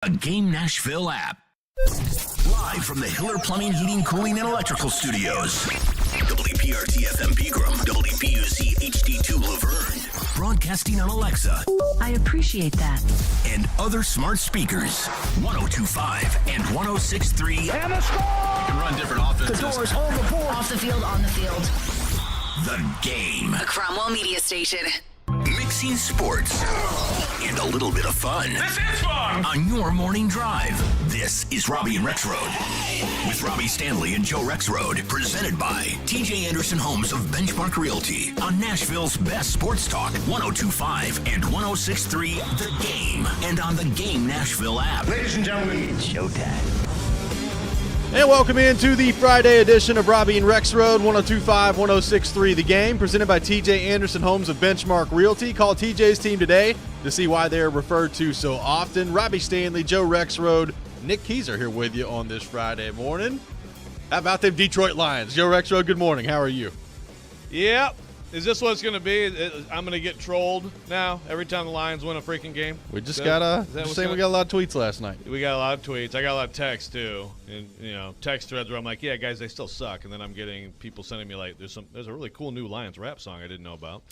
A Game Nashville app. Live from the Hiller Plumbing, Heating, Cooling, and Electrical Studios. WPRT FM Pegram, WPUC HD2 Laverne. Broadcasting on Alexa. I appreciate that. And other smart speakers. 102.5 and 106.3. And the score! You can run different offenses. The doors on the board. Off the field, on the field. The Game. A Cromwell Media Station. Mixing sports and a little bit of fun. This is fun! On your morning drive, this is Robby and Rexrode. With Robby Stanley and Joe Rexrode. Presented by TJ Anderson Homes of Benchmark Realty. On Nashville's best sports talk, 102.5 and 106.3 The Game. And on the Game Nashville app. Ladies and gentlemen, it's showtime. And welcome into the Friday edition of Robby and Rexrode, 102.5, 106.3 The Game, presented by TJ Anderson Homes of Benchmark Realty. Call TJ's team today to see why they're referred to so often. Robby Stanley, Joe Rexrode, Nick Keys are here with you on this Friday morning. How about them Detroit Lions? Joe Rexrode, good morning. How are you? Yep. Is this what it's going to be? I'm going to get trolled now every time the Lions win a freaking game? We just got a lot of tweets last night. We got a lot of tweets. I got a lot of texts, too. And, text threads where I'm like, yeah, guys, they still suck. And then I'm getting people sending me, like, there's a really cool new Lions rap song I didn't know about.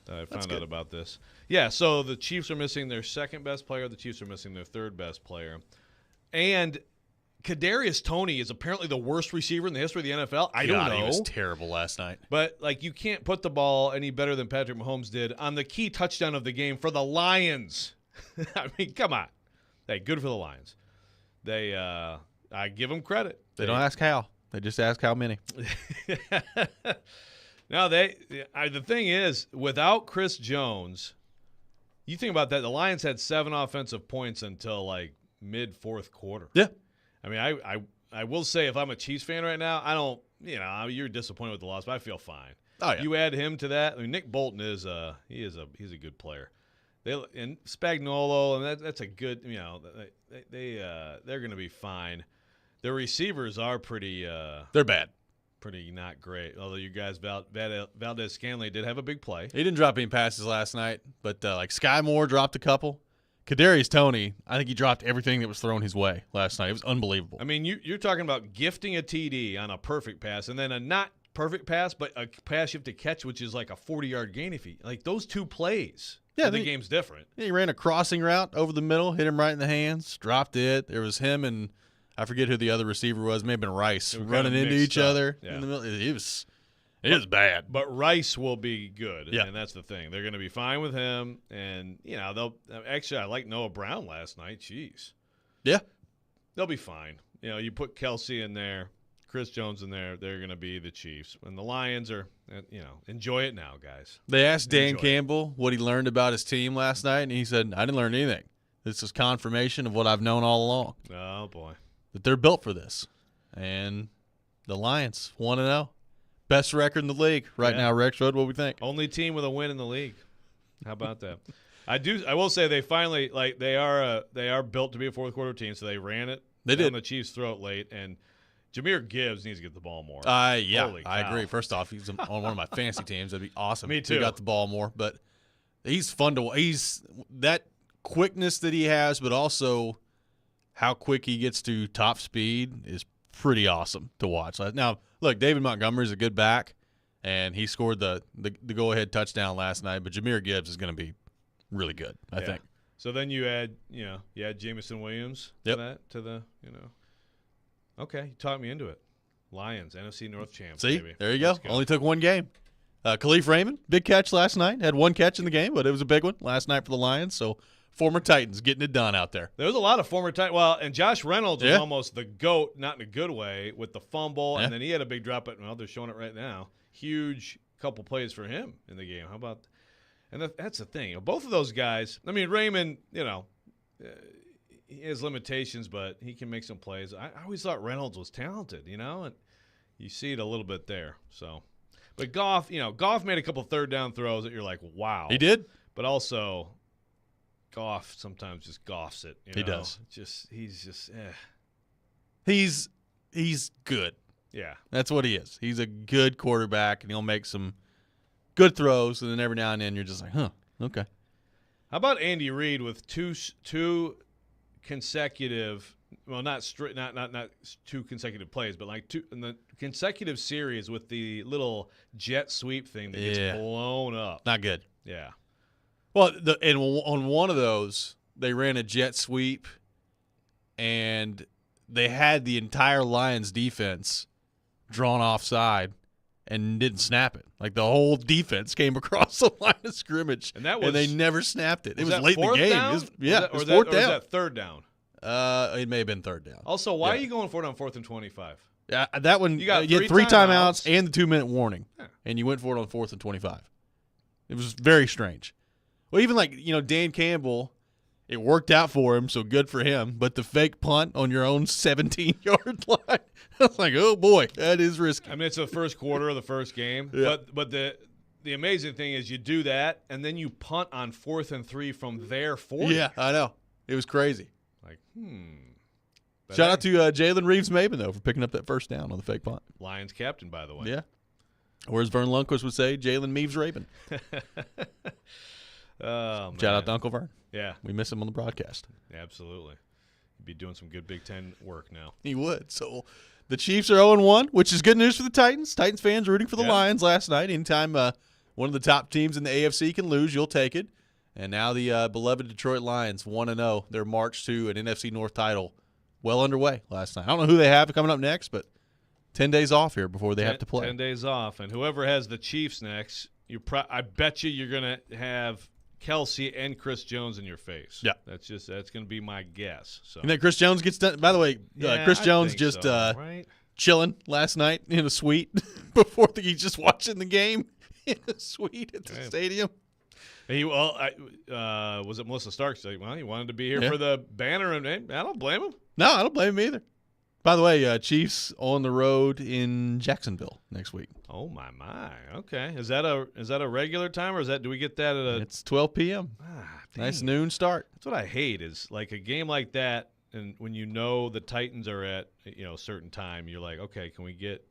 I found out about this. Yeah, so the Chiefs are missing their second best player. The Chiefs are missing their third best player. And Kadarius Toney is apparently the worst receiver in the history of the NFL. I don't know. He was terrible last night. But, you can't put the ball any better than Patrick Mahomes did on the key touchdown of the game for the Lions. I mean, come on. Hey, good for the Lions. They, I give them credit. They don't ask how. They just ask how many. No, the thing is, without Chris Jones, you think about that, the Lions had 7 offensive points until, mid-fourth quarter. Yeah. I mean, I will say, if I'm a Chiefs fan right now, I don't, you're disappointed with the loss, but I feel fine. Oh, yeah. You add him to that. I mean, Nick Bolton he's a good player. And Spagnuolo, and that's a good, they're going to be fine. Their receivers are pretty. They're bad. Pretty not great. Although you guys, Valdez-Scanley did have a big play. He didn't drop any passes last night, but Sky Moore dropped a couple. Kadarius Toney, I think he dropped everything that was thrown his way last night. It was unbelievable. I mean, you're talking about gifting a TD on a perfect pass, and then a not perfect pass, but a pass you have to catch, which is like a 40-yard gain. Those two plays, the game's different. He ran a crossing route over the middle, hit him right in the hands, dropped it. There was him and I forget who the other receiver was. May have been Rice running into each other in the middle. It was bad. But Rice will be good, yeah. And that's the thing. They're going to be fine with him, and they'll actually. I like Noah Brown last night. Jeez, yeah, they'll be fine. You put Kelsey in there, Chris Jones in there. They're going to be the Chiefs, and the Lions are. Enjoy it now, guys. They asked Dan Campbell what he learned about his team last night, and he said, "I didn't learn anything. This is confirmation of what I've known all along." Oh boy, that they're built for this, and the Lions 1-0. Best record in the league right now, Rexrode. What do we think? Only team with a win in the league. How about that? I will say they finally they are built to be a fourth quarter team, so they ran it down the Chiefs' throat late, and Jahmyr Gibbs needs to get the ball more. Yeah, I agree. First off, he's on one of my fantasy teams. That'd be awesome. Me too. He got the ball more, but he's fun to. He's that quickness that he has, but also how quick he gets to top speed is pretty awesome to watch. Now, look, David Montgomery's a good back, and he scored the go-ahead touchdown last night, but Jahmyr Gibbs is going to be really good, I think. So then you add Jameson Williams to the. Okay, you talked me into it. Lions, NFC North champs. See, baby. There you go. Only took one game. Khalif Raymond, big catch last night. Had one catch in the game, but it was a big one last night for the Lions, so former Titans getting it done out there. There was a lot of former Titans. Well, and Josh Reynolds was almost the GOAT, not in a good way, with the fumble, and then he had a big drop. Well, they're showing it right now. Huge couple plays for him in the game. How about – and that's the thing. Both of those guys – I mean, Raymond, he has limitations, but he can make some plays. I always thought Reynolds was talented, and you see it a little bit there. So, but Goff made a couple third down throws that you're like, wow. He did. But also – Goff sometimes just Goffs it. He does. He's good. Yeah. That's what he is. He's a good quarterback, and he'll make some good throws, and then every now and then you're just like, huh, okay. How about Andy Reid with two consecutive. Well, not two consecutive plays, but like in the consecutive series with the little jet sweep thing that gets blown up. Not good. Yeah. Well, and on one of those, they ran a jet sweep, and they had the entire Lions defense drawn offside and didn't snap it. Like the whole defense came across the line of scrimmage, and they never snapped it. It was late in the game. It was fourth down. Or was that third down? It may have been third down. Also, why are you going for it on 4th and 25? Yeah, that one you got three timeouts and the 2-minute warning, and you went for it on 4th and 25. It was very strange. Well, even like Dan Campbell, it worked out for him, so good for him. But the fake punt on your own 17-yard line, I was like, oh boy, that is risky. I mean, it's the first quarter of the first game, but the amazing thing is you do that, and then you punt on 4th and 3 from their 40. Yeah, I know. It was crazy. Like, Shout out to Jalen Reeves-Maben, though, for picking up that first down on the fake punt. Lions captain, by the way. Yeah. Or as Vern Lundquist would say, Jalen Meeves-Raven. Oh, man. Shout out to Uncle Vern. Yeah. We miss him on the broadcast. Absolutely. He'd be doing some good Big Ten work now. He would. So the Chiefs are 0-1, which is good news for the Titans. Titans fans rooting for the Lions last night. Anytime one of the top teams in the AFC can lose, you'll take it. And now the beloved Detroit Lions 1-0. Their march to an NFC North title well underway last night. I don't know who they have coming up next, but 10 days off here before they have to play. 10 days off. And whoever has the Chiefs next, I bet you're going to have Kelsey and Chris Jones in your face. Yeah. That's going to be my guess. So. And then Chris Jones gets done. By the way, Chris Jones just right? chilling last night in a suite before he's just watching the game in a suite at the stadium. Was it Melissa Stark? Well, he wanted to be here for the banner, and I don't blame him. No, I don't blame him either. By the way, Chiefs on the road in Jacksonville next week. Oh my! Okay, is that a regular time, or do we get that at a? It's 12 p.m. Nice noon start. That's what I hate is like a game like that, and when the Titans are at a certain time, you're like, okay, can we get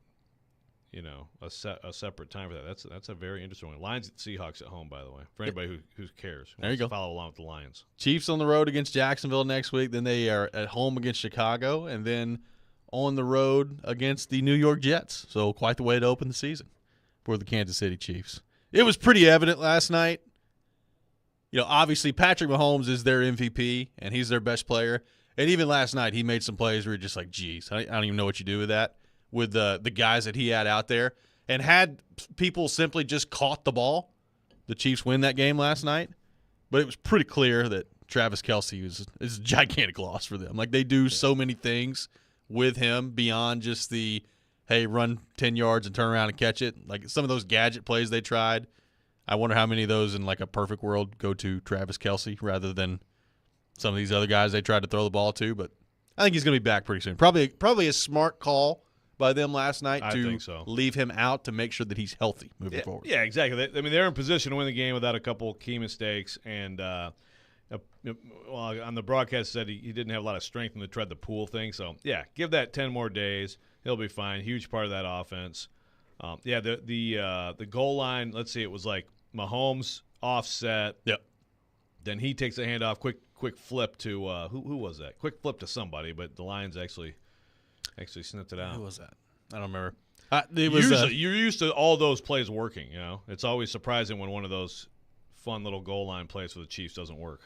a separate time for that? That's a very interesting one. Lions at Seahawks at home, by the way, for anybody who cares. There you go. Follow along with the Lions. Chiefs on the road against Jacksonville next week. Then they are at home against Chicago, and then on the road against the New York Jets. So quite the way to open the season for the Kansas City Chiefs. It was pretty evident last night. Obviously Patrick Mahomes is their MVP, and he's their best player. And even last night he made some plays where you're just like, geez, I don't even know what you do with that. With the guys that he had out there. And had people simply just caught the ball, the Chiefs win that game last night. But it was pretty clear that Travis Kelce is a gigantic loss for them. Like, they do so many things with him beyond just the, hey, run 10 yards and turn around and catch it. Like, some of those gadget plays they tried, I wonder how many of those in, like, a perfect world go to Travis Kelce rather than some of these other guys they tried to throw the ball to. But I think he's going to be back pretty soon. Probably a smart call by them last night to leave him out to make sure that he's healthy moving forward. Yeah, exactly. They're in position to win the game without a couple key mistakes. And on the broadcast said he didn't have a lot of strength in the tread the pool thing. So, give that 10 more days. He'll be fine. Huge part of that offense. The goal line, let's see, it was like Mahomes offset. Yep. Then he takes a handoff, quick flip to who was that? Quick flip to somebody, but the Lions actually snipped it out. Who was that? I don't remember. You're used to all those plays working. It's always surprising when one of those fun little goal line plays for the Chiefs doesn't work.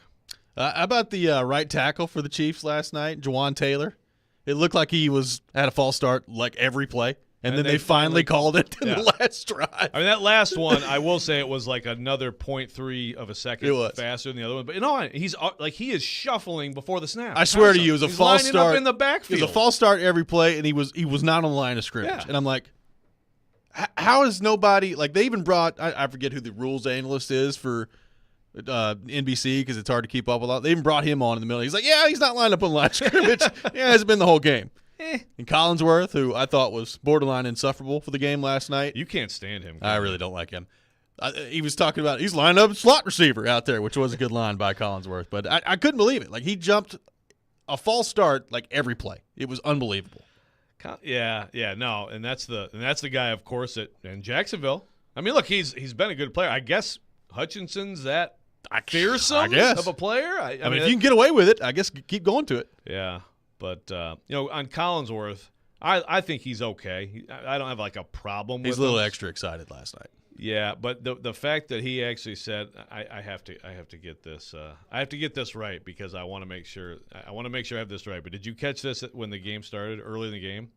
How about the right tackle for the Chiefs last night, Jawan Taylor? It looked like he had a false start like every play, and then they finally called it in the last drive. I mean, that last one, I will say it was like another 0.3 of a second faster than the other one. But he is shuffling before the snap. I swear to you, it was a false start up in the backfield. It was a false start every play, and he was not on the line of scrimmage. Yeah. And I'm like, how is nobody like? They even brought I forget who the rules analyst is for NBC because it's hard to keep up with all. They even brought him on in the middle. He's like, he's not lined up on the line of scrimmage. Hasn't been the whole game. And Collinsworth, who I thought was borderline insufferable for the game last night. You can't stand him. I really don't like him. He was talking about he's lined up slot receiver out there, which was a good line by Collinsworth. But I couldn't believe it. Like, he jumped a false start like every play. It was unbelievable. No, and that's the guy, of course, in Jacksonville. I mean, look, he's been a good player. I guess Hutchinson's that fearsome guess. of a player. I mean, if you can get away with it, I guess keep going to it. Yeah, but on Collinsworth, I think he's okay. I don't have like a problem with him. He's a little extra excited last night. Yeah, but the fact that he actually said, I have to get this. I have to get this right because I want to make sure. I want to make sure I have this right. But did you catch this when the game started early in the game?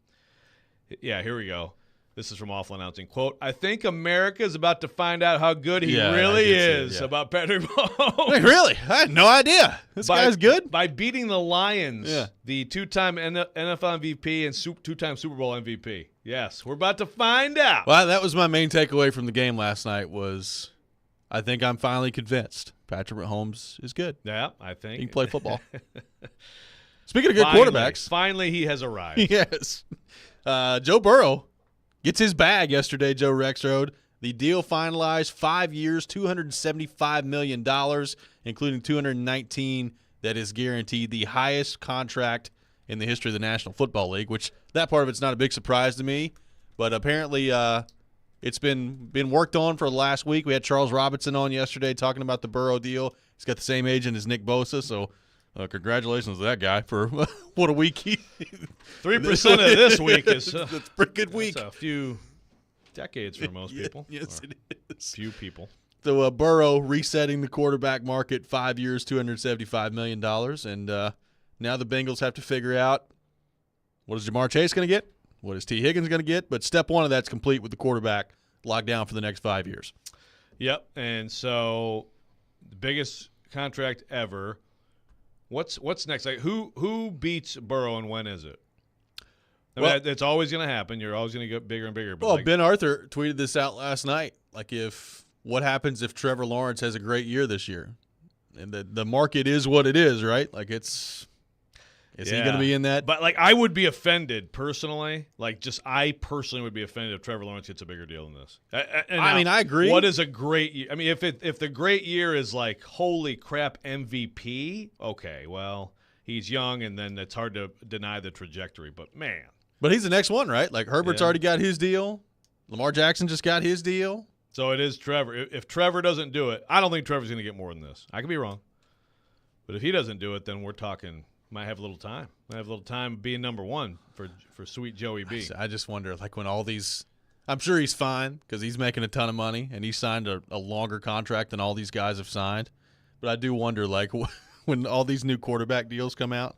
Yeah, here we go. This is from Awful Announcing. Quote, I think America is about to find out how good he really is about Patrick Mahomes. Wait, really? I had no idea. This guy's good? By beating the Lions, the two-time NFL MVP and two-time Super Bowl MVP. Yes, we're about to find out. Well, that was my main takeaway from the game last night was I think I'm finally convinced Patrick Mahomes is good. Yeah, I think. He can play football. Speaking of good quarterbacks. Finally he has arrived. Yes. Joe Burrow gets his bag yesterday, Joe Rexrode. The deal finalized, 5 years, $275 million, including $219 that is guaranteed, the highest contract in the history of the National Football League, which that part of it's not a big surprise to me. But apparently it's been worked on for the last week. We had Charles Robinson on yesterday talking about the Burrow deal. He's got the same agent as Nick Bosa, so congratulations to that guy for what a week. 3% of this week is that's a pretty good week. That's a few decades for most people. Yes, it is. Few people. So Burrow resetting the quarterback market, 5 years, $275 million. And now the Bengals have to figure out what is Jamar Chase going to get, what is T. Higgins going to get. But step one of that's complete with the quarterback locked down for the next 5 years. Yep. And so the biggest contract ever. What's next? Like who beats Burrow and when is it? I mean, it's always going to happen. You're always going to get bigger and bigger. But Ben Arthur tweeted this out last night. Like what happens if Trevor Lawrence has a great year this year? And the market is what it is, right? Like is he going to be in that? But like I would be offended personally. Like I personally would be offended if Trevor Lawrence gets a bigger deal than this. I mean, I agree. What is a great year? I mean, if the great year is like holy crap MVP, okay, well he's young and then it's hard to deny the trajectory. But man, he's the next one, right? Like Herbert's already got his deal. Lamar Jackson just got his deal. So it is Trevor. If Trevor doesn't do it, I don't think Trevor's going to get more than this. I could be wrong, but if he doesn't do it, then we're talking. Might have a little time. Might have a little time being number one for sweet Joey B. I just wonder, like, when all these – I'm sure he's fine because he's making a ton of money and he signed a longer contract than all these guys have signed. But I do wonder, like, when all these new quarterback deals come out,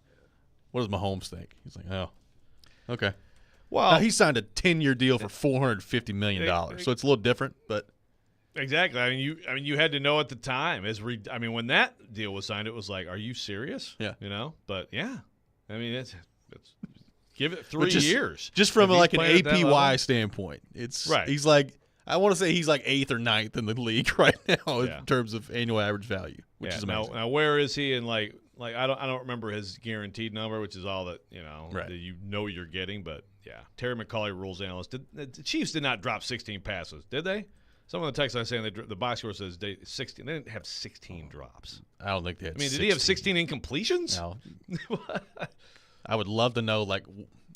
what does Mahomes think? He's like, oh, okay. Well, now, he signed a 10-year deal for $450 million, so it's a little different, but – Exactly. I mean, you had to know at the time. When that deal was signed, it was like, are you serious? Yeah. But yeah, I mean, it's give it 3 years. Just from like an APY standpoint, it's right. He's like, I want to say he's like 8th or 9th in the league right now in terms of annual average value, which is amazing. Now where is he in like I don't remember his guaranteed number, which is all that right. that you're getting. But yeah, Terry McCauley, rules analyst. The Chiefs did not drop 16 passes, did they? Some of the text I was saying, the box score says 16. They didn't have 16 drops. I don't think they had 16. Did he have 16 incompletions? No. I would love to know, like,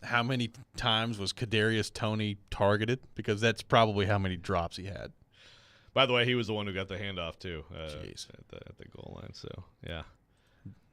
how many times was Kadarius Toney targeted? Because that's probably how many drops he had. By the way, he was the one who got the handoff, too, Jeez. at the goal line. So, yeah.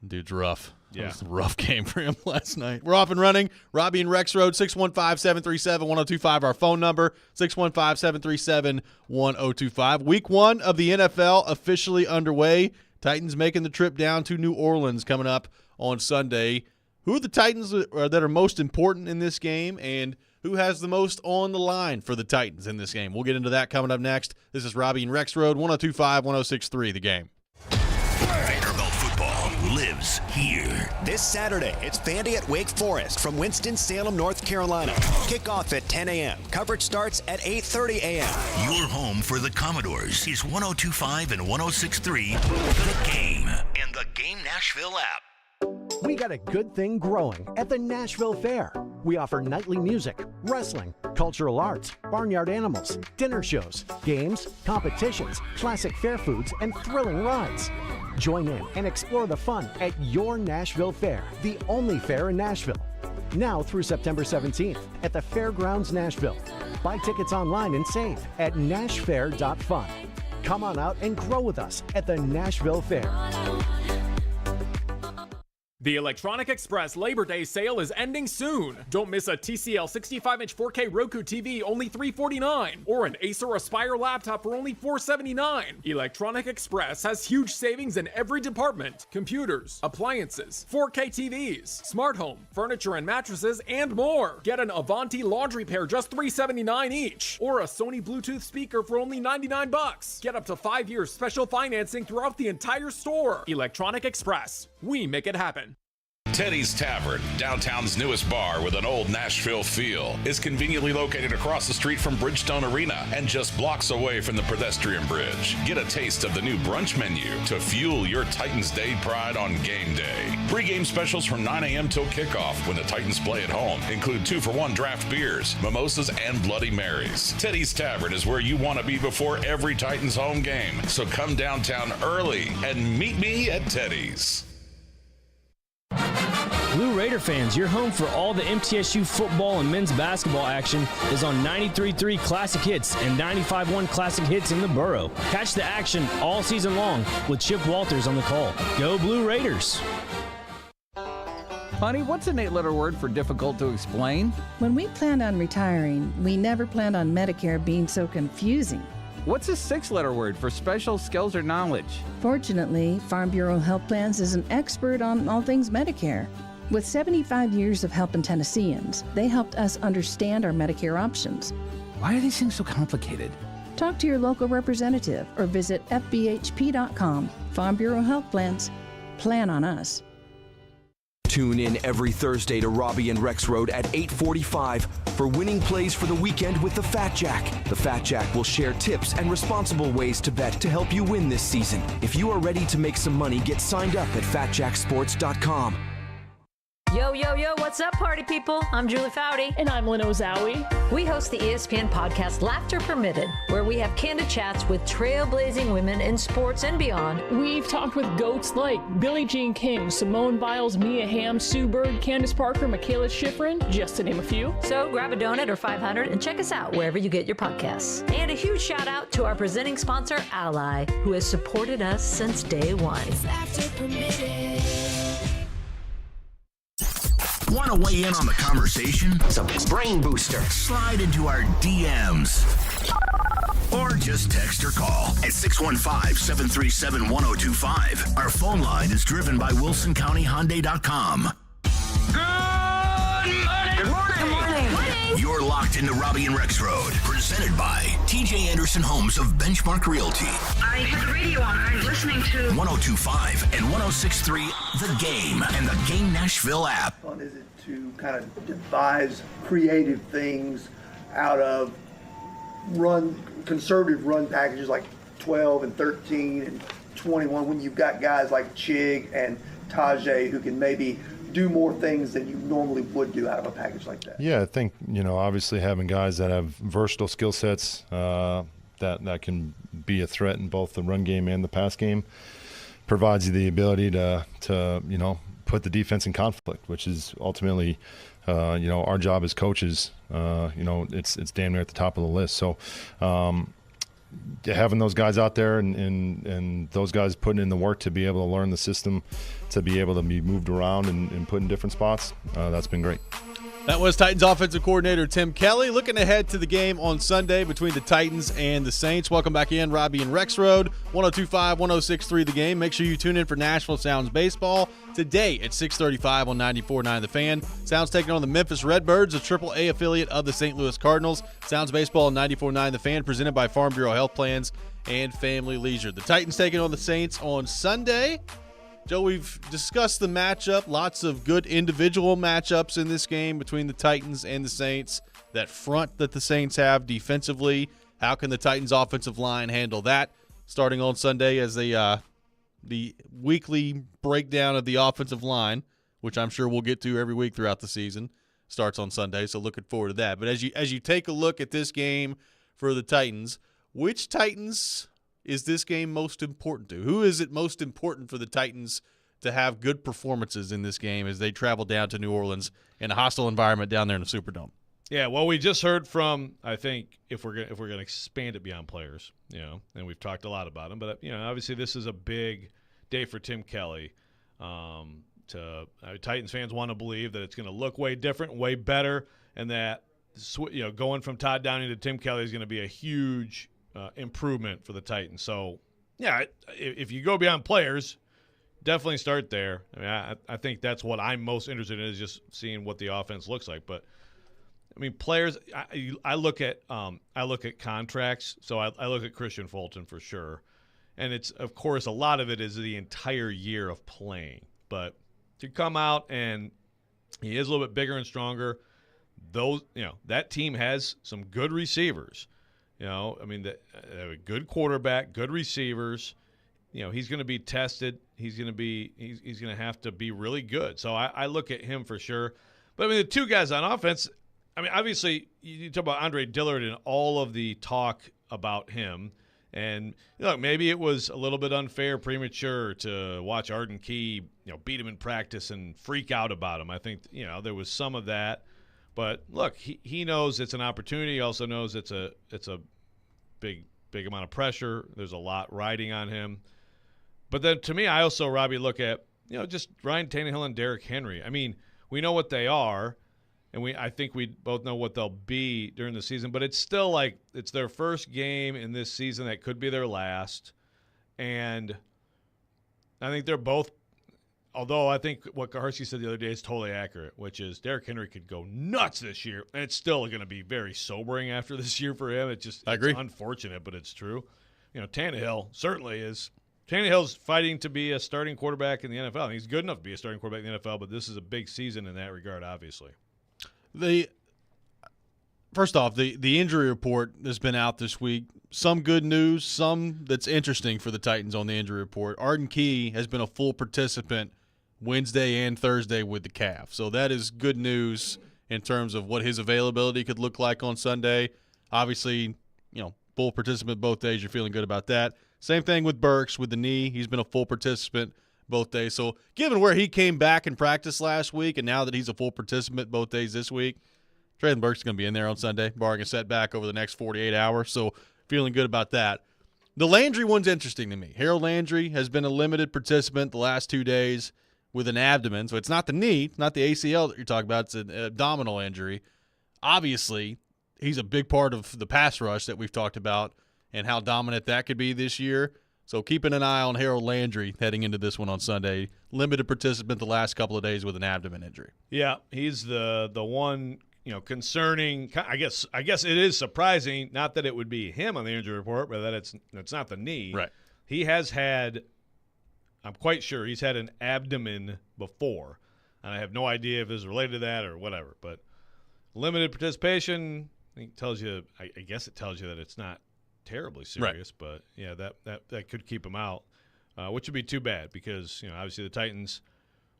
Dude's rough. Yeah. It was a rough game for him last night. We're off and running. Robby and Rexrode, 615-737-1025, our phone number, 615-737-1025. Week 1 of the NFL officially underway. Titans making the trip down to New Orleans coming up on Sunday. Who are the Titans that are most important in this game, and who has the most on the line for the Titans in this game? We'll get into that coming up next. This is Robby and Rexrode, 102.5-106.3, The Game. Vanderbilt football lives here. This Saturday, it's Vandy at Wake Forest from Winston-Salem, North Carolina. Kickoff at 10 a.m. Coverage starts at 8:30 a.m. Your home for the Commodores is 102.5 and 106.3, The Game, and the Game Nashville app. We got a good thing growing at the Nashville Fair. We offer nightly music, wrestling, cultural arts, barnyard animals, dinner shows, games, competitions, classic fair foods, and thrilling rides. Join in and explore the fun at your Nashville Fair, the only fair in Nashville. Now through September 17th at the Fairgrounds Nashville. Buy tickets online and save at nashfair.fun. Come on out and grow with us at the Nashville Fair. The Electronic Express Labor Day sale is ending soon. Don't miss a TCL 65-inch 4K Roku TV, only $349, or an Acer Aspire laptop for only $479. Electronic Express has huge savings in every department: computers, appliances, 4K TVs, smart home, furniture and mattresses, and more. Get an Avanti laundry pair just $379 each, or a Sony Bluetooth speaker for only $99. Get up to 5 years special financing throughout the entire store. Electronic Express. We make it happen. Teddy's Tavern, downtown's newest bar with an old Nashville feel, is conveniently located across the street from Bridgestone Arena and just blocks away from the pedestrian bridge. Get a taste of the new brunch menu to fuel your Titans Day pride on game day. Pre-game specials from 9 a.m. till kickoff when the Titans play at home include 2-for-1 draft beers, mimosas, and Bloody Marys. Teddy's Tavern is where you want to be before every Titans home game, so come downtown early and meet me at Teddy's. Blue Raider fans, your home for all the MTSU football and men's basketball action is on 93.3 Classic Hits and 95.1 Classic Hits in the borough. Catch the action all season long with Chip Walters on the call. Go Blue Raiders! Honey, what's an 8-letter word for difficult to explain? When we planned on retiring, we never planned on Medicare being so confusing. What's a 6-letter word for special skills or knowledge? Fortunately, Farm Bureau Health Plans is an expert on all things Medicare. With 75 years of helping Tennesseans, they helped us understand our Medicare options. Why are these things so complicated? Talk to your local representative or visit fbhp.com. Farm Bureau Health Plans. Plan on us. Tune in every Thursday to Robby and Rexrode at 8:45 for winning plays for the weekend with the Fat Jack. The Fat Jack will share tips and responsible ways to bet to help you win this season. If you are ready to make some money, get signed up at fatjacksports.com. Yo, yo, yo, what's up, party people? I'm Julie Foudy. And I'm Lynn Ozawi. We host the ESPN podcast Laughter Permitted, where we have candid chats with trailblazing women in sports and beyond. We've talked with goats like Billie Jean King, Simone Biles, Mia Hamm, Sue Bird, Candace Parker, Michaela Schifrin, just to name a few. So grab a donut or 500 and check us out wherever you get your podcasts. And a huge shout out to our presenting sponsor, Ally, who has supported us since day one. It's Laughter Permitted. Want to weigh in on the conversation? It's a brain booster. Slide into our DMs. Or just text or call at 615-737-1025. Our phone line is driven by WilsonCountyHyundai.com. Good morning. Good morning. You're locked into Robby and Rexrode, presented by TJ Anderson Homes of Benchmark Realty. I had the radio on. I'm listening to 102.5 and 106.3 The Game and the Game Nashville app. Fun is it to kind of devise creative things out of conservative run packages like 12 and 13 and 21 when you've got guys like Chig and Tajay who can maybe do more things than you normally would do out of a package like that. Yeah, I think, obviously having guys that have versatile skill sets that can be a threat in both the run game and the pass game provides you the ability to put the defense in conflict, which is ultimately, our job as coaches. It's damn near at the top of the list. So having those guys out there and those guys putting in the work to be able to learn the system, to be able to be moved around and put in different spots, that's been great. That was Titans offensive coordinator Tim Kelly. Looking ahead to the game on Sunday between the Titans and the Saints. Welcome back in, Robby and Rexrode, 102.5, 106.3 The Game. Make sure you tune in for Nashville Sounds Baseball today at 6:35 on 94.9 The Fan. Sounds taking on the Memphis Redbirds, a AAA affiliate of the St. Louis Cardinals. Sounds Baseball on 94.9 The Fan, presented by Farm Bureau Health Plans and Family Leisure. The Titans taking on the Saints on Sunday. Joe, we've discussed the matchup. Lots of good individual matchups in this game between the Titans and the Saints. That front that the Saints have defensively, how can the Titans' offensive line handle that? Starting on Sunday as the weekly breakdown of the offensive line, which I'm sure we'll get to every week throughout the season, starts on Sunday. So looking forward to that. But as you take a look at this game for the Titans, which Titans is this game most important to? Who is it most important for the Titans to have good performances in this game as they travel down to New Orleans in a hostile environment down there in the Superdome? Yeah, well, we just heard from, I think, if we're gonna expand it beyond players, and we've talked a lot about him, but obviously this is a big day for Tim Kelly. Titans fans want to believe that it's going to look way different, way better, and that going from Todd Downing to Tim Kelly is going to be a huge improvement for the Titans. So, yeah, if you go beyond players, definitely start there. I mean, I think that's what I'm most interested in, is just seeing what the offense looks like. But I mean, players. I look at contracts. So I look at Christian Fulton for sure, and it's, of course, a lot of it is the entire year of playing. But to come out and he is a little bit bigger and stronger, that team has some good receivers. I mean, they have a good quarterback, good receivers. He's going to be tested. He's going to have to be really good. So I look at him for sure. But I mean, the two guys on offense. I mean, obviously, you talk about Andre Dillard and all of the talk about him. And maybe it was a little bit unfair, premature to watch Arden Key, beat him in practice and freak out about him. I think there was some of that. But look, he knows it's an opportunity. He also knows it's a big amount of pressure. There's a lot riding on him. But then to me, I also, Robby, look at just Ryan Tannehill and Derrick Henry. I mean, we know what they are. And I think we both know what they'll be during the season, but it's still like it's their first game in this season that could be their last. And I think they're both, although I think what Kaharski said the other day is totally accurate, which is Derrick Henry could go nuts this year, and it's still going to be very sobering after this year for him. It's unfortunate, but it's true. Tannehill certainly is. Tannehill's fighting to be a starting quarterback in the NFL. He's good enough to be a starting quarterback in the NFL, but this is a big season in that regard, obviously. First off, the injury report that's been out this week, some good news, some that's interesting for the Titans on the injury report. Arden Key has been a full participant Wednesday and Thursday with the calf. So that is good news in terms of what his availability could look like on Sunday. Obviously, full participant both days. You're feeling good about that. Same thing with Burks with the knee. He's been a full participant both days. So given where he came back in practice last week and now that he's a full participant both days this week, Treylon Burks is going to be in there on Sunday, barring a setback over the next 48 hours. So feeling good about that. The Landry one's interesting to me. Harold Landry has been a limited participant the last 2 days with an abdomen. So it's not the knee, it's not the ACL that you're talking about. It's an abdominal injury. Obviously, he's a big part of the pass rush that we've talked about and how dominant that could be this year. So keeping an eye on Harold Landry heading into this one on Sunday. Limited participant the last couple of days with an abdomen injury. Yeah, he's the one concerning. I guess it is surprising, not that it would be him on the injury report, but that it's not the knee. Right. He has had. I'm quite sure he's had an abdomen before, and I have no idea if it's related to that or whatever. But limited participation, I think tells you. I guess it tells you that it's not terribly serious, right. But yeah, that could keep him out, which would be too bad because obviously the Titans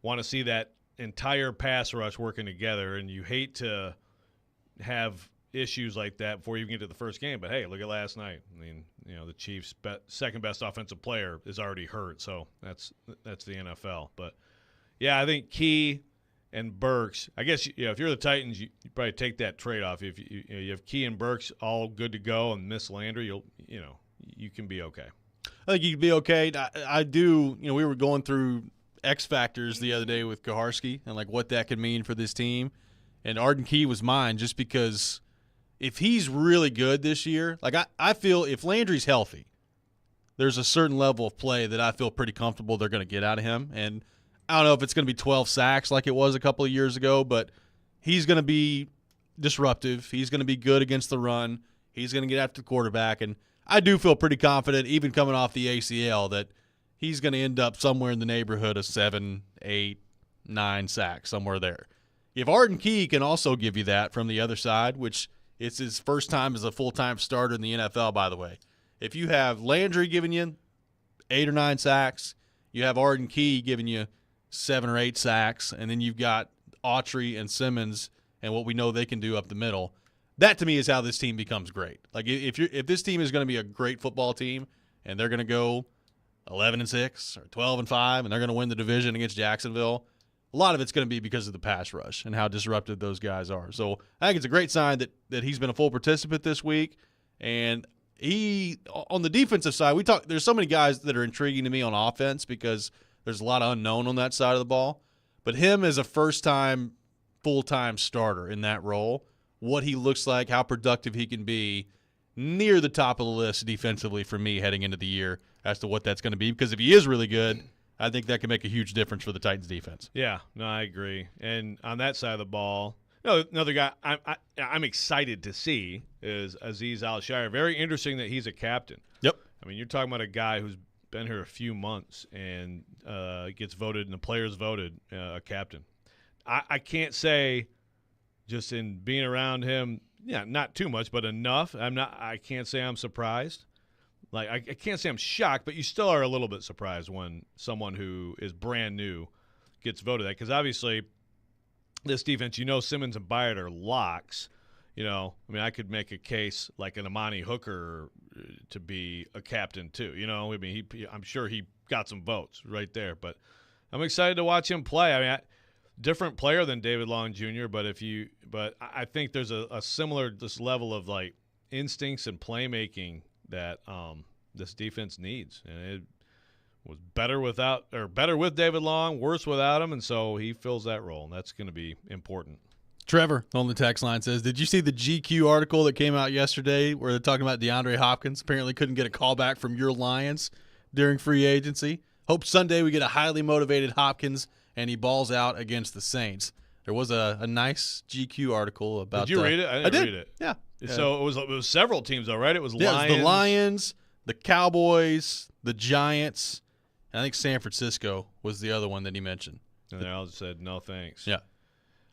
want to see that entire pass rush working together, and you hate to have issues like that before you even get to the first game. But hey, look at last night. I mean, the Chiefs' second best offensive player is already hurt, so that's the NFL. But yeah, I think Key and Burks. I guess if you're the Titans, you probably take that trade off. If you have Key and Burks all good to go and miss Landry, you can be okay. I think you can be okay. I do. We were going through X factors the other day with Kaharski and like what that could mean for this team. And Arden Key was mine just because if he's really good this year, like I feel if Landry's healthy, there's a certain level of play that I feel pretty comfortable they're going to get out of him. And I don't know if it's going to be 12 sacks like it was a couple of years ago, but he's going to be disruptive. He's going to be good against the run. He's going to get after the quarterback. And I do feel pretty confident, even coming off the ACL, that he's going to end up somewhere in the neighborhood of 7, 8, 9 sacks, somewhere there. If Arden Key can also give you that from the other side, which it's his first time as a full-time starter in the NFL, by the way. If you have Landry giving you 8 or 9 sacks, you have Arden Key giving you 7 or 8 sacks, and then you've got Autry and Simmons and what we know they can do up the middle. That to me is how this team becomes great. Like if this team is going to be a great football team and they're going to go 11-6 or 12-5 and they're going to win the division against Jacksonville, a lot of it's going to be because of the pass rush and how disruptive those guys are. So I think it's a great sign that he's been a full participant this week. And he, on the defensive side, there's so many guys that are intriguing to me on offense because there's a lot of unknown on that side of the ball. But him as a first-time, full-time starter in that role, what he looks like, how productive he can be, near the top of the list defensively for me heading into the year as to what that's going to be. Because if he is really good, I think that can make a huge difference for the Titans defense. Yeah, no, I agree. And on that side of the ball, another guy I'm excited to see is Azeez Al-Shire. Very interesting that he's a captain. Yep. I mean, you're talking about a guy who's been here a few months and gets voted, and the players voted a captain. I can't say just in being around him, not too much, but enough. I can't say I'm surprised. Like I can't say I'm shocked, but you still are a little bit surprised when someone who is brand new gets voted that, because obviously this defense, Simmons and Byard are locks. I could make a case like an Amani Hooker to be a captain too. I'm sure he got some votes right there, but I'm excited to watch him play. I mean, different player than David Long Jr., but I think there's a similar this level of like instincts and playmaking that this defense needs, and it was better with David Long, worse without him, and so he fills that role, and that's going to be important. Trevor on the text line says, did you see the GQ article that came out yesterday where they're talking about DeAndre Hopkins? Apparently couldn't get a call back from your Lions during free agency. Hope Sunday we get a highly motivated Hopkins and he balls out against the Saints. There was a nice GQ article about. Did you read it? I didn't read it. Yeah. So it was several teams though, right? It was Lions. It was the Lions, the Cowboys, the Giants, and I think San Francisco was the other one that he mentioned. And they all said no thanks. Yeah.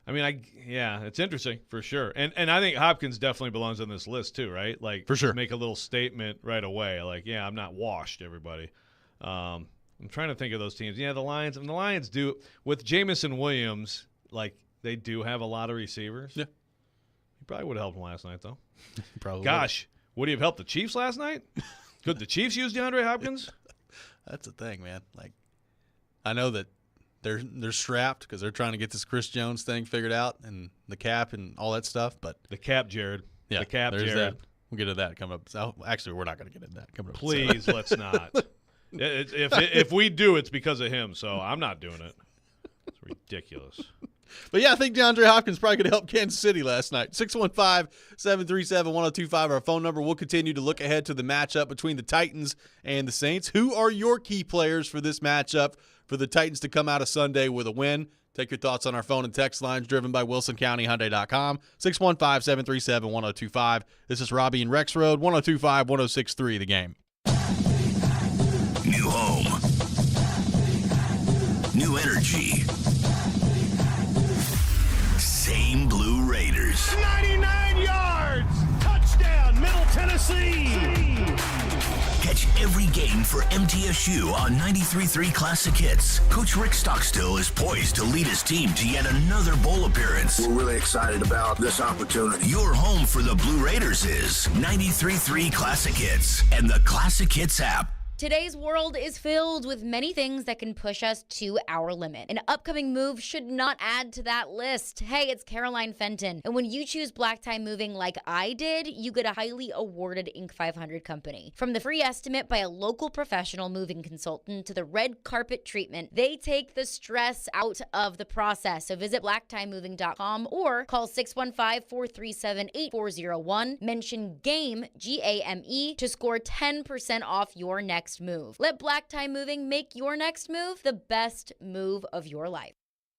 I mean, it's interesting for sure, and I think Hopkins definitely belongs on this list too, right? Like for sure, make a little statement right away, like I'm not washed, everybody. I'm trying to think of those teams. Yeah, the Lions. And the Lions do with Jamison Williams, like they do have a lot of receivers. Yeah, he probably would have helped him last night though. Probably. Gosh, would he have helped the Chiefs last night? Could the Chiefs use DeAndre Hopkins? That's the thing, man. Like I know that. They're strapped because they're trying to get this Chris Jones thing figured out and the cap and all that stuff. But the cap, Jared. Yeah, the cap, there's Jared. That. We'll get to that coming up. So, actually, we're not going to get into that coming up. Please, let's not. If we do, it's because of him. So I'm not doing it. It's ridiculous. But yeah, I think DeAndre Hopkins probably could help Kansas City last night. 615-737-1025, our phone number. We'll continue to look ahead to the matchup between the Titans and the Saints. Who are your key players for this matchup for the Titans to come out of Sunday with a win? Take your thoughts on our phone and text lines driven by WilsonCountyHyundai.com. 615-737-1025. This is Robby and Rexrode, 102.5-106.3 The Game. New home. New energy. Same Blue Raiders. 99 yards! Touchdown, Middle Tennessee! Catch every game for MTSU on 93.3 Classic Hits. Coach Rick Stockstill is poised to lead his team to yet another bowl appearance. We're really excited about this opportunity. Your home for the Blue Raiders is 93.3 Classic Hits and the Classic Hits app. Today's world is filled with many things that can push us to our limit. An upcoming move should not add to that list. Hey, it's Caroline Fenton. And when you choose Black Tie Moving like I did, you get a highly awarded Inc. 500 company. From the free estimate by a local professional moving consultant to the red carpet treatment, they take the stress out of the process. So visit blacktiemoving.com or call 615-437-8401. Mention GAME, G-A-M-E, to score 10% off your next move. Let Black Tie Moving make your next move the best move of your life.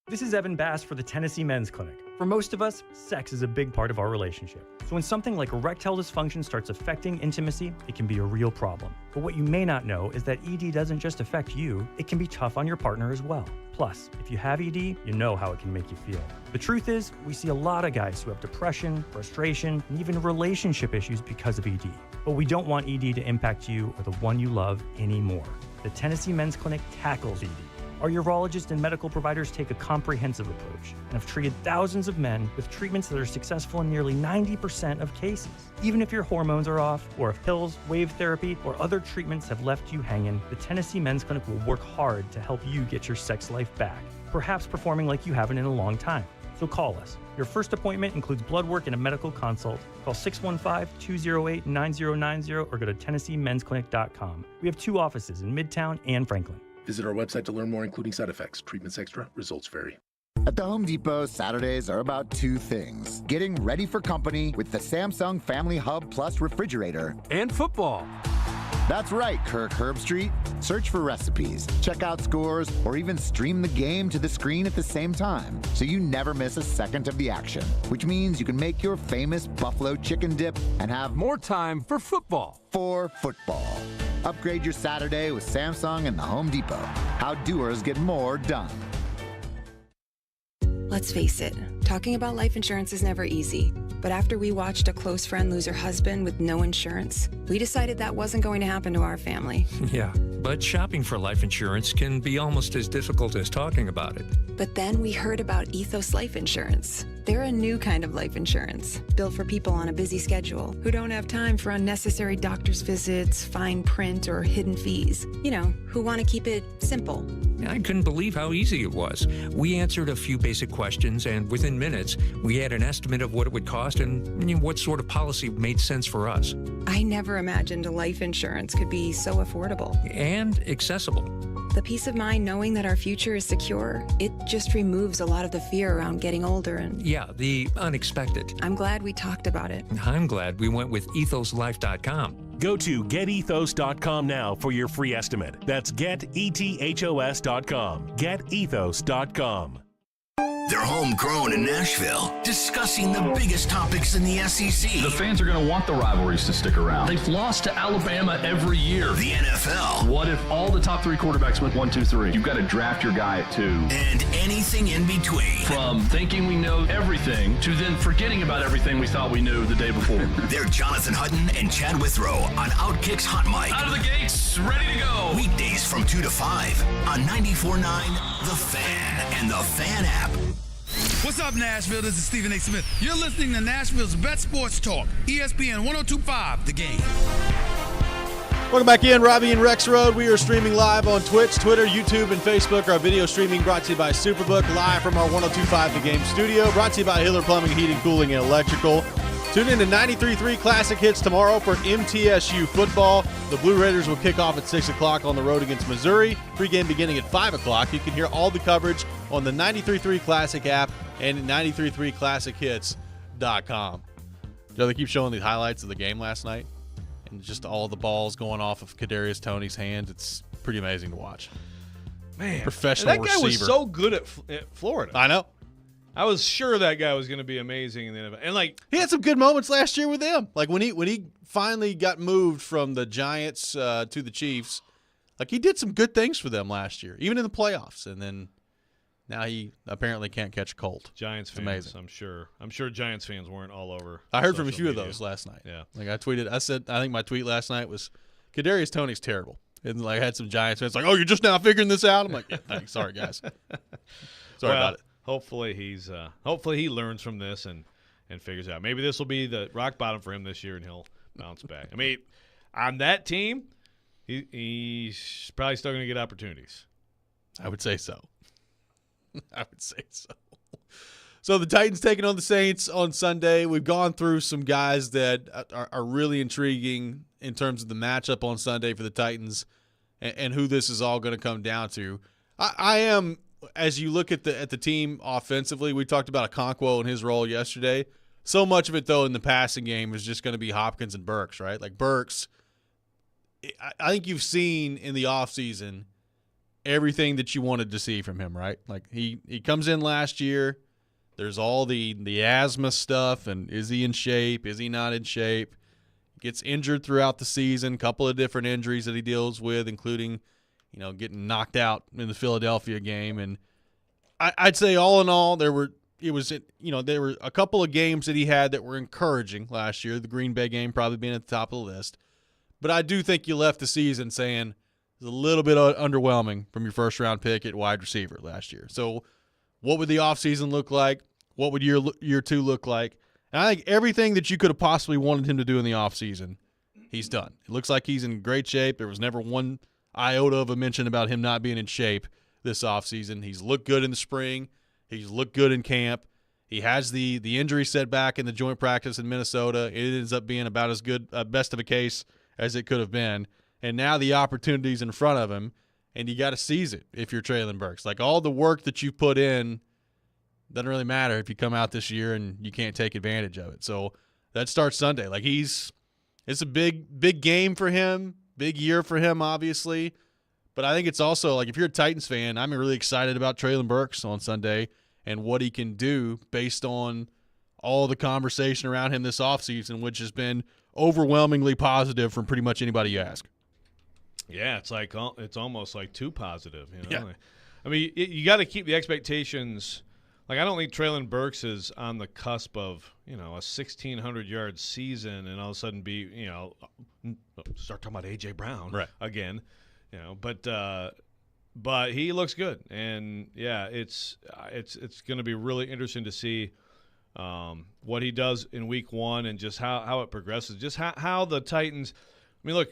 This is Evan Bass for the Tennessee Men's Clinic. For most of us, sex is a big part of our relationship. So when something like erectile dysfunction starts affecting intimacy, it can be a real problem. But what you may not know is that ED doesn't just affect you, it can be tough on your partner as well. Plus, if you have ED, you know how it can make you feel. The truth is, we see a lot of guys who have depression, frustration, and even relationship issues because of ED. But we don't want ED to impact you or the one you love anymore. The Tennessee Men's Clinic tackles ED. Our urologists and medical providers take a comprehensive approach and have treated thousands of men with treatments that are successful in nearly 90% of cases. Even if your hormones are off, or if pills, wave therapy, or other treatments have left you hanging, the Tennessee Men's Clinic will work hard to help you get your sex life back, perhaps performing like you haven't in a long time. So call us. Your first appointment includes blood work and a medical consult. Call 615-208-9090 or go to TennesseeMen'sClinic.com. We have 2 offices in Midtown and Franklin. Visit our website to learn more, including side effects. Treatments extra, results vary. At the Home Depot, Saturdays are about 2 things. Getting ready for company with the Samsung Family Hub Plus refrigerator. And football. That's right, Kirk Herbstreit. Search for recipes, check out scores, or even stream the game to the screen at the same time, so you never miss a second of the action. Which means you can make your famous buffalo chicken dip and have more time for football. For football. Upgrade your Saturday with Samsung and the Home Depot. How doers get more done. Let's face it, talking about life insurance is never easy. But after we watched a close friend lose her husband with no insurance, we decided that wasn't going to happen to our family. Yeah, but shopping for life insurance can be almost as difficult as talking about it. But then we heard about Ethos Life Insurance. They're a new kind of life insurance, built for people on a busy schedule who don't have time for unnecessary doctor's visits, fine print, or hidden fees. You know, who want to keep it simple. I couldn't believe how easy it was. We answered a few basic questions, and within minutes, we had an estimate of what it would cost and what sort of policy made sense for us. I never imagined a life insurance could be so affordable. And accessible. The peace of mind knowing that our future is secure, it just removes a lot of the fear around getting older and... Yeah, the unexpected. I'm glad we talked about it. I'm glad we went with ethoslife.com. Go to getethos.com now for your free estimate. That's getethos.com. Getethos.com. They're homegrown in Nashville, discussing the biggest topics in the SEC. The fans are going to want the rivalries to stick around. They've lost to Alabama every year. The NFL. What if all the top 3 quarterbacks went 1, 2, 3? You've got to draft your guy at 2. And anything in between. From thinking we know everything to then forgetting about everything we thought we knew the day before. They're Jonathan Hutton and Chad Withrow on Outkick's Hot Mic. Out of the gates, ready to go. Weekdays from 2 to 5 on 94.9 The Fan and The Fan app. What's up, Nashville? This is Stephen A. Smith. You're listening to Nashville's best sports talk, ESPN 102.5, The Game. Welcome back in, Robby and Rexrode. We are streaming live on Twitch, Twitter, YouTube, and Facebook. Our video streaming brought to you by Superbook, live from our 102.5 The Game studio. Brought to you by Hiller Plumbing, Heating, Cooling, and Electrical. Tune in to 93.3 Classic Hits tomorrow for MTSU football. The Blue Raiders will kick off at 6 o'clock on the road against Missouri. Pre-game beginning at 5 o'clock. You can hear all the coverage on the 93.3 Classic app and 93.3ClassicHits.com. Joe, they keep showing the highlights of the game last night and just all the balls going off of Kadarius Toney's hand. It's pretty amazing to watch. Man, professional that guy receiver. was so good at Florida. I know. I was sure that guy was going to be amazing in the NFL. And like he had some good moments last year with them. Like when he finally got moved from the Giants to the Chiefs, like he did some good things for them last year, even in the playoffs. And then now he apparently can't catch a cold. Giants it's fans, amazing. I'm sure Giants fans weren't all over. I heard from a social few media. of those last night. Yeah. Like I tweeted, I think my tweet last night was Kadarius Toney's terrible. And like I had some Giants fans like, "Oh, you're just now figuring this out?" I'm like, "Yeah, thanks. Sorry, guys. Sorry about it." Hopefully he learns from this and figures out. Maybe this will be the rock bottom for him this year, and he'll bounce back. I mean, on that team, he's probably still going to get opportunities. I would say so. So the Titans taking on the Saints on Sunday. We've gone through some guys that are really intriguing in terms of the matchup on Sunday for the Titans and who this is all going to come down to. I am. As you look at the team offensively, we talked about Okonkwo and his role yesterday. So much of it, though, in the passing game is just going to be Hopkins and Burks, right? Like Burks, I think you've seen in the offseason everything that you wanted to see from him, right? Like he comes in last year. There's all the asthma stuff, and is he in shape? Is he not in shape? Gets injured throughout the season, couple of different injuries that he deals with, including – getting knocked out in the Philadelphia game. And I'd say all in all, there were a couple of games that he had that were encouraging last year, the Green Bay game probably being at the top of the list. But I do think you left the season saying is a little bit underwhelming from your first-round pick at wide receiver last year. So what would the offseason look like? What would year 2 look like? And I think everything that you could have possibly wanted him to do in the offseason, he's done. It looks like he's in great shape. There was never one iota of a mention about him not being in shape this offseason. He's looked good in the spring. He's looked good in camp. He has the injury setback in the joint practice in Minnesota. It ends up being about as good, best of a case as it could have been. And now the opportunity's in front of him, and you got to seize it if you're Treylon Burks. Like, all the work that you put in doesn't really matter if you come out this year and you can't take advantage of it. So that starts Sunday. Like, it's a big game for him, big year for him, obviously. But I think it's also, like, if you're a Titans fan, I'm really excited about Treylon Burks on Sunday and what he can do based on all the conversation around him this offseason, which has been overwhelmingly positive from pretty much anybody you ask. Yeah, it's almost like too positive. Yeah. I mean, you got to keep the expectations. Like, I don't think Treylon Burks is on the cusp of, a 1,600-yard season and all of a sudden be, start talking about A.J. Brown again. But he looks good, and yeah, it's going to be really interesting to see what he does in week 1 and just how it progresses, just how the Titans. I mean, look,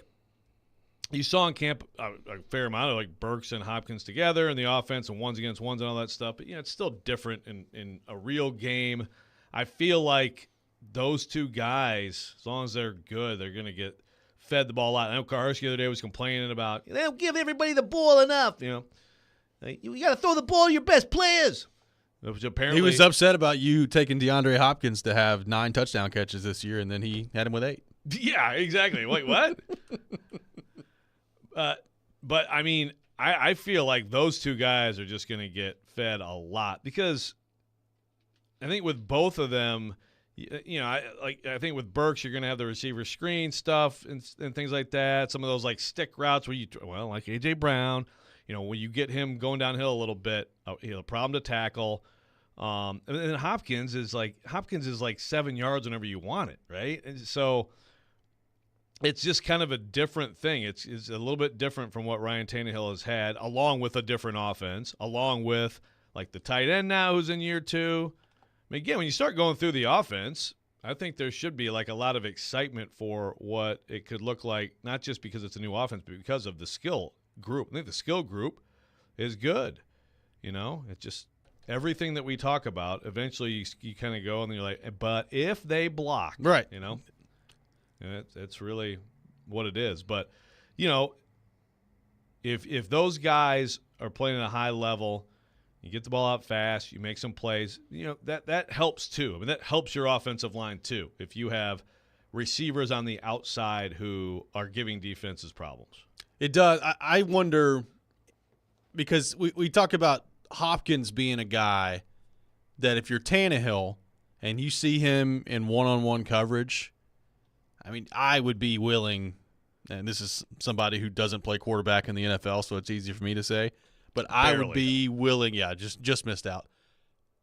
you saw in camp a fair amount of like Burks and Hopkins together in the offense and ones against ones and all that stuff, but it's still different in a real game. I feel like those two guys, as long as they're good, they're going to get fed the ball out. I know Karski the other day was complaining about they don't give everybody the ball enough. You got to throw the ball to your best players. Which apparently he was upset about you taking DeAndre Hopkins to have 9 touchdown catches this year, and then he had him with 8. Yeah, exactly. Wait, what? But I mean, I feel like those two guys are just going to get fed a lot because I think with both of them. I think with Burks, you're going to have the receiver screen stuff and things like that. Some of those like stick routes where like A.J. Brown, when you get him going downhill a little bit, a problem to tackle. And then Hopkins is like 7 yards whenever you want it, right? And so it's just kind of a different thing. It's a little bit different from what Ryan Tannehill has had, along with a different offense, along with like the tight end now who's in year 2. Again, when you start going through the offense, I think there should be like a lot of excitement for what it could look like, not just because it's a new offense, but because of the skill group. I think the skill group is good. It's just everything that we talk about, eventually you kind of go and you're like, but if they block, right? It's really what it is. But, if those guys are playing at a high level, you get the ball out fast, you make some plays, that helps too. I mean, that helps your offensive line too if you have receivers on the outside who are giving defenses problems. It does. I wonder, because we talk about Hopkins being a guy that if you're Tannehill and you see him in one-on-one coverage, I mean, I would be willing, and this is somebody who doesn't play quarterback in the NFL, so it's easy for me to say, but I would be willing, just missed out.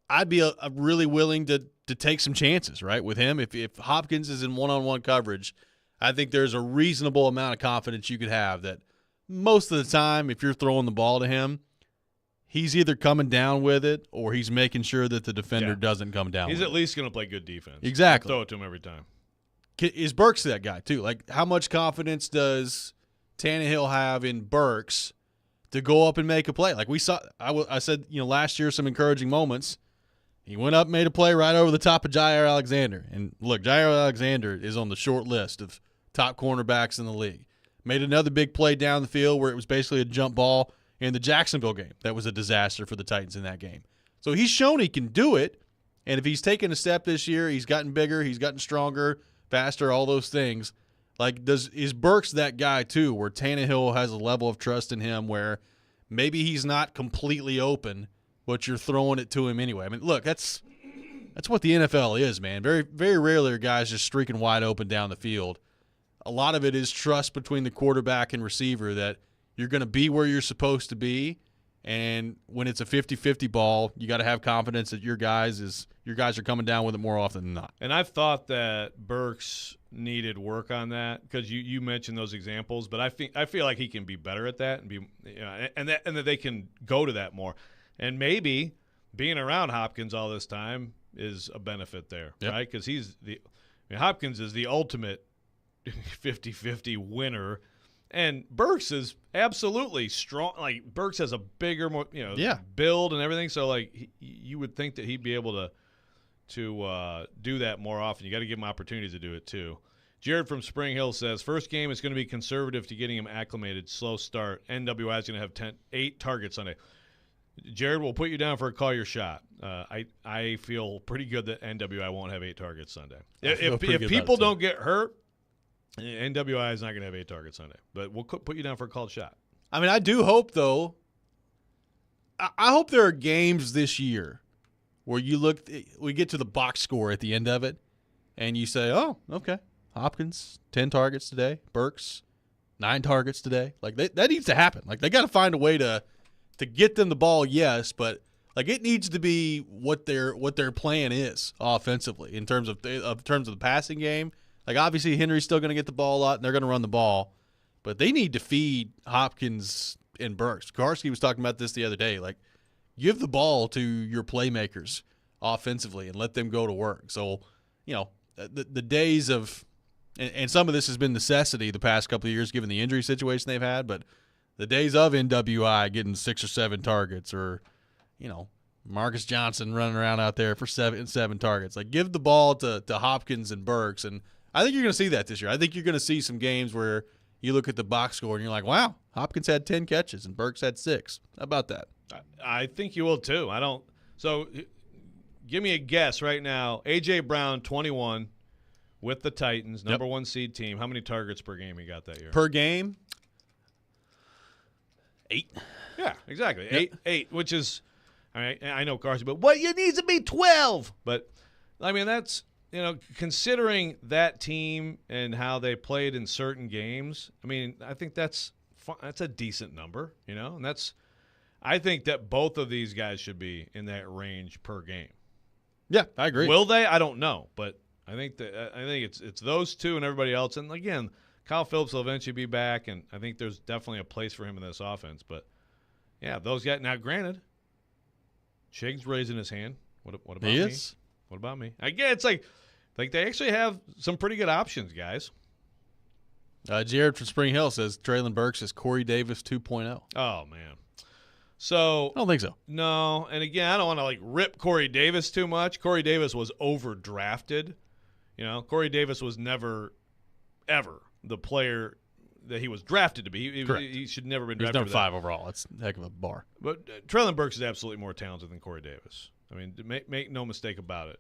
I'd be really willing to take some chances, right, with him. If Hopkins is in one-on-one coverage, I think there's a reasonable amount of confidence you could have that most of the time, if you're throwing the ball to him, he's either coming down with it or he's making sure that the defender doesn't come down with it. He's at least going to play good defense. Exactly. I'll throw it to him every time. Is Burks that guy, too? Like, how much confidence does Tannehill have in Burks to go up and make a play? Like we saw, I said, last year, some encouraging moments. He went up, made a play right over the top of Jair Alexander. And look, Jair Alexander is on the short list of top cornerbacks in the league. Made another big play down the field where it was basically a jump ball in the Jacksonville game. That was a disaster for the Titans in that game. So he's shown he can do it. And if he's taken a step this year, he's gotten bigger, he's gotten stronger, faster, all those things. Like, is Burks that guy too, where Tannehill has a level of trust in him where maybe he's not completely open, but you're throwing it to him anyway? I mean, look, that's what the NFL is, man. Very, very rarely are guys just streaking wide open down the field. A lot of it is trust between the quarterback and receiver that you're going to be where you're supposed to be, And when it's a 50-50 ball, you got to have confidence that your guys are coming down with it more often than not. And I've thought that Burks needed work on that because you mentioned those examples, but I feel like he can be better at that and be and that they can go to that more. And maybe being around Hopkins all this time is a benefit there, right? Because Hopkins is the ultimate 50-50 winner. And Burks is absolutely strong. Like, Burks has a bigger, more build and everything. So, like, you would think that he'd be able to do that more often. You got to give him opportunities to do it too. Jared from Spring Hill says, first game is going to be conservative to getting him acclimated. Slow start. NWI is going to have 8 targets Sunday. Jared, we'll put you down for a call your shot. I feel pretty good that NWI won't have 8 targets Sunday. If people don't get hurt, NWI is not going to have 8 targets Sunday, but we'll put you down for a called shot. I mean, I do hope, though, I hope there are games this year where we get to the box score at the end of it, and you say, oh, okay, Hopkins, 10 targets today, Burks, 9 targets today. Like, that needs to happen. Like, they got to find a way to get them the ball, yes, but like it needs to be what their plan is offensively in terms of the passing game. Like, obviously, Henry's still going to get the ball a lot, and they're going to run the ball. But they need to feed Hopkins and Burks. Karski was talking about this the other day. Like, give the ball to your playmakers offensively and let them go to work. So, the days of – and some of this has been necessity the past couple of years given the injury situation they've had. But the days of NWI getting 6 or 7 targets or, Marcus Johnson running around out there for 7 targets. Like, give the ball to Hopkins and Burks, and – I think you're going to see that this year. I think you're going to see some games where you look at the box score and you're like, wow, Hopkins had 10 catches and Burks had 6. How about that? I think you will too. So give me a guess right now. A.J. Brown, 21 with the Titans, number 1 seed team. How many targets per game he got that year? Per game? 8. Yeah, exactly. Yep. 8, which is, I know Carson, but it needs to be 12. But, I mean, that's, considering that team and how they played in certain games, I mean, I think that's a decent number, and I think that both of these guys should be in that range per game. Yeah, I agree. Will they? I don't know, but I think it's those two and everybody else. And again, Kyle Phillips will eventually be back, and I think there's definitely a place for him in this offense. But yeah, those guys. Now, granted, Chig's raising his hand. What about me? What about me? Again, it's like they actually have some pretty good options, guys. Jared from Spring Hill says Treylon Burks is Corey Davis 2.0. Oh, man. So I don't think so. No, and again, I don't want to rip Corey Davis too much. Corey Davis was overdrafted. Corey Davis was never, ever the player that he was drafted to be. He should never have been drafted. He's number 5 overall. That's a heck of a bar. But Treylon Burks is absolutely more talented than Corey Davis. I mean, make no mistake about it.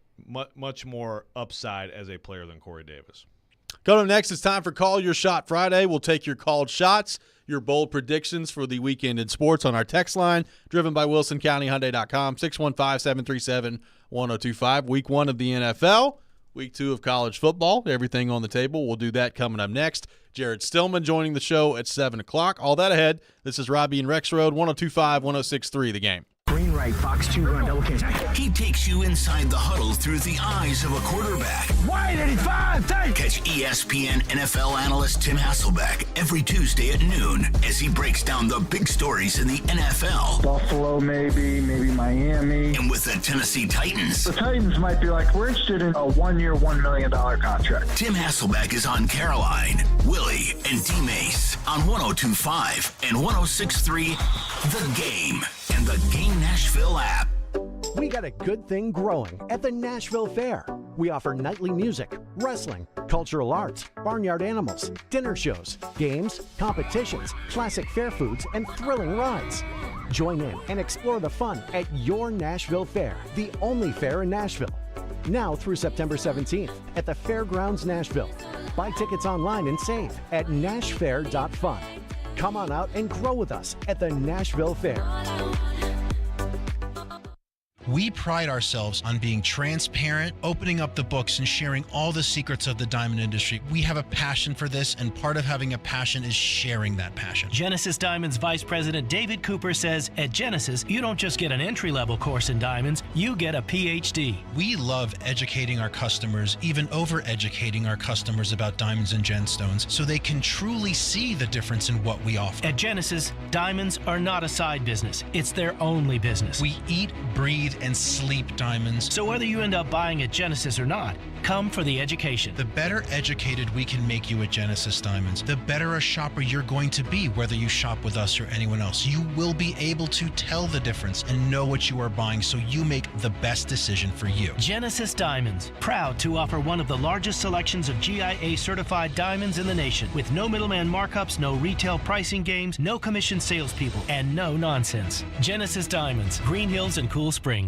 Much more upside as a player than Corey Davis. Coming up next, it's time for Call Your Shot Friday. We'll take your called shots, your bold predictions for the weekend in sports on our text line, driven by WilsonCountyHyundai.com, 615-737-1025. Week 1 of the NFL, week 2 of college football. Everything on the table. We'll do that coming up next. Jared Stillman joining the show at 7 o'clock. All that ahead. This is Robby and Rexrode, 102.5, 106.3 The Game. Green right, box 2 run, double catch. He takes you inside the huddle through the eyes of a quarterback. Wide 85, take! Catch ESPN NFL analyst Tim Hasselbeck every Tuesday at noon as he breaks down the big stories in the NFL. Buffalo, maybe Miami. And with the Tennessee Titans. The Titans might be like, we're interested in a 1-year, $1 million contract. Tim Hasselbeck is on Caroline, Willie, and D-Mace on 102.5 and 106.3 The Game and the Game Nashville app. We got a good thing growing at the Nashville Fair. We offer nightly music, wrestling, cultural arts, barnyard animals, dinner shows, games, competitions, classic fair foods, and thrilling rides. Join in and explore the fun at your Nashville Fair, the only fair in Nashville. Now through September 17th at the Fairgrounds Nashville. Buy tickets online and save at nashfair.fun. Come on out and grow with us at the Nashville Fair. We pride ourselves on being transparent, opening up the books, and sharing all the secrets of the diamond industry. We have a passion for this, and part of having a passion is sharing that passion. Genesis Diamonds Vice President David Cooper says, at Genesis, you don't just get an entry-level course in diamonds, you get a PhD. We love educating our customers, even over-educating our customers about diamonds and gemstones, so they can truly see the difference in what we offer. At Genesis, diamonds are not a side business. It's their only business. We eat, breathe, and sleep diamonds. So whether you end up buying at Genesis or not, come for the education. The better educated we can make you at Genesis Diamonds, the better a shopper you're going to be, whether you shop with us or anyone else. You will be able to tell the difference and know what you are buying, so you make the best decision for you. Genesis Diamonds, proud to offer one of the largest selections of GIA-certified diamonds in the nation, with no middleman markups, no retail pricing games, no commission salespeople, and no nonsense. Genesis Diamonds, Green Hills and Cool Springs.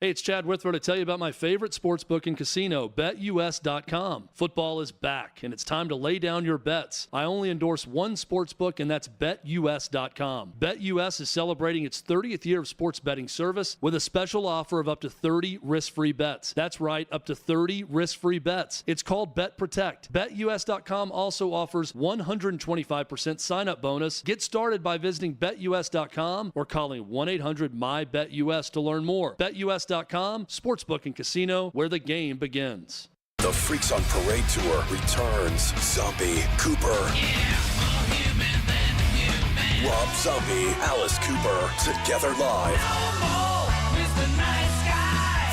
Hey, it's Chad Withrow to tell you about my favorite sportsbook and casino, BetUS.com. Football is back, and it's time to lay down your bets. I only endorse one sportsbook, and that's BetUS.com. BetUS is celebrating its 30th year of sports betting service with a special offer of up to 30 risk-free bets. That's right, up to 30 risk-free bets. It's called Bet Protect. BetUS.com also offers 125% sign-up bonus. Get started by visiting BetUS.com or calling 1-800-MY-BETUS to learn more. BetUS.com, sportsbook and casino, where the game begins. The Freaks on Parade Tour returns. Zombie, Cooper, Rob Zombie, Alice Cooper, together live.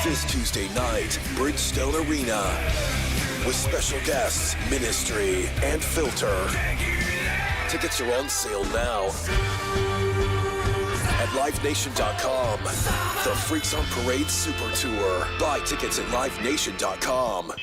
This Tuesday night, Bridgestone Arena, with special guests, Ministry and Filter. Tickets are on sale now at livenation.com. The Freaks on Parade Super Tour. Buy tickets at livenation.com.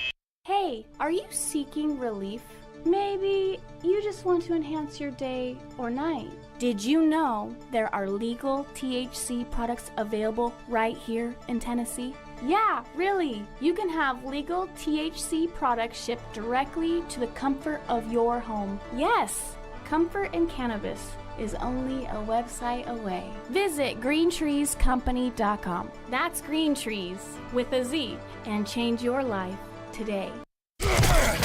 Hey, are you seeking relief? Maybe you just want to enhance your day or night. Did you know there are legal THC products available right here in Tennessee? Yeah, really. You can have legal THC products shipped directly to the comfort of your home. Yes, comfort in cannabis is only a website away. Visit greentreescompany.com. That's Green Trees with a Z, and change your life today.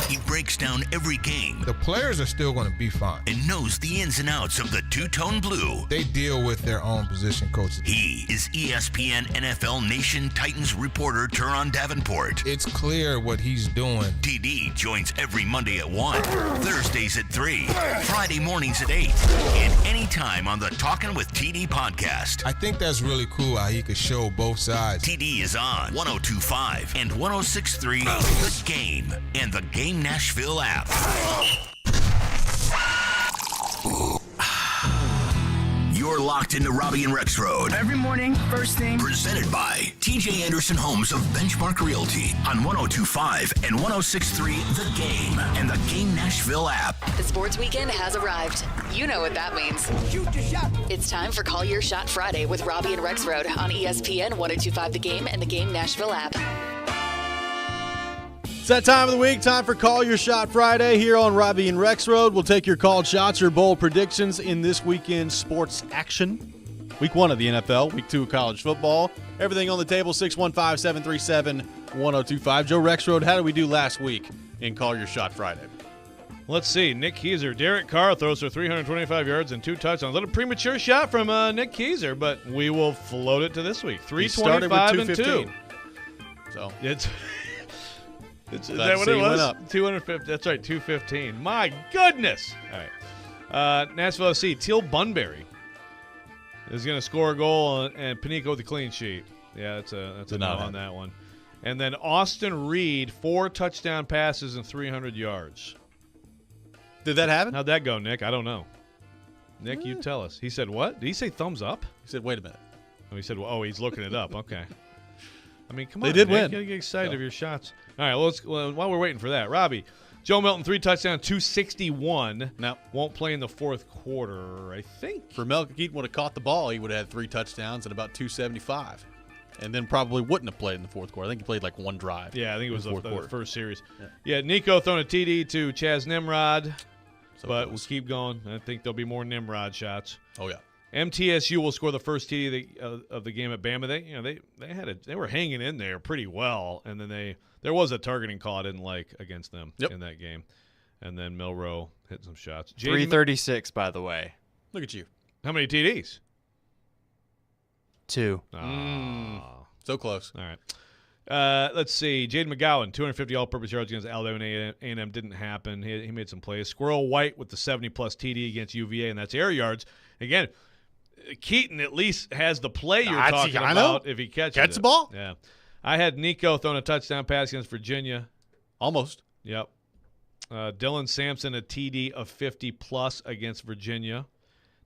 He breaks down every game. The players are still going to be fine. And knows the ins and outs of the two-tone blue. They deal with their own position coaches. He is ESPN NFL Nation Titans reporter Teron Davenport. It's clear what he's doing. TD joins every Monday at 1, Thursdays at 3, Friday mornings at 8, and anytime on the Talkin' with TD podcast. I think that's really cool how he could show both sides. TD is on 102.5 and 106.3 The Game and the Game Nashville app. You're locked into Robby and Rexrode. Every morning, first thing. Presented by TJ Anderson Homes of Benchmark Realty on 102.5 and 106.3 The Game and the Game Nashville app. The sports weekend has arrived. You know what that means. Shoot your shot. It's time for Call Your Shot Friday with Robby and Rexrode on ESPN 102.5 The Game and the Game Nashville app. It's that time of the week, time for Call Your Shot Friday here on Robby and Rexrode. We'll take your called shots or bold predictions in this weekend's sports action. Week 1 of the NFL, Week 2 of college football. Everything on the table, 615-737-1025. Joe Rexrode, how did we do last week in Call Your Shot Friday? Let's see. Nick Keiser. Derek Carr throws for 325 yards and 2 touchdowns. A little premature shot from Nick Keiser, but we will float it to this week. 325 and 2. So it's... Is that what it was? 250. That's right, 215. My goodness! All right. Nashville FC, Teal Bunbury is going to score a goal, and Panico with a clean sheet. Yeah, that's a no on that one. And then Austin Reed, 4 touchdown passes and 300 yards. Did that happen? How'd that go, Nick? I don't know. Nick, you tell us. He said what? Did he say thumbs up? He said, wait a minute. Oh, he said, well, he's looking it up. Okay. I mean, come on. They did Nick. win. You gotta get excited of your shots. All right, while we're waiting for that, Robby, Joe Milton, 3 touchdowns, 261. Now, won't play in the fourth quarter, I think. For Mel Keaton would have caught the ball, he would have had 3 touchdowns and about 275. And then probably wouldn't have played in the fourth quarter. I think he played like 1 drive. Yeah, I think it was the first series. Yeah, Nico throwing a TD to Chaz Nimrod. But we'll keep going. I think there'll be more Nimrod shots. Oh, yeah. MTSU will score the first TD of the game at Bama. They were hanging in there pretty well, and then there was a targeting call I didn't like against them in that game, and then Milroe hit some shots. 336, by the way. Look at you. How many TDs? 2. So close. All right. Let's see. Jaden McGowan, 250 all-purpose yards against Alabama and A&M. Didn't happen. He made some plays. Squirrel White with the 70-plus TD against UVA, and that's air yards. Again, Keaton at least has the play you're talking about if he catches the ball. Yeah. I had Nico throwing a touchdown pass against Virginia. Almost. Yep. Dylan Sampson, a TD of 50-plus against Virginia.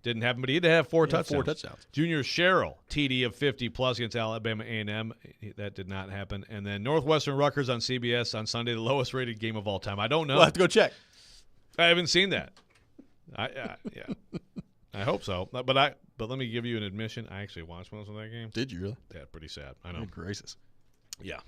Didn't happen, but he did have 4 touchdowns. Junior Sherrill, TD of 50-plus against Alabama A&M. That did not happen. And then Northwestern Rutgers on CBS on Sunday, the lowest-rated game of all time. I don't know. We'll have to go check. I haven't seen that. Yeah. I hope so. But let me give you an admission. I actually watched most of that game. Did you really? Yeah, pretty sad. I know. Good gracious. Yeah.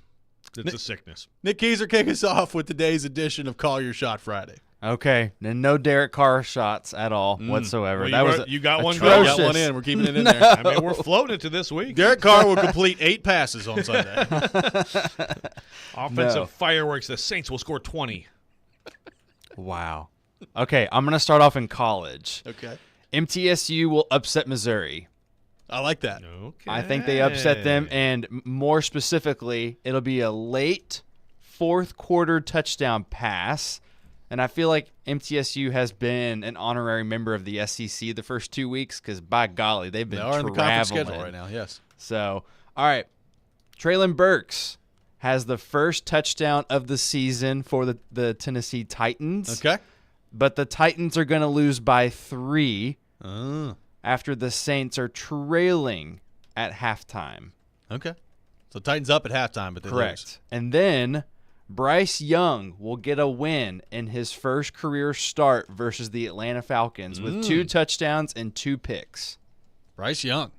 It's a sickness. Nick Keyser, kick us off with today's edition of Call Your Shot Friday. Okay, and no Derek Carr shots at all whatsoever. Well, you got one. You got one in. We're keeping it in there. I mean, we're floating it to this week. Derek Carr will complete 8 passes on Sunday. Offensive fireworks. The Saints will score 20. Wow. Okay, I'm going to start off in college. Okay. MTSU will upset Missouri. I like that. Okay. I think they upset them, and more specifically, it'll be a late fourth-quarter touchdown pass. And I feel like MTSU has been an honorary member of the SEC the first 2 weeks because, by golly, they've been traveling. They are in the conference schedule right now, yes. So, all right. Traylon Burks has the first touchdown of the season for the Tennessee Titans. Okay. But the Titans are going to lose by 3 after the Saints are trailing at halftime. Okay. So Titans up at halftime, but they lose. And then Bryce Young will get a win in his first career start versus the Atlanta Falcons with 2 touchdowns and 2 picks. Bryce Young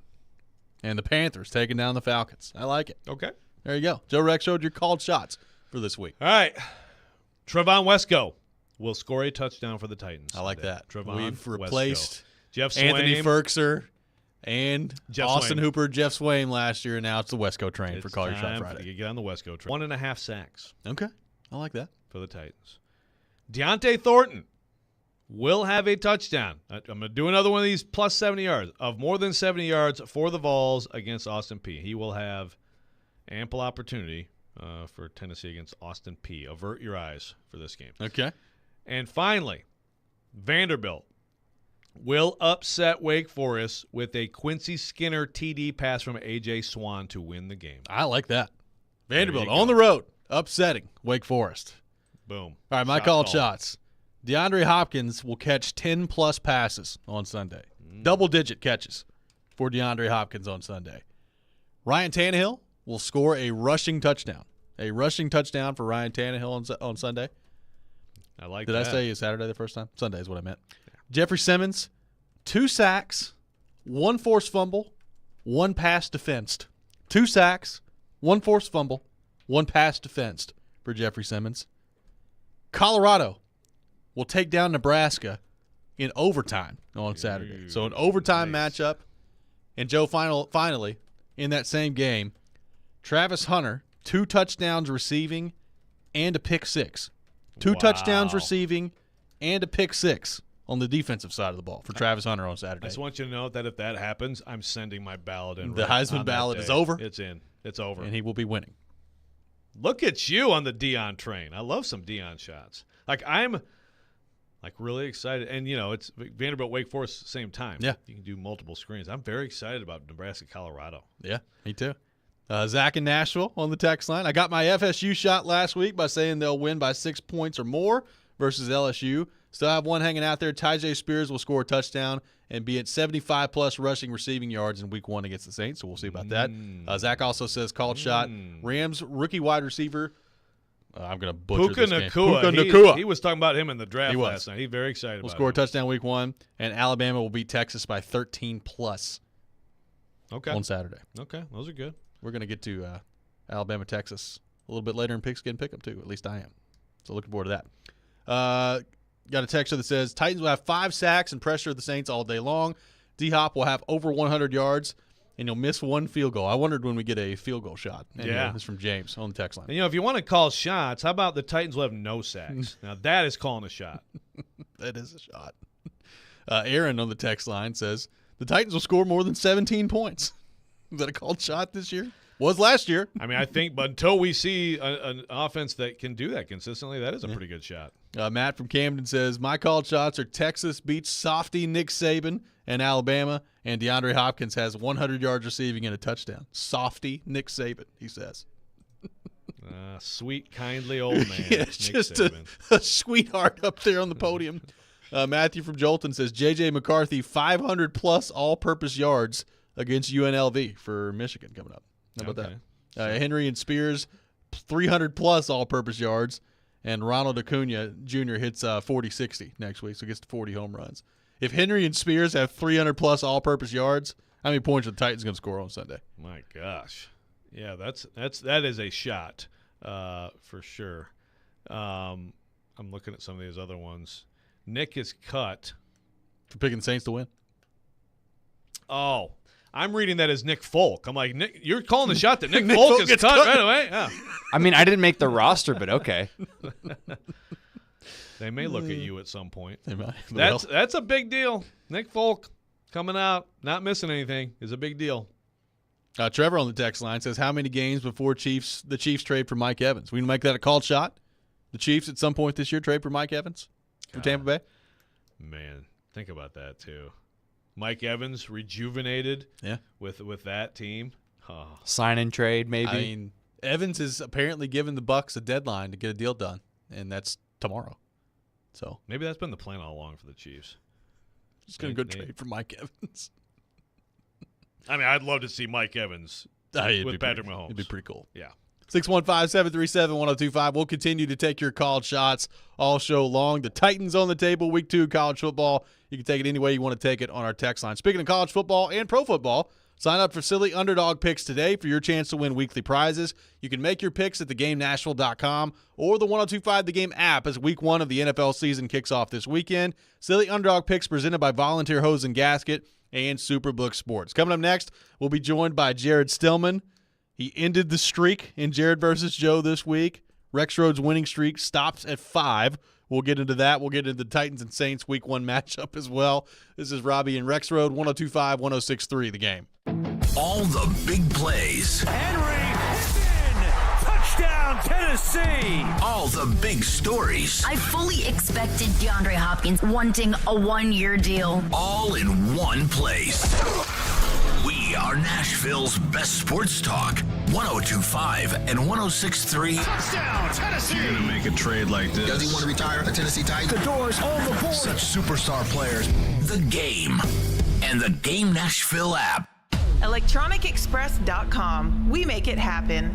and the Panthers taking down the Falcons. I like it. Okay. There you go. Joe Rexrode, your called shots for this week. All right. Trevon Wesco will score a touchdown for the Titans. I like that. Trevon We've replaced Jeff Swaim, Anthony Ferkser and Austin Swaim. Hooper, Jeff Swaim last year, and now it's the Wesco train for Call Your Shot Friday. You get on the Wesco train. 1.5 sacks. Okay. I like that. For the Titans. Deontay Thornton will have a touchdown. I'm going to do another one of these plus 70 yards of more than 70 yards for the Vols against Austin Peay. He will have ample opportunity for Tennessee against Austin Peay. Avert your eyes for this game. Okay. And finally, Vanderbilt will upset Wake Forest with a Quincy Skinner TD pass from A.J. Swan to win the game. I like that. Vanderbilt on the road, upsetting Wake Forest. Boom. All right, my called shots. DeAndre Hopkins will catch 10-plus passes on Sunday. Double-digit catches for DeAndre Hopkins on Sunday. Ryan Tannehill will score a rushing touchdown. A rushing touchdown for Ryan Tannehill on Sunday. I like that. Did I say Saturday the first time? Sunday is what I meant. Yeah. Jeffrey Simmons, 2 sacks, 1 forced fumble, 1 pass defensed. 2 sacks, 1 forced fumble, 1 pass defensed for Jeffrey Simmons. Colorado will take down Nebraska in overtime on Saturday. So an overtime matchup. And Joe, finally, in that same game, Travis Hunter, 2 touchdowns receiving and a pick 6. 2 touchdowns receiving and a pick 6 on the defensive side of the ball for Travis Hunter on Saturday. I just want you to know that if that happens, I'm sending my ballot in. The Heisman ballot is over. It's in. It's over. And he will be winning. Look at you on the Deion train. I love some Deion shots. I'm really excited. And, it's Vanderbilt, Wake Forest, same time. Yeah. You can do multiple screens. I'm very excited about Nebraska, Colorado. Yeah, me too. Zach in Nashville on the text line. I got my FSU shot last week by saying they'll win by 6 points or more versus LSU. Still have one hanging out there. Tyjae Spears will score a touchdown and be at 75-plus rushing receiving yards in Week 1 against the Saints, so we'll see about that. Zach also says called shot. Rams rookie wide receiver. I'm going to butcher Puka this game. Nacua. Puka Nacua. He was talking about him in the draft last night. He's very excited about it. We'll score a touchdown Week 1, and Alabama will beat Texas by 13-plus on Saturday. Okay, those are good. We're going to get to Alabama, Texas a little bit later in Pigskin Pick'em, too. At least I am. So looking forward to that. Got a texter that says, Titans will have 5 sacks and pressure the Saints all day long. D-Hop will have over 100 yards, and he'll miss one field goal. I wondered when we get a field goal shot. Anyway, yeah. This is from James on the text line. And, if you want to call shots, how about the Titans will have no sacks? Now, that is calling a shot. That is a shot. Aaron on the text line says, the Titans will score more than 17 points. Is that a called shot this year? Was last year. I mean, I think, but until we see an offense that can do that consistently, that is a pretty good shot. Matt from Camden says, my called shots are Texas beats softy Nick Saban and Alabama, and DeAndre Hopkins has 100 yards receiving and a touchdown. Softy Nick Saban, he says. Sweet, kindly old man. Yeah, Nick just Saban. a sweetheart up there on the podium. Matthew from Jolton says, J.J. McCarthy, 500-plus all-purpose yards against UNLV for Michigan coming up. How about that? Henry and Spears, 300-plus all-purpose yards, and Ronald Acuna Jr. hits 40-60 next week, so he gets to 40 home runs. If Henry and Spears have 300-plus all-purpose yards, how many points are the Titans going to score on Sunday? My gosh. Yeah, that is a shot for sure. I'm looking at some of these other ones. Nick is cut. For picking the Saints to win? Oh, I'm reading that as Nick Folk. I'm like, Nick, you're calling the shot that Nick Folk is cut right away? Yeah. I mean, I didn't make the roster, but okay. They may look at you at some point. They might. That's a big deal. Nick Folk coming out, not missing anything, is a big deal. Trevor on the text line says, how many games before the Chiefs trade for Mike Evans? We can make that a called shot? The Chiefs at some point this year trade for Mike Evans from Tampa Bay? Man, think about that too. Mike Evans rejuvenated with that team. Oh. Sign and trade, maybe. I mean, Evans is apparently giving the Bucs a deadline to get a deal done, and that's tomorrow. So maybe that's been the plan all along for the Chiefs. Just going to go trade for Mike Evans. I mean, I'd love to see Mike Evans with Patrick Mahomes. It'd be pretty cool. Yeah. 615-737-1025. We'll continue to take your called shots all show long. The Titans on the table, week 2 college football. You can take it any way you want to take it on our text line. Speaking of college football and pro football, sign up for Silly Underdog Picks today for your chance to win weekly prizes. You can make your picks at thegamenashville.com or the 1025 The Game app as week 1 of the NFL season kicks off this weekend. Silly Underdog Picks presented by Volunteer Hose and Gasket and Superbook Sports. Coming up next, we'll be joined by Jared Stillman. He ended the streak in Jared versus Joe this week. Rexrode's winning streak stops at 5. We'll get into that. We'll get into the Titans and Saints week 1 matchup as well. This is Robby and Rexrode, 102.5, 106.3 The Game. All the big plays. Henry, touchdown, Tennessee. All the big stories. I fully expected DeAndre Hopkins wanting a 1-year deal. All in one place. We are Nashville's best sports talk. 102.5 and 106.3. Touchdown, Tennessee. You're going to make a trade like this. Does he want to retire a Tennessee Titan? The door's on the board. Such superstar players. The Game and the Game Nashville app. ElectronicExpress.com. We make it happen.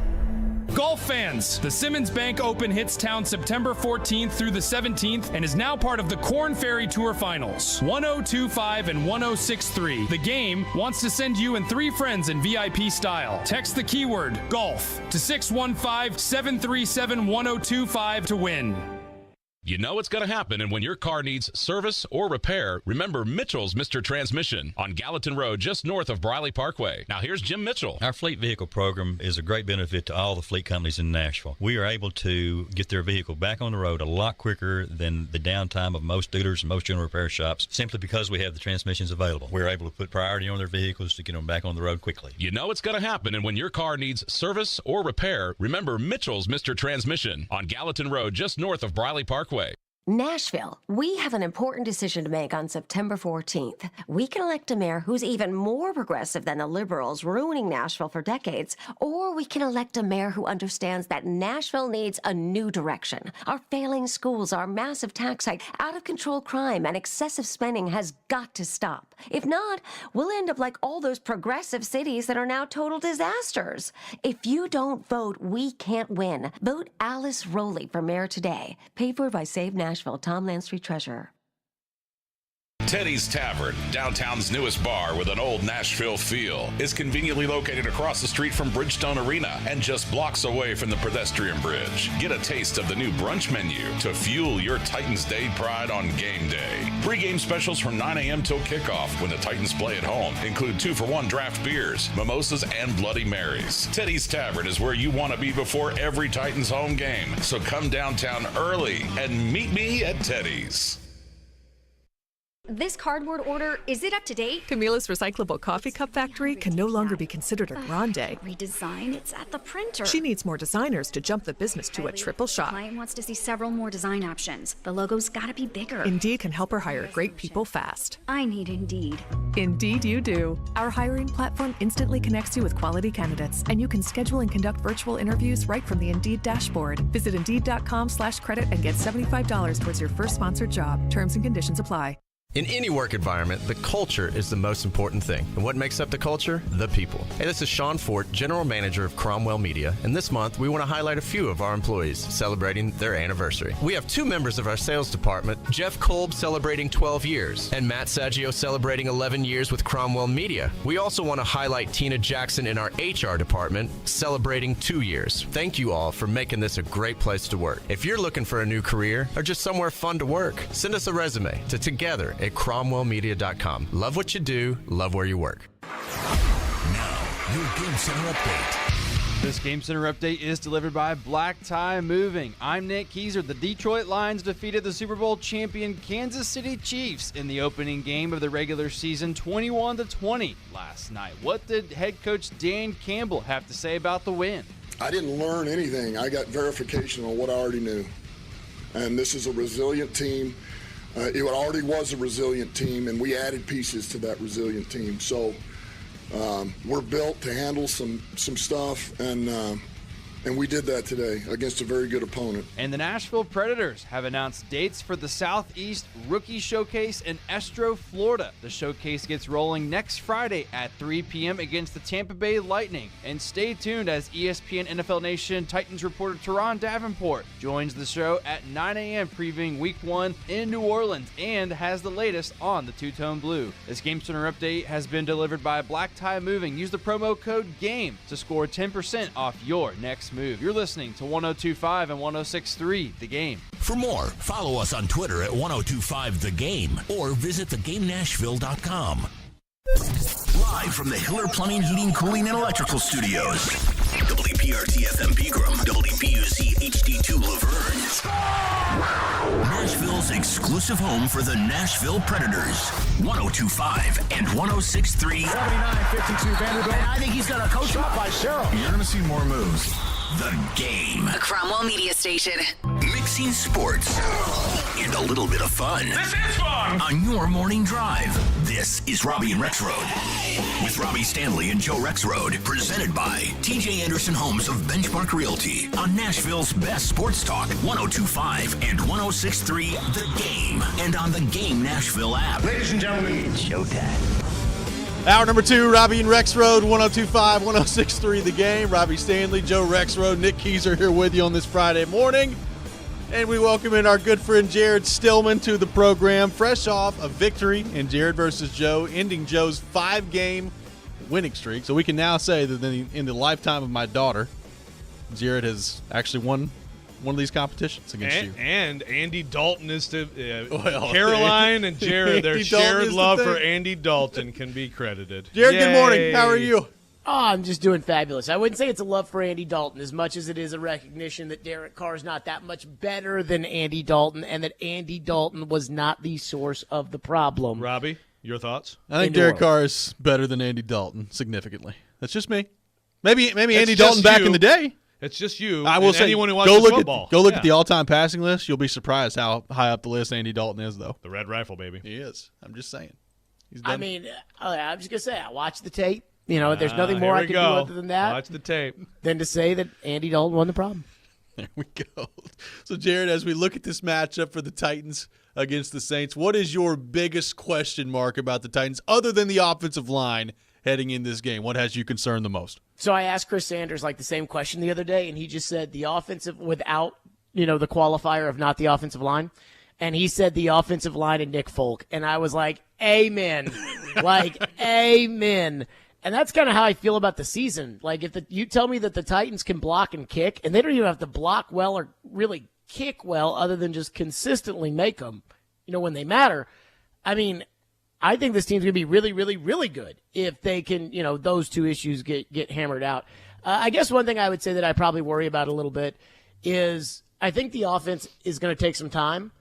Golf fans, the Simmons Bank Open hits town September 14th through the 17th and is now part of the Korn Ferry Tour Finals. 102.5 and 106.3. The Game wants to send you and 3 friends in VIP style. Text the keyword GOLF to 615-737-1025 to win. You know what's going to happen, and when your car needs service or repair, remember Mitchell's Mr. Transmission on Gallatin Road, just north of Briley Parkway. Now here's Jim Mitchell. Our fleet vehicle program is a great benefit to all the fleet companies in Nashville. We are able to get their vehicle back on the road a lot quicker than the downtime of most dealers and most general repair shops, simply because we have the transmissions available. We're able to put priority on their vehicles to get them back on the road quickly. You know what's going to happen, and when your car needs service or repair, remember Mitchell's Mr. Transmission on Gallatin Road, just north of Briley Parkway. Nashville, we have an important decision to make on September 14th. We can elect a mayor who's even more progressive than the liberals ruining Nashville for decades, or we can elect a mayor who understands that Nashville needs a new direction. Our failing schools, our massive tax hike, out-of-control crime, and excessive spending has got to stop. If not, we'll end up like all those progressive cities that are now total disasters. If you don't vote, we can't win. Vote Alice Rowley for mayor today. Paid for by Save Nashville. Tom Landstreet, Treasurer. Teddy's Tavern, downtown's newest bar with an old Nashville feel, is conveniently located across the street from Bridgestone Arena and just blocks away from the pedestrian bridge. Get a taste of the new brunch menu to fuel your Titans Day pride on game day. Pre-game specials from 9 a.m. till kickoff when the Titans play at home include 2-for-1 draft beers, mimosas, and Bloody Marys. Teddy's Tavern is where you want to be before every Titans home game, so come downtown early and meet me at Teddy's. This cardboard order, is it up to date? Camila's recyclable coffee cup factory can no longer be considered a grande. Redesign? It's at the printer. She needs more designers to jump the business to a triple shot. Client wants to see several more design options. The logo's gotta be bigger. Indeed can help her hire great people fast. I need Indeed. Indeed you do. Our hiring platform instantly connects you with quality candidates, and you can schedule and conduct virtual interviews right from the Indeed dashboard. Visit Indeed.com/credit and get $75 towards your first sponsored job. Terms and conditions apply. In any work environment, the culture is the most important thing. And what makes up the culture? The people. Hey, this is Sean Fort, General Manager of Cromwell Media, and this month we want to highlight a few of our employees celebrating their anniversary. We have 2 members of our sales department, Jeff Kolb celebrating 12 years, and Matt Saggio celebrating 11 years with Cromwell Media. We also want to highlight Tina Jackson in our HR department, celebrating 2 years. Thank you all for making this a great place to work. If you're looking for a new career or just somewhere fun to work, send us a resume to together@cromwellmedia.com. Love what you do, love where you work. Now, your Game Center update. This Game Center update is delivered by Black Tie Moving. I'm Nick Keyser. The Detroit Lions defeated the Super Bowl champion Kansas City Chiefs in the opening game of the regular season 21-20 last night. What did head coach Dan Campbell have to say about the win? I didn't learn anything. I got verification on what I already knew. And this is a resilient team. It already was a resilient team, and we added pieces to that resilient team. So we're built to handle some stuff, and we did that today against a very good opponent. And the Nashville Predators have announced dates for the Southeast Rookie Showcase in Estro, Florida. The showcase gets rolling next Friday at 3 p.m. against the Tampa Bay Lightning. And stay tuned as ESPN NFL Nation Titans reporter Teron Davenport joins the show at 9 a.m. previewing Week 1 in New Orleans and has the latest on the Two-Tone Blue. This Game Center update has been delivered by Black Tie Moving. Use the promo code GAME to score 10% off your next move. You're listening to 102.5 and 106.3 The Game. For more, follow us on Twitter at 1025 The Game or visit thegamenashville.com. Live from the Hiller Plumbing, Heating, Cooling, and Electrical Studios. WPRT FM Pegram, WPUC HD2 Laverne. Nashville's exclusive home for the Nashville Predators. 1025 and 1063. 79-52 Vanderbilt. And I think he's got a coach shot by Cheryl. You're going to see more moves. The Game. A Cromwell Media Station. Mixing sports and a little bit of fun. This is fun. On your morning drive. This is Robby and Rexrode. With Robbie Stanley and Joe Rexrode. Presented by TJ Anderson Homes of Benchmark Realty. On Nashville's best sports talk. 1025 and 1063 The Game. And on the Game Nashville app. Ladies and gentlemen, it's showtime. Hour number 2, Robbie and Rexrode, 102.5, 106.3 The Game. Robbie Stanley, Joe Rexrode, Nick Keyser here with you on this Friday morning. And we welcome in our good friend Jared Stillman to the program, fresh off a victory in Jared versus Joe, ending Joe's 5-game winning streak. So we can now say that in the lifetime of my daughter, Jared has actually won one of these competitions against you. And Andy Dalton is to Caroline and Jared. Their shared love for Andy Dalton can be credited. Jared, Good morning. How are you? Oh, I'm just doing fabulous. I wouldn't say it's a love for Andy Dalton as much as it is a recognition that Derek Carr's not that much better than Andy Dalton and that Andy Dalton was not the source of the problem. Robbie, your thoughts? I think Derek Carr is better than Andy Dalton significantly. That's just me. Maybe Andy Dalton back in the day. It's just you. I will say, anyone who watches football. Go look at the all-time passing list. You'll be surprised how high up the list Andy Dalton is, though. The Red Rifle, baby. He is. I'm just saying. I'm just gonna say I watched the tape. You know, there's nothing more I can do other than that. Watch the tape. Than to say that Andy Dalton won the problem. There we go. So, Jared, as we look at this matchup for the Titans against the Saints, what is your biggest question mark about the Titans other than the offensive line heading in this game? What has you concerned the most? So I asked Chris Sanders the same question the other day, and he just said the offensive without, the qualifier of not the offensive line. and he said the offensive line and Nick Folk, and I was like, amen. Like, amen. And that's kind of how I feel about the season. Like, if you tell me that the Titans can block and kick, and they don't even have to block well or really kick well other than just consistently make them, when they matter. I mean, I think this team's going to be really, really, really good if they can, those two issues get hammered out. I guess one thing I would say that I probably worry about a little bit is I think the offense is going to take some time.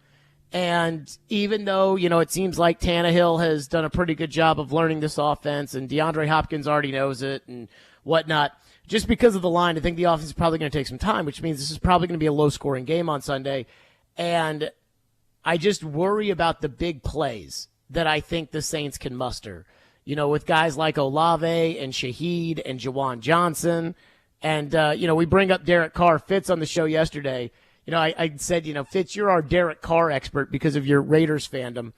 And even though, it seems like Tannehill has done a pretty good job of learning this offense and DeAndre Hopkins already knows it and whatnot, just because of the line, I think the offense is probably going to take some time, which means this is probably going to be a low-scoring game on Sunday. And I just worry about the big plays that I think the Saints can muster, with guys like Olave and Shaheed and Jawan Johnson. And, we bring up Derek Carr. Fitz on the show yesterday. I said, Fitz, you're our Derek Carr expert because of your Raiders fandom.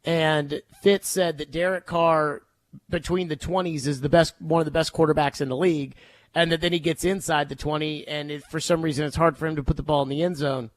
And Fitz said that Derek Carr, between the 20s, is one of the best quarterbacks in the league, and that then he gets inside the 20, and for some reason it's hard for him to put the ball in the end zone.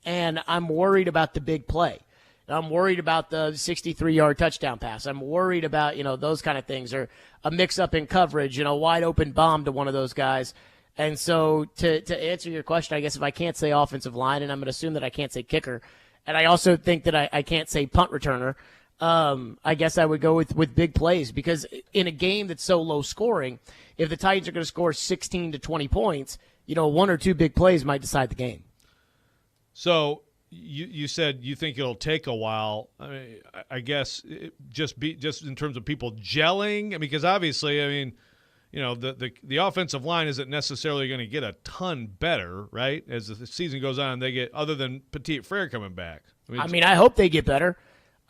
And I'm worried about the big play. I'm worried about the 63-yard touchdown pass. I'm worried about, those kind of things, or a mix-up in coverage, a wide-open bomb to one of those guys. And so to answer your question, I guess if I can't say offensive line, and I'm going to assume that I can't say kicker, and I also think that I can't say punt returner, I guess I would go with big plays, because in a game that's so low scoring, if the Titans are going to score 16 to 20 points, one or two big plays might decide the game. So you said you think it'll take a while. I mean, I guess just in terms of people gelling, because obviously, the offensive line isn't necessarily going to get a ton better, right? As the season goes on, they get, other than Petit Frere coming back. I hope they get better.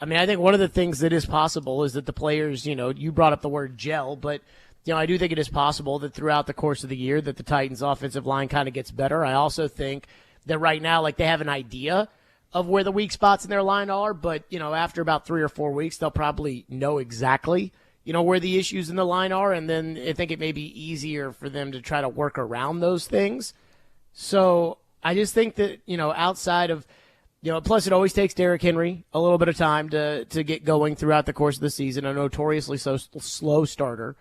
I think one of the things that is possible is that the players, you brought up the word gel, but, I do think it is possible that throughout the course of the year that the Titans' offensive line kind of gets better. I also think that right now, they have an idea of where the weak spots in their line are, but, after about 3 or 4 weeks, they'll probably know exactly where the issues in the line are, and then I think it may be easier for them to try to work around those things. So I just think that, outside of, plus it always takes Derrick Henry a little bit of time to get going throughout the course of the season, a notoriously so slow starter.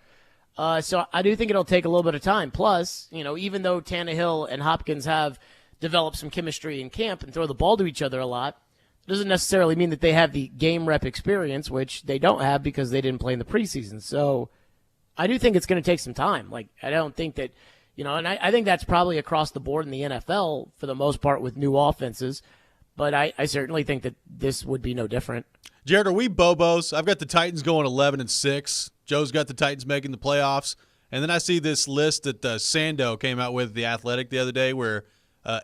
So I do think it'll take a little bit of time. Plus, even though Tannehill and Hopkins have developed some chemistry in camp and throw the ball to each other a lot, doesn't necessarily mean that they have the game rep experience, which they don't have because they didn't play in the preseason. So I do think it's going to take some time. I don't think that, and I think that's probably across the board in the NFL for the most part with new offenses. But I certainly think that this would be no different. Jared, are we Bobos? I've got the Titans going 11-6. Joe's got the Titans making the playoffs. And then I see this list that Sando came out with, The Athletic, the other day, where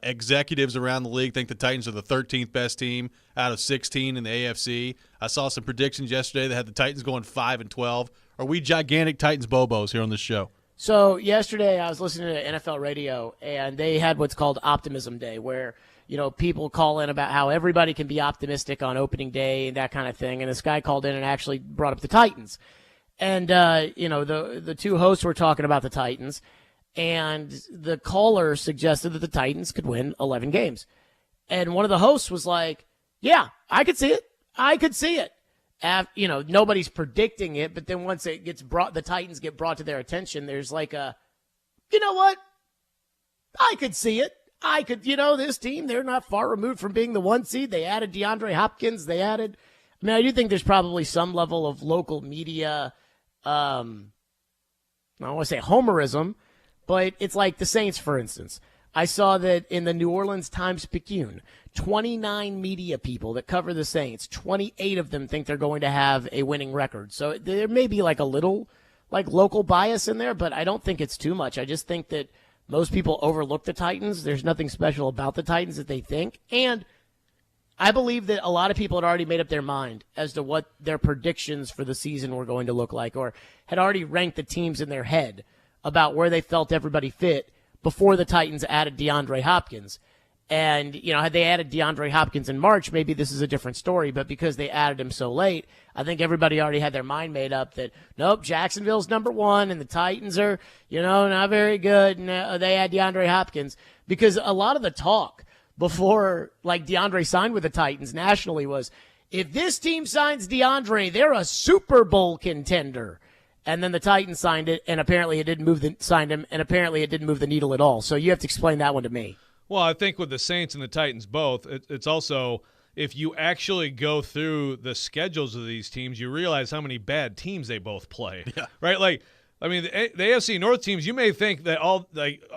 executives around the league think the Titans are the 13th best team out of 16 in the AFC. I saw some predictions yesterday that had the Titans going 5-12. Are we gigantic Titans Bobos here on this show? So yesterday I was listening to NFL radio, and they had what's called Optimism Day, where people call in about how everybody can be optimistic on opening day and that kind of thing. And this guy called in and actually brought up the Titans. And, the two hosts were talking about the Titans, and the caller suggested that the Titans could win 11 games. And one of the hosts was like, yeah, I could see it. I could see it. Nobody's predicting it, but then once it gets the Titans get brought to their attention, there's you know what? I could see it. I could, this team, they're not far removed from being the 1 seed. They added DeAndre Hopkins. I do think there's probably some level of local media, I don't want to say homerism, but it's like the Saints, for instance. I saw that in the New Orleans Times-Picayune, 29 media people that cover the Saints, 28 of them think they're going to have a winning record. So there may be a little local bias in there, but I don't think it's too much. I just think that most people overlook the Titans. There's nothing special about the Titans that they think. And I believe that a lot of people had already made up their mind as to what their predictions for the season were going to look like, or had already ranked the teams in their head about where they felt everybody fit before the Titans added DeAndre Hopkins. And, had they added DeAndre Hopkins in March, maybe this is a different story. But because they added him so late, I think everybody already had their mind made up that, nope, Jacksonville's number 1 and the Titans are, not very good. And they add DeAndre Hopkins. Because a lot of the talk before like DeAndre signed with the Titans nationally was, if this team signs DeAndre, they're a Super Bowl contender. And then the Titans signed it, and apparently it didn't move the needle at all. So you have to explain that one to me. Well, I think with the Saints and the Titans both, it's also, if you actually go through the schedules of these teams, you realize how many bad teams they both play. Yeah. Right? Like, I mean, the AFC North teams, you may think that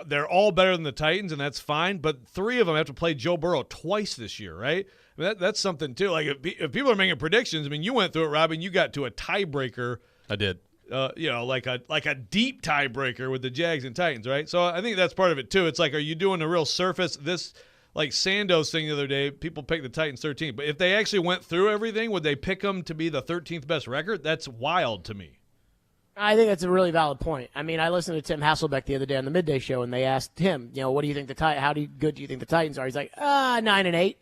they're all better than the Titans, and that's fine, but 3 of them have to play Joe Burrow twice this year, right? I mean, that's something, too. Like, if people are making predictions, I mean, you went through it, Robby, and you got to a tiebreaker. I did. Like a deep tiebreaker with the Jags and Titans, right? So I think that's part of it too. It's like, are you doing a real surface? This, like Sandoz thing the other day, people picked the Titans 13th, but if they actually went through everything, would they pick them to be the 13th best record? That's wild to me. I think that's a really valid point. I mean, I listened to Tim Hasselbeck the other day on the Midday Show, and they asked him, what do you think good do you think the Titans are? He's like, 9-8,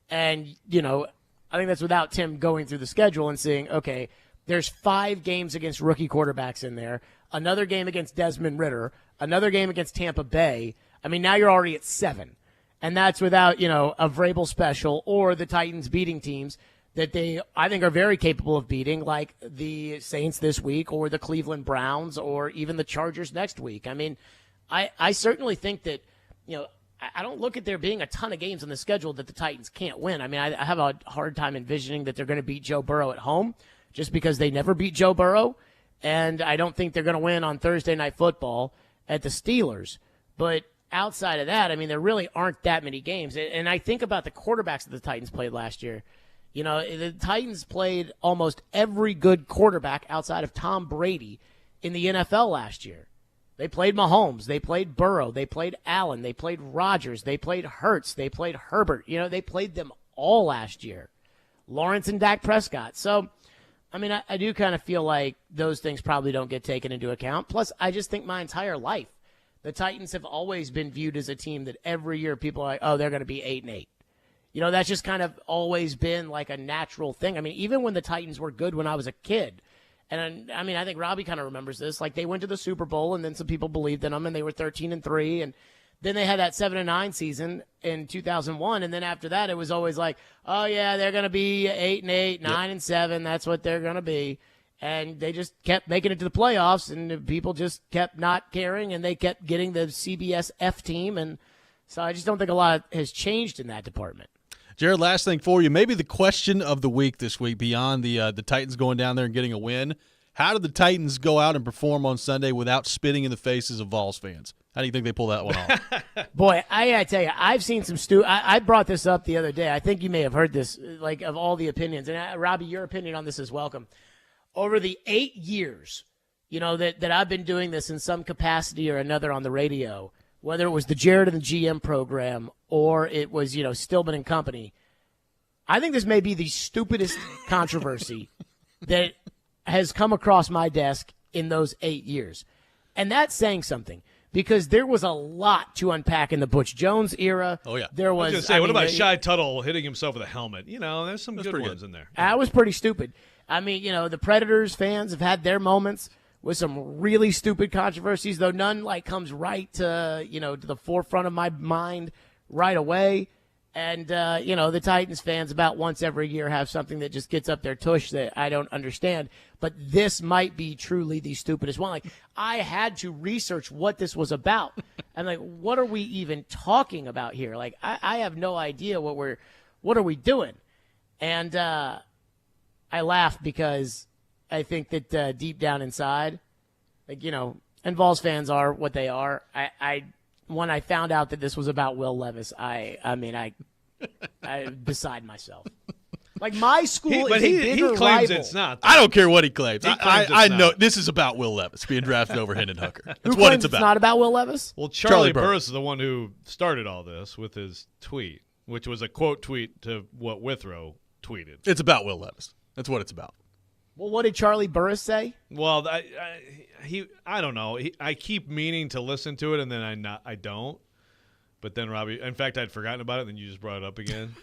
and I think that's without Tim going through the schedule and seeing, okay, there's 5 games against rookie quarterbacks in there, another game against Desmond Ridder, another game against Tampa Bay. I mean, now you're already at 7. And that's without, a Vrabel special or the Titans beating teams that they, I think, are very capable of beating, like the Saints this week or the Cleveland Browns or even the Chargers next week. I mean, I certainly think that, I don't look at there being a ton of games on the schedule that the Titans can't win. I mean, I have a hard time envisioning that they're going to beat Joe Burrow at home, just because they never beat Joe Burrow, and I don't think they're going to win on Thursday Night Football at the Steelers. But outside of that, I mean, there really aren't that many games. And I think about the quarterbacks that the Titans played last year. The Titans played almost every good quarterback outside of Tom Brady in the NFL last year. They played Mahomes. They played Burrow. They played Allen. They played Rodgers. They played Hurts. They played Herbert. They played them all last year. Lawrence and Dak Prescott. So, I mean, I do kind of feel like those things probably don't get taken into account. Plus, I just think my entire life, the Titans have always been viewed as a team that every year people are like, oh, they're going to be 8-8. That's just kind of always been like a natural thing. I mean, even when the Titans were good when I was a kid, and I mean, I think Robby kind of remembers this. Like, they went to the Super Bowl, and then some people believed in them, and they were 13-3, and then they had that 7-9 season in 2001, and then after that, it was always like, oh yeah, they're going to be 8-8, 9-7. That's what they're going to be, and they just kept making it to the playoffs, and people just kept not caring, and they kept getting the CBS F team, and so I just don't think a lot has changed in that department. Jared, last thing for you, maybe the question of the week this week, beyond the Titans going down there and getting a win, how did the Titans go out and perform on Sunday without spitting in the faces of Vols fans? How do you think they pull that one off? Boy, I gotta tell you, I've seen some I brought this up the other day. I think you may have heard this, like, of all the opinions. And Robby, your opinion on this is welcome. Over the 8 years, that I've been doing this in some capacity or another on the radio, whether it was the Jared and the GM program or it was, Stillman and Company, I think this may be the stupidest controversy that has come across my desk in those 8 years. And that's saying something, because there was a lot to unpack in the Butch Jones era. Oh, yeah. There was, I was going to say, what about Shai Tuttle hitting himself with a helmet? There's some good ones in there. That was pretty stupid. I mean, the Predators fans have had their moments with some really stupid controversies, though none comes right to, to the forefront of my mind right away. And, the Titans fans about once every year have something that just gets up their tush that I don't understand. But this might be truly the stupidest one. Like, I had to research what this was about. I'm like, what are we even talking about here? Like, I have no idea what are we doing? And I laugh because I think that deep down inside, and Vols fans are what they are. When I found out that this was about Will Levis, I beside myself. Like, my school is a bigger he claims rival. it's not. I don't care what he claims. I know not. this is about Will Levis being drafted over Hendon Hooker. That's Who what claims it's about. It's not about Will Levis? Well, Charlie Burris is the one who started all this with his tweet, which was a quote tweet to what Withrow tweeted. It's about Will Levis. That's what it's about. Well, what did Charlie Burris say? Well, I don't know. I keep meaning to listen to it, and then I don't. But then Robby, in fact, I'd forgotten about it, and then you just brought it up again.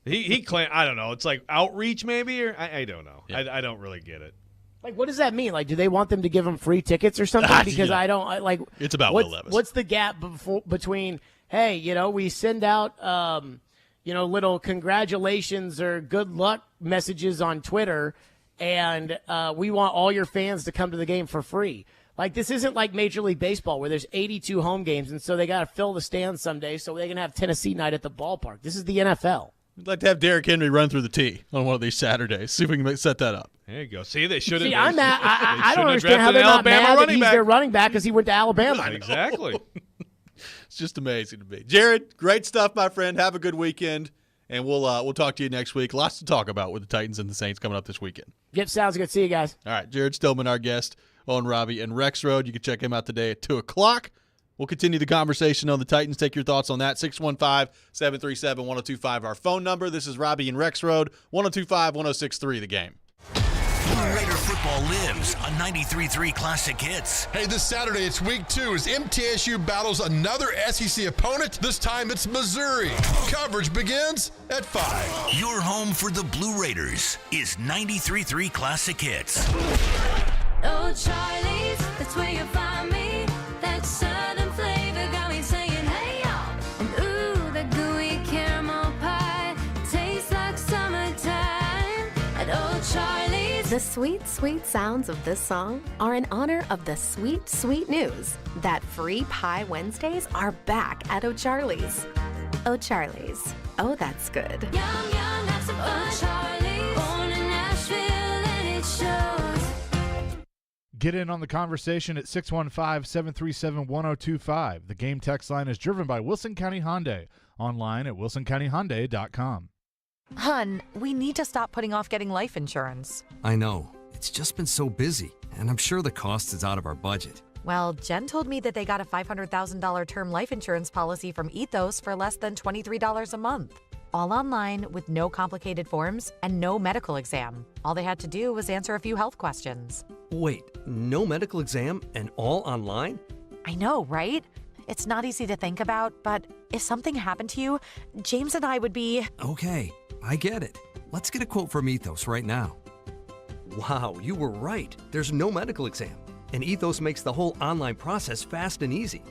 he claimed, I don't know. It's like outreach, maybe, or I don't know. Yeah. I don't really get it. Like, what does that mean? Like, do they want them to give him free tickets or something? Because I don't like. It's about Will Levis. What's the gap between hey, we send out, little congratulations or good luck messages on Twitter, and we want all your fans to come to the game for free. Like, this isn't like Major League Baseball where there's 82 home games, and so they got to fill the stands someday so they can have Tennessee night at the ballpark. This is the NFL. I'd like to have Derrick Henry run through the tee on one of these Saturdays. See if we can set that up. There you go. See, they should have. See, I'm mad. I don't understand how they're not mad that he's their running back because he went to Alabama. Exactly. It's just amazing to me. Jared, great stuff, my friend. Have a good weekend, and we'll talk to you next week. Lots to talk about with the Titans and the Saints coming up this weekend. Yep, sounds good. See you guys. All right, Jared Stillman, our guest on Robby and Rexrode. You can check him out today at 2 o'clock. We'll continue the conversation on the Titans. Take your thoughts on that. 615-737-1025, our phone number. This is Robby and Rexrode, 1025-1063, the game. Blue Raider football lives on 93.3 Classic Hits. Hey, this Saturday, it's week 2 as MTSU battles another SEC opponent. This time it's Missouri. Coverage begins at 5. Your home for the Blue Raiders is 93.3 Classic Hits. Oh, Charlie's, that's where you find me. That southern flavor got me saying, hey, y'all. And ooh, that gooey caramel pie tastes like summertime at Old Charlie's. The sweet, sweet sounds of this song are in honor of the sweet, sweet news that Free Pie Wednesdays are back at O'Charlie's. O'Charlie's. Oh, that's good. Yum, yum, have some fun. Charlie's, born in Nashville, and it shows. Get in on the conversation at 615-737-1025. The game text line is driven by Wilson County Hyundai. Online at wilsoncountyhyundai.com. Hun, we need to stop putting off getting life insurance. I know. It's just been so busy, and I'm sure the cost is out of our budget. Well, Jen told me that they got a $500,000 term life insurance policy from Ethos for less than $23 a month. All online with no complicated forms and no medical exam. All they had to do was answer a few health questions. Wait, no medical exam and all online? I know, right? It's not easy to think about, but if something happened to you, James and I would be... Okay, I get it. Let's get a quote from Ethos right now. Wow, you were right. There's no medical exam. And Ethos makes the whole online process fast and easy.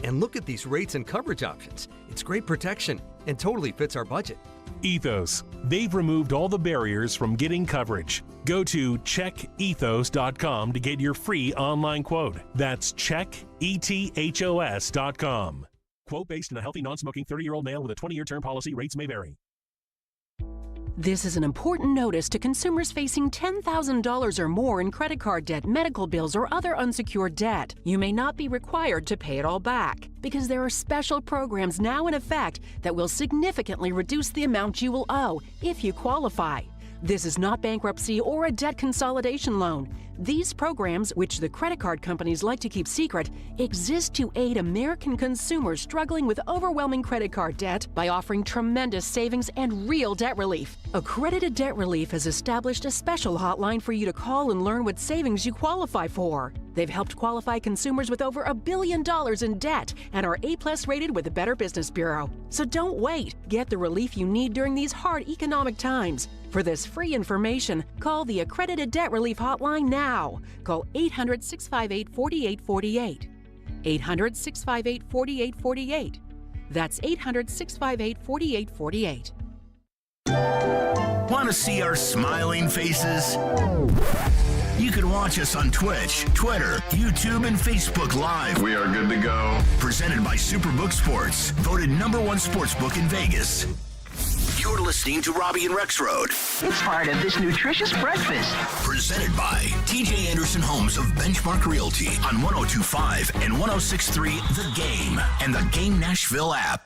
And look at these rates and coverage options. It's great protection and totally fits our budget. Ethos. They've removed all the barriers from getting coverage. Go to checkethos.com to get your free online quote. That's checkethos.com. Quote based on a healthy, non-smoking 30-year-old male with a 20-year term policy. Rates may vary. This is an important notice to consumers facing $10,000 or more in credit card debt, medical bills, or other unsecured debt. You may not be required to pay it all back because there are special programs now in effect that will significantly reduce the amount you will owe if you qualify. This is not bankruptcy or a debt consolidation loan. These programs, which the credit card companies like to keep secret, exist to aid American consumers struggling with overwhelming credit card debt by offering tremendous savings and real debt relief. Accredited Debt Relief has established a special hotline for you to call and learn what savings you qualify for. They've helped qualify consumers with over $1 billion in debt and are A+ rated with the Better Business Bureau. So don't wait. Get the relief you need during these hard economic times. For this free information, call the Accredited Debt Relief Hotline now. Call 800-658-4848. 800-658-4848. That's 800-658-4848. Want to see our smiling faces? You can watch us on Twitch, Twitter, YouTube, and Facebook Live. We are good to go. Presented by Superbook Sports, voted #1 sportsbook in Vegas. You're listening to Robby and Rexrode. It's part of this nutritious breakfast. Presented by TJ Anderson Homes of Benchmark Realty on 102.5 and 106.3 The Game and the Game Nashville app.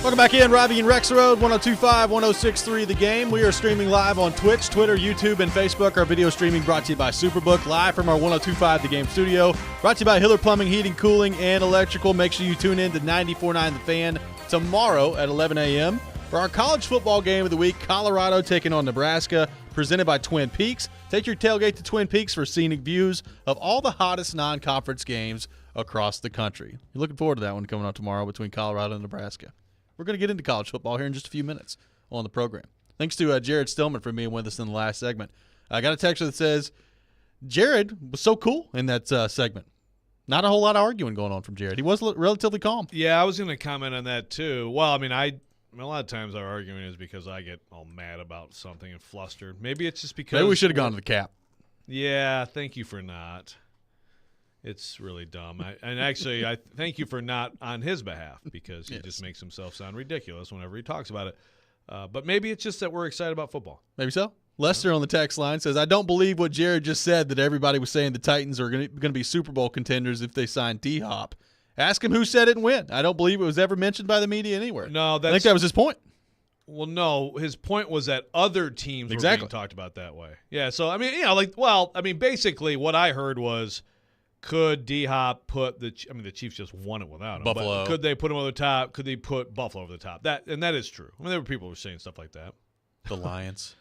Welcome back in, Robby and Rexrode, 102.5, 106.3 The Game. We are streaming live on Twitch, Twitter, YouTube, and Facebook. Our video streaming brought to you by Superbook, live from our 102.5 The Game studio. Brought to you by Hiller Plumbing, Heating, Cooling, and Electrical. Make sure you tune in to 94.9 The Fan tomorrow at 11 a.m. for our college football game of the week, Colorado taking on Nebraska, presented by Twin Peaks. Take your tailgate to Twin Peaks for scenic views of all the hottest non-conference games across the country. You're looking forward to that one coming up tomorrow between Colorado and Nebraska. We're going to get into college football here in just a few minutes on the program. Thanks to Jared Stillman for being with us in the last segment. I got a text that says, Jared was so cool in that segment. Not a whole lot of arguing going on from Jared. He was relatively calm. Yeah, I was going to comment on that too. Well, I mean, a lot of times our argument is because I get all mad about something and flustered. Maybe it's just because. Maybe we should have gone to the cap. Yeah, thank you for not. It's really dumb. I thank you for not on his behalf because he just makes himself sound ridiculous whenever he talks about it. But maybe it's just that we're excited about football. Maybe so. Lester on the text line says, I don't believe what Jared just said, that everybody was saying the Titans are going to be Super Bowl contenders if they sign D-Hop. Ask him who said it and when. I don't believe it was ever mentioned by the media anywhere. No, I think that was his point. Well, no, his point was that other teams were being talked about that way. Yeah, so, I mean, basically what I heard was, could D-Hop put the Chiefs just won it without him. Buffalo. But could they put him over the top? Could they put Buffalo over the top? That is true. I mean, there were people who were saying stuff like that. The Lions.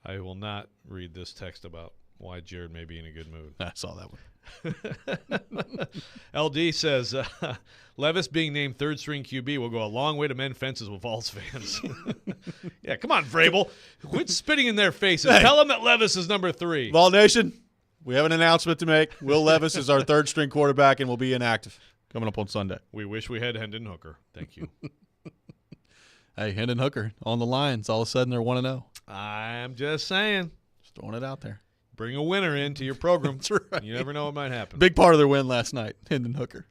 I will not read this text about why Jared may be in a good mood. I saw that one. LD says, Levis being named third-string QB will go a long way to mend fences with Vols fans. Yeah, come on, Vrabel. Quit spitting in their faces. Hey. Tell them that Levis is number 3. Vol Nation, we have an announcement to make. Will Levis is our third-string quarterback and will be inactive coming up on Sunday. We wish we had Hendon Hooker. Thank you. Hey, Hendon Hooker on the Lions. All of a sudden, they're 1-0. I'm just saying. Just throwing it out there. Bring a winner into your program. That's right. You never know what might happen. Big part of their win last night, Hendon Hooker.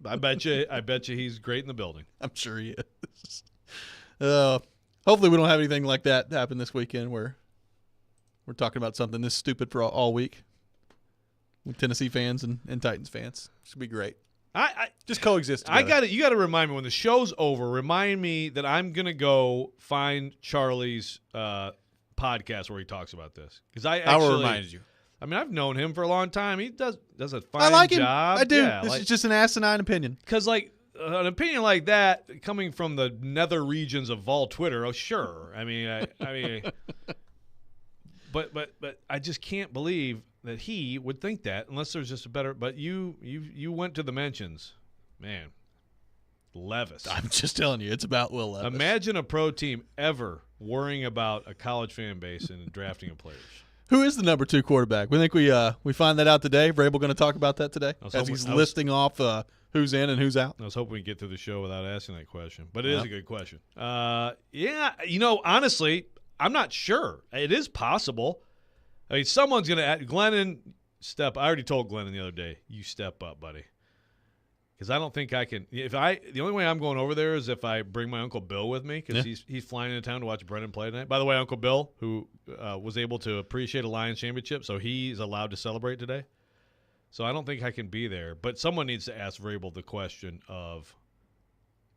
I bet you he's great in the building. I'm sure he is. Hopefully we don't have anything like that happen this weekend where we're talking about something this stupid for all week with Tennessee fans and Titans fans. Should be great. I just coexist together. You got to remind me when the show's over. Remind me that I'm gonna go find Charlie's podcast where he talks about this because I will remind you. I mean, I've known him for a long time. He does a fine job. I like him. I do. Yeah, this is just an asinine opinion. Because an opinion like that coming from the nether regions of Vol Twitter. Oh, sure. I mean, but I just can't believe that he would think that unless there's just a better. But you went to the mentions, man. Levis. I'm just telling you, it's about Will Levis. Imagine a pro team ever worrying about a college fan base and drafting a players. Who is the number 2 quarterback? We think we find that out today. Vrabel going to talk about that today as he's listing off who's in and who's out. I was hoping we'd get through the show without asking that question, but it is a good question. Yeah, honestly, I'm not sure. It is possible. I mean, someone's going to – Glennon, step – I already told Glennon the other day, you step up, buddy. Because I don't think I can – the only way I'm going over there is if I bring my Uncle Bill with me because he's flying into town to watch Brennan play tonight. By the way, Uncle Bill, who was able to appreciate a Lions championship, so he's allowed to celebrate today. So I don't think I can be there. But someone needs to ask Vrabel the question of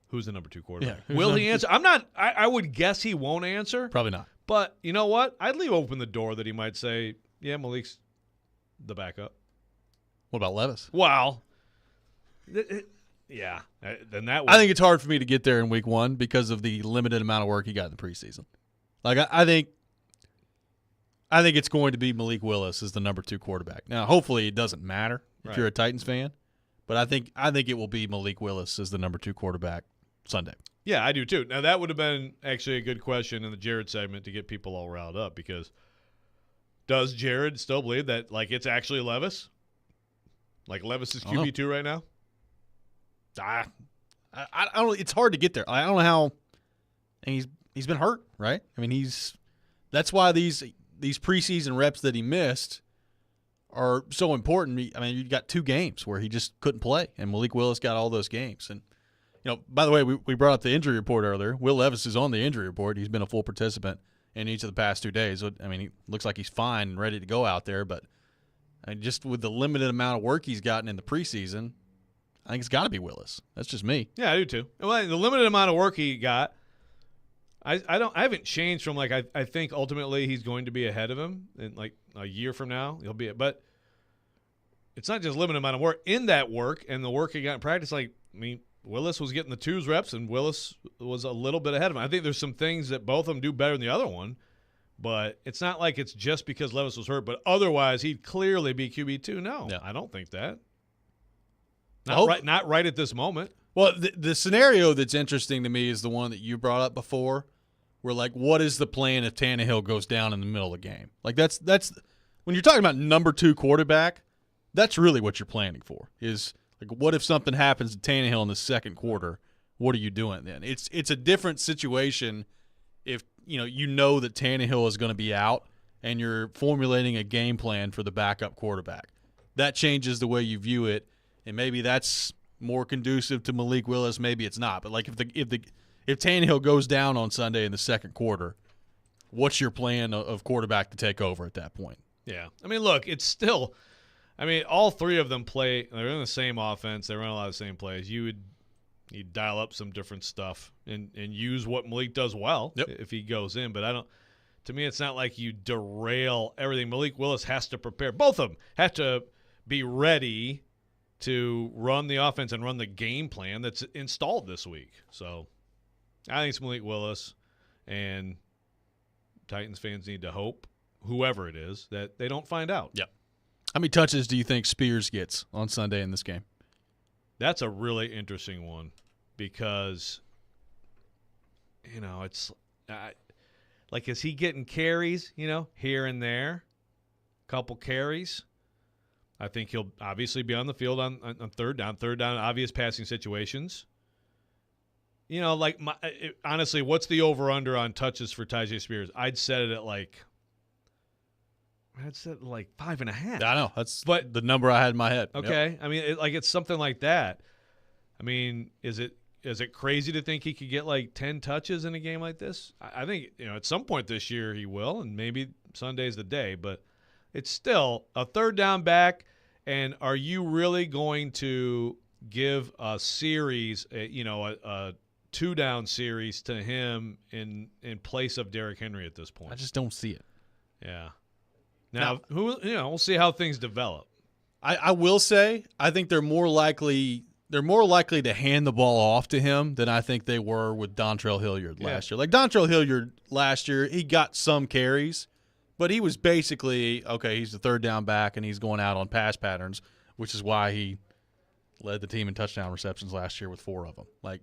who's the number 2 quarterback. Yeah, will he answer? I'm not – I would guess he won't answer. Probably not. But you know what? I'd leave open the door that he might say, yeah, Malik's the backup. What about Levis? Wow. Yeah. Then that. I think it's hard for me to get there in week 1 because of the limited amount of work he got in the preseason. Like I think it's going to be Malik Willis as the number 2 quarterback. Now, hopefully, it doesn't matter if you're a Titans fan, but I think it will be Malik Willis as the number 2 quarterback Sunday. Yeah, I do too. Now, that would have been actually a good question in the Jared segment to get people all riled up because does Jared still believe that it's actually Levis? Like Levis is QB2 right now? I don't. It's hard to get there. I don't know how. And he's been hurt, right? I mean, that's why these preseason reps that he missed are so important. I mean, you got 2 games where he just couldn't play, and Malik Willis got all those games. And by the way, we brought up the injury report earlier. Will Levis is on the injury report. He's been a full participant in each of the past 2 days. I mean, he looks like he's fine and ready to go out there, but just with the limited amount of work he's gotten in the preseason, I think it's got to be Willis. That's just me. Yeah, I do too. Well, the limited amount of work he got, I haven't changed from I think ultimately he's going to be ahead of him in a year from now. He'll be, but it's not just limited amount of work in that work and the work he got in practice. Willis was getting the 2s reps and Willis was a little bit ahead of him. I think there's some things that both of them do better than the other one, but it's not like it's just because Levis was hurt. But otherwise, he'd clearly be QB2. No, I don't think that. Not right at this moment. Well, the scenario that's interesting to me is the one that you brought up before, where what is the plan if Tannehill goes down in the middle of the game? when you're talking about number 2 quarterback, that's really what you're planning for. Is like, what if something happens to Tannehill in the second quarter? What are you doing then? It's a different situation if you know that Tannehill is going to be out and you're formulating a game plan for the backup quarterback. That changes the way you view it, and maybe that's more conducive to Malik Willis. Maybe it's not. But like if Tannehill goes down on Sunday in the second quarter, what's your plan of quarterback to take over at that point? Yeah. I mean, look, it's still – I mean, all three of them play – they're in the same offense. They run a lot of the same plays. You'd dial up some different stuff and use what Malik does well if he goes in. But I don't – to me, it's not like you derail everything. Malik Willis has to prepare. Both of them have to be ready to run the offense and run the game plan that's installed this week. So I think it's Malik Willis, and Titans fans need to hope, whoever it is, that they don't find out. Yep. How many touches do you think Spears gets on Sunday in this game? That's a really interesting one because, it's like, is he getting carries, here and there, couple carries? I think he'll obviously be on the field on third down, obvious passing situations. Honestly, what's the over-under on touches for Tyjae Spears? I'd set it at 5.5. I know. That's the number I had in my head. Okay. Yep. I mean, it's something like that. I mean, is it crazy to think he could get 10 touches in a game like this? I think, at some point this year he will, and maybe Sunday's the day, but it's still a third down back. And are you really going to give a series, a 2-down series to him in place of Derrick Henry at this point? I just don't see it. Yeah. Now, we'll see how things develop. I will say I think they're more likely to hand the ball off to him than I think they were with Dontrell Hilliard last year. Like Dontrell Hilliard last year, he got some carries, but he was basically, he's the third down back and he's going out on pass patterns, which is why he led the team in touchdown receptions last year with 4 of them. Like,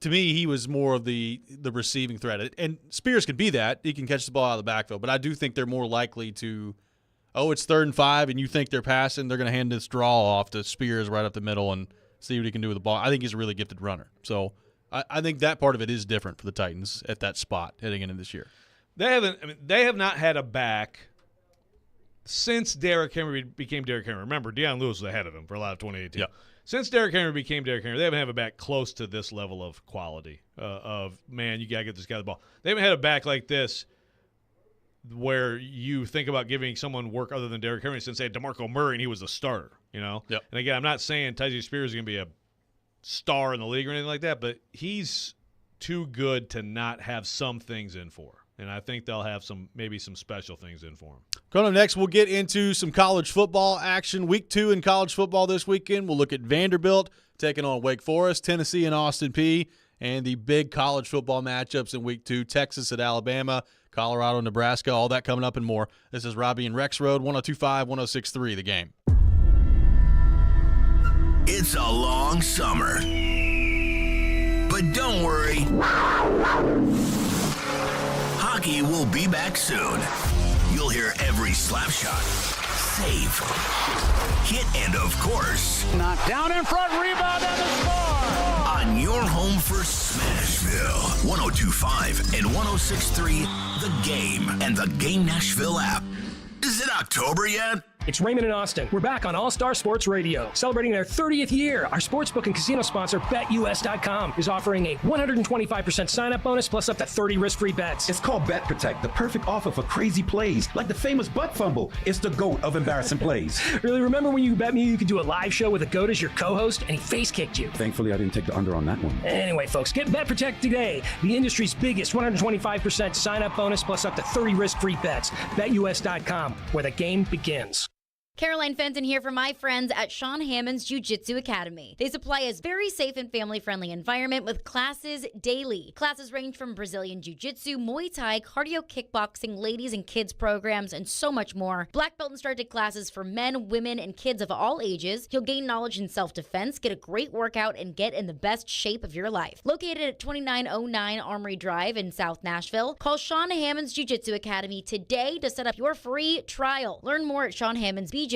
to me, he was more of the receiving threat. And Spears can be that. He can catch the ball out of the backfield. But I do think they're more likely to, it's 3rd and 5, and you think they're passing, they're going to hand this draw off to Spears right up the middle and see what he can do with the ball. I think he's a really gifted runner. So I think that part of it is different for the Titans at that spot heading into this year. They have not had a back since Derrick Henry became Derrick Henry. Remember, Deion Lewis was ahead of him for a lot of 2018. Yep. Since Derrick Henry became Derrick Henry, they haven't had a back close to this level of quality you got to get this guy the ball. They haven't had a back like this where you think about giving someone work other than Derrick Henry since they had DeMarco Murray and he was the starter, Yep. And again, I'm not saying Tyjae Spears is going to be a star in the league or anything like that, but he's too good to not have some things in for. And I think they'll have maybe some special things in for him. Coming up next, we'll get into some college football action. Week 2 in college football this weekend. We'll look at Vanderbilt taking on Wake Forest, Tennessee and Austin Peay, and the big college football matchups in Week 2, Texas at Alabama, Colorado, Nebraska, all that coming up and more. This is Robby and Rexrode, 102.5, 106.3, The Game. It's a long summer. But don't worry. Hockey will be back soon. You'll hear every slap shot, save, hit, and of course, knock down in front, rebound, and the score! On your home for Smashville, 102.5 and 106.3, The Game, and the Game Nashville app. Is it October yet? It's Raymond and Austin. We're back on All-Star Sports Radio. Celebrating their 30th year, our sportsbook and casino sponsor, BetUS.com, is offering a 125% sign-up bonus plus up to 30 risk-free bets. It's called Bet Protect, the perfect offer for crazy plays, like the famous butt fumble. It's the GOAT of embarrassing plays. Really, remember when you bet me you could do a live show with a GOAT as your co-host, and he face-kicked you? Thankfully, I didn't take the under on that one. Anyway, folks, get Bet Protect today. The industry's biggest 125% sign-up bonus plus up to 30 risk-free bets. BetUS.com, where the game begins. Caroline Fenton here for my friends at Sean Hammond's Jiu-Jitsu Academy. They supply a very safe and family-friendly environment with classes daily. Classes range from Brazilian Jiu-Jitsu, Muay Thai, cardio kickboxing, ladies and kids programs, and so much more. Black belt instructed classes for men, women, and kids of all ages. You'll gain knowledge in self-defense, get a great workout, and get in the best shape of your life. Located at 2909 Armory Drive in South Nashville, call Sean Hammond's Jiu-Jitsu Academy today to set up your free trial. Learn more at SeanHammondsBJJ.com.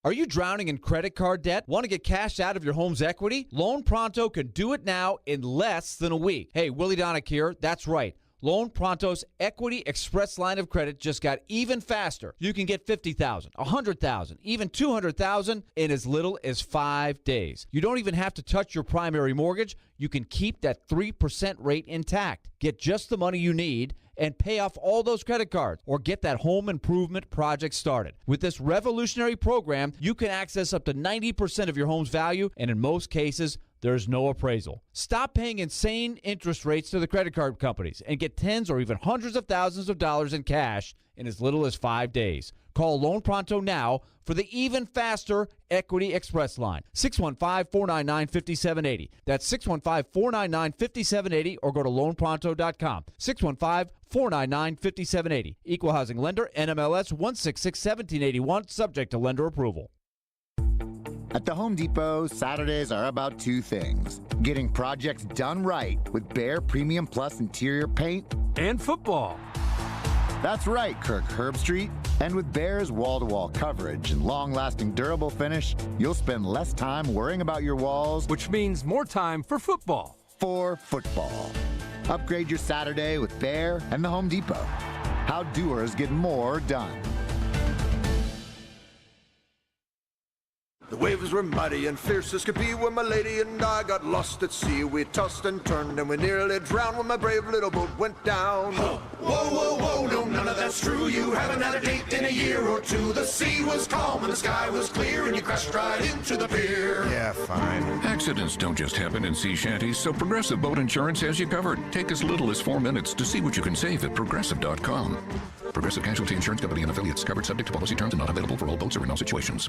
Are you drowning in credit card debt? Want to get cash out of your home's equity? Loan Pronto can do it now in less than a week. Hey, Willie Donick here. That's right. Loan Pronto's Equity Express line of credit just got even faster. You can get $50,000, $100,000, even $200,000 in as little as 5 days. You don't even have to touch your primary mortgage. You can keep that 3% rate intact. Get just the money you need and pay off all those credit cards or get that home improvement project started. With this revolutionary program, you can access up to 90% of your home's value, and in most cases, there's no appraisal. Stop paying insane interest rates to the credit card companies and get tens or even hundreds of thousands of dollars in cash in as little as 5 days. Call Loan Pronto now for the even faster Equity Express line. 615-499-5780. That's 615-499-5780 or go to loanpronto.com. 615-499-5780. Equal housing lender, NMLS 1661781, subject to lender approval. At the Home Depot, Saturdays are about two things: getting projects done right with Behr Premium Plus interior paint and football. That's right, Kirk Herbstreit. And with Behr's wall-to-wall coverage and long-lasting durable finish, you'll spend less time worrying about your walls, which means more time for football. For football. Upgrade your Saturday with Behr and the Home Depot. How doers get more done. The waves were mighty and fierce as could be when my lady and I got lost at sea. We tossed and turned and we nearly drowned when my brave little boat went down. Whoa, whoa, whoa, no, none of that's true. You haven't had a date in a year or two. The sea was calm and the sky was clear and you crashed right into the pier. Yeah, fine. Accidents don't just happen in sea shanties, so Progressive Boat Insurance has you covered. Take as little as 4 minutes to see what you can save at Progressive.com. Progressive Casualty Insurance Company and affiliates, covered subject to policy terms and not available for all boats or in all situations.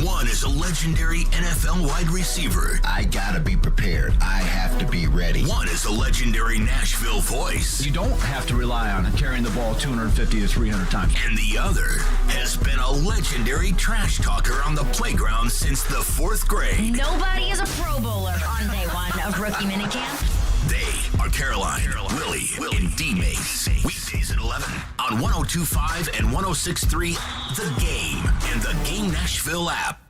One is a legendary NFL wide receiver. I gotta be prepared. I have to be ready. One is a legendary Nashville voice. You don't have to rely on carrying the ball 250 to 300 times. And the other has been a legendary trash talker on the playground since the 4th grade. Nobody is a Pro Bowler on day one of rookie minicamp. They are Caroline, Willie, and D-Mace. Weekdays at 11 on 102.5 and 106.3 The Game and the Game Nashville app.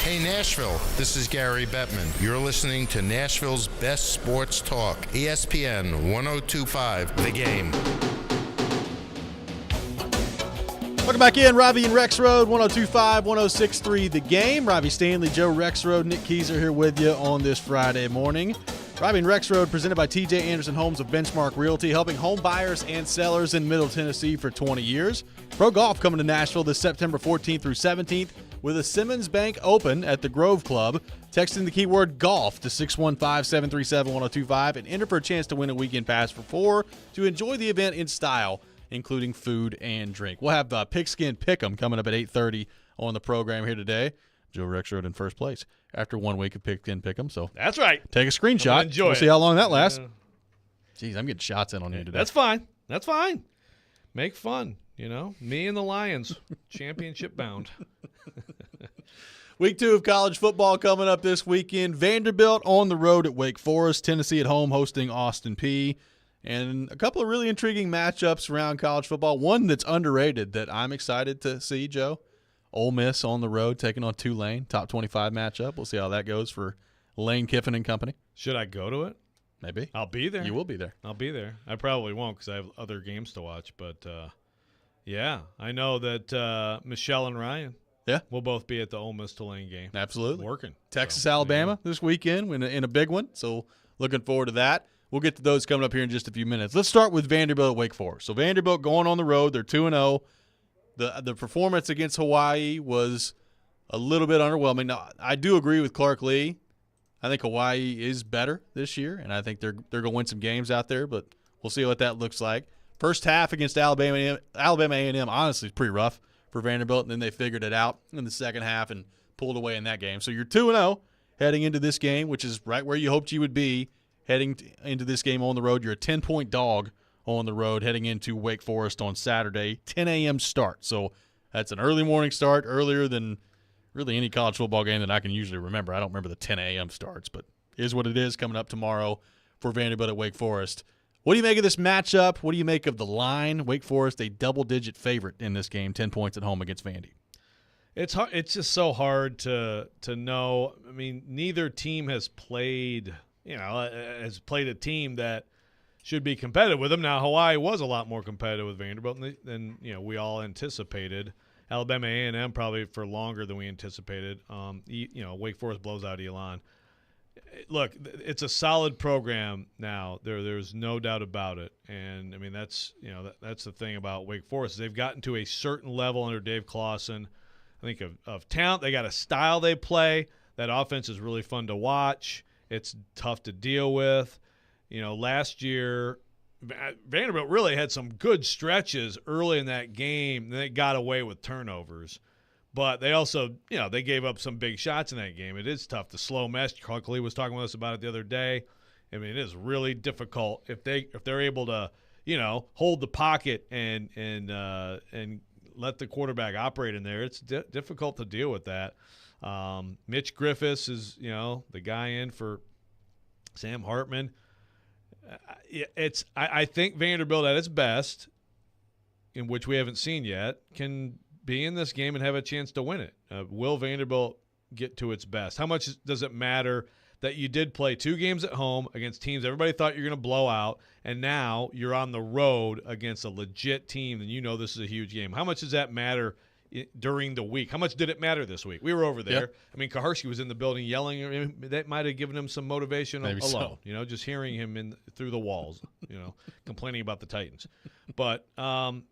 Hey Nashville, this is Gary Bettman. You're listening to Nashville's best sports talk, ESPN 102.5 The Game. Welcome back in, Robby and Rexrode, 102.5, 106.3 The Game. Robbie Stanley, Joe Rexrode, Nick Keyser here with you on this Friday morning. Robby and Rexrode presented by TJ Anderson Homes of Benchmark Realty, helping home buyers and sellers in Middle Tennessee for 20 years. Pro Golf coming to Nashville this September 14th through 17th with a Simmons Bank Open at the Grove Club. Texting the keyword golf to 615-737-1025 and enter for a chance to win a weekend pass for 4 to enjoy the event in style, including food and drink. We'll have Pigskin Pick'em coming up at 8:30 on the program here today. Joe Rexrode in first place after 1 week of Pigskin Pick'em. So that's right. Take a screenshot. Enjoy we'll it. see how long that lasts. Jeez, I'm getting shots in on you today. That's fine. That's fine. Make fun. You know, me and the Lions, championship bound. Week 2 of college football coming up this weekend. Vanderbilt on the road at Wake Forest. Tennessee at home hosting Austin Peay. And a couple of really intriguing matchups around college football. One that's underrated that I'm excited to see, Joe. Ole Miss on the road taking on Tulane. Top 25 matchup. We'll see how that goes for Lane Kiffin and company. Should I go to it? Maybe. I'll be there. You will be there. I'll be there. I probably won't because I have other games to watch. But, yeah, I know that Michelle and Ryan will both be at the Ole Miss Tulane game. Absolutely. Working. Texas, Alabama this weekend in a big one. So looking forward to that. We'll get to those coming up here in just a few minutes. Let's start with Vanderbilt at Wake Forest. So Vanderbilt going on the road. They're 2-0. The performance against Hawaii was a little bit underwhelming. Now, I do agree with Clark Lee. I think Hawaii is better this year, and I think they're going to win some games out there, but we'll see what that looks like. First half against Alabama A&M, honestly, is pretty rough for Vanderbilt, and then they figured it out in the second half and pulled away in that game. So you're 2-0 heading into this game, which is right where you hoped you would be heading into this game on the road. You're a 10-point dog on the road heading into Wake Forest on Saturday, 10 a.m. start. So that's an early morning start, earlier than really any college football game that I can usually remember. I don't remember the 10 a.m. starts, but it is what it is coming up tomorrow for Vanderbilt at Wake Forest. What do you make of this matchup? What do you make of the line? Wake Forest, a double-digit favorite in this game, 10 points at home against Vandy. It's hard, it's just so hard to know. I mean, neither team has played a team that should be competitive with them. Now, Hawaii was a lot more competitive with Vanderbilt than we all anticipated. Alabama A&M probably for longer than we anticipated. Wake Forest blows out Elon. Look, it's a solid program now. There's no doubt about it. And I mean that's the thing about Wake Forest. They've gotten to a certain level under Dave Clawson, I think, of talent. They got a style they play. That offense is really fun to watch. It's tough to deal with. Last year Vanderbilt really had some good stretches early in that game. They got away with turnovers. But they also, they gave up some big shots in that game. It is tough. The slow mesh, Huckley was talking with us about it the other day. I mean, it is really difficult if they're able to, hold the pocket and let the quarterback operate in there. It's difficult to deal with that. Mitch Griffiths is, the guy in for Sam Hartman. I think Vanderbilt at its best, in which we haven't seen yet, can be in this game and have a chance to win it. Will Vanderbilt get to its best? How much does it matter that you did play 2 games at home against teams everybody thought you're going to blow out, and now you're on the road against a legit team, and this is a huge game? How much does that matter during the week? How much did it matter this week? We were over there. Yep. I mean, Kaharski was in the building yelling. That might have given him some motivation alone. So. Just hearing him through the walls, complaining about the Titans. But I'm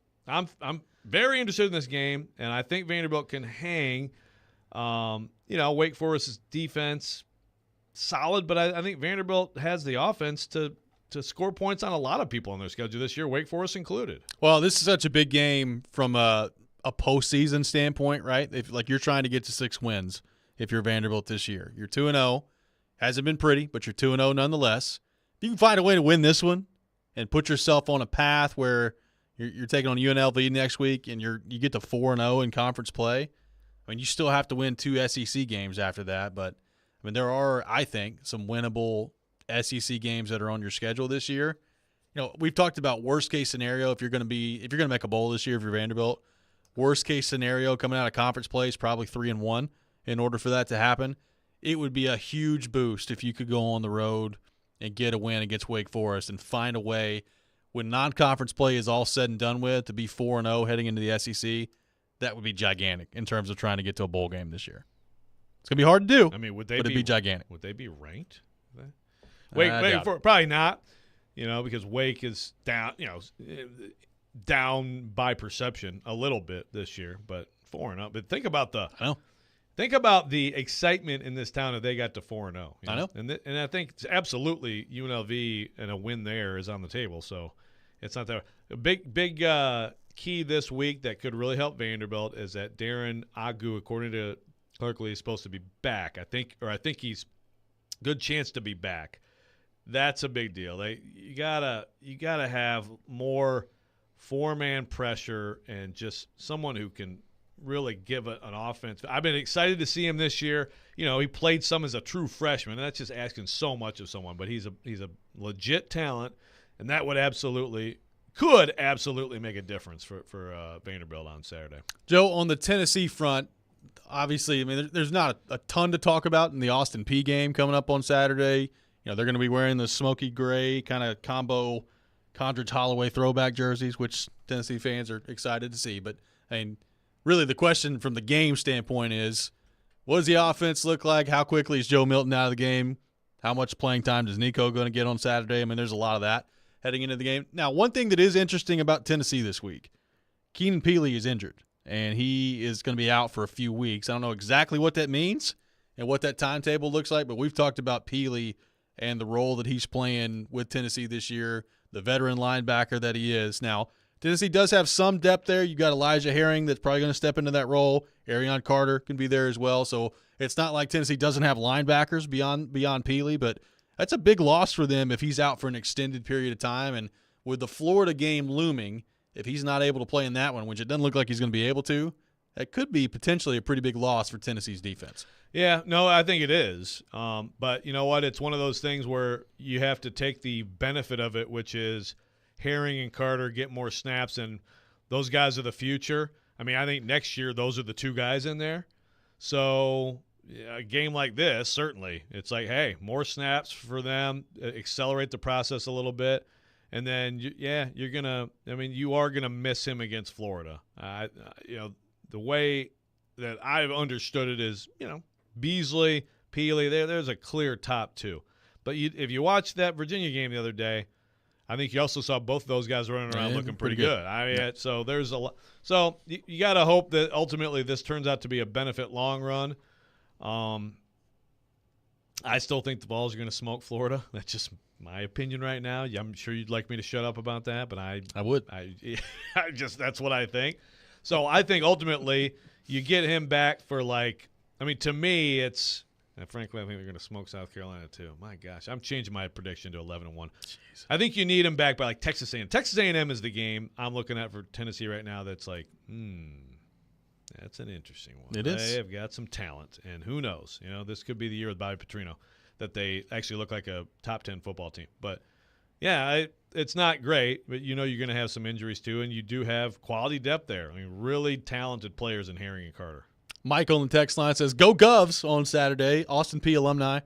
very interested in this game, and I think Vanderbilt can hang. Wake Forest's defense, solid, but I think Vanderbilt has the offense to score points on a lot of people on their schedule this year, Wake Forest included. Well, this is such a big game from a postseason standpoint, right? If you're trying to get to 6 wins, if you're Vanderbilt this year, you're 2-0. Hasn't been pretty, but you're 2-0 nonetheless. If you can find a way to win this one and put yourself on a path where you're taking on UNLV next week and you get to 4-0 in conference play, I mean, you still have to win 2 SEC games after that. But I mean, there are, I think, some winnable SEC games that are on your schedule this year. We've talked about worst case scenario if you're going to make a bowl this year if you're Vanderbilt. Worst case scenario coming out of conference play is probably 3-1. In order for that to happen, it would be a huge boost if you could go on the road and get a win against Wake Forest and find a way, when non-conference play is all said and done with, to be 4-0 heading into the SEC. That would be gigantic in terms of trying to get to a bowl game this year. It's going to be hard to do. I mean, it'd be gigantic. Would they be ranked? Wake probably not, because Wake is down, down by perception a little bit this year, but 4-0. But think about the excitement in this town if they got to 4-0. I know. And I think absolutely UNLV and a win there is on the table. So it's not that a big key this week that could really help Vanderbilt is that Darren Agu, according to Clerkley, is supposed to be back. I think he's good chance to be back. That's a big deal. You gotta have more 4-man pressure and just someone who can really give an offense. I've been excited to see him this year. He played some as a true freshman, and that's just asking so much of someone. But he's a legit talent, and that could absolutely make a difference for Vanderbilt on Saturday. Joe, on the Tennessee front, obviously, I mean, there's not a ton to talk about in the Austin Peay game coming up on Saturday. They're going to be wearing the smoky gray kind of combo Condredge Holloway throwback jerseys, which Tennessee fans are excited to see. But, I mean, really the question from the game standpoint is, what does the offense look like? How quickly is Joe Milton out of the game? How much playing time does Nico going to get on Saturday? I mean, there's a lot of that heading into the game. Now, one thing that is interesting about Tennessee this week, Keenan Peely is injured, and he is going to be out for a few weeks. I don't know exactly what that means and what that timetable looks like, but we've talked about Peely and the role that he's playing with Tennessee this year, the veteran linebacker that he is. Now, Tennessee does have some depth there. You've got Elijah Herring that's probably going to step into that role. Arion Carter can be there as well. So it's not like Tennessee doesn't have linebackers beyond Peely, but that's a big loss for them if he's out for an extended period of time. And with the Florida game looming, if he's not able to play in that one, which it doesn't look like he's going to be able to, that could be potentially a pretty big loss for Tennessee's defense. Yeah, no, I think it is. But you know what? It's one of those things where you have to take the benefit of it, which is Herring and Carter get more snaps, and those guys are the future. I mean, I think next year those are the two guys in there. So a game like this, certainly, it's like, hey, more snaps for them, accelerate the process a little bit. And then, you're going to – I mean, you are going to miss him against Florida. The way that I've understood it is, Beasley, Peely, there's a clear top two. But if you watched that Virginia game the other day, I think you also saw both of those guys running around looking pretty good. I mean, so there's a lot. So you got to hope that ultimately this turns out to be a benefit long run. I still think the Vols are going to smoke Florida. That's just my opinion right now. I'm sure you'd like me to shut up about that, but I would. I just that's what I think. So I think ultimately you get him back for to me it's frankly I think they're going to smoke South Carolina too. My gosh, I'm changing my prediction to 11-1. I think you need him back by Texas A&M. Texas A&M is the game I'm looking at for Tennessee right now. That's that's an interesting one. It is. They have got some talent, and who knows? This could be the year with Bobby Petrino that they actually look like a top 10 football team. But yeah, it's not great, but you're going to have some injuries too, and you do have quality depth there. I mean, really talented players in Herring and Carter. Michael in the text line says, "Go Govs on Saturday. Austin P alumni,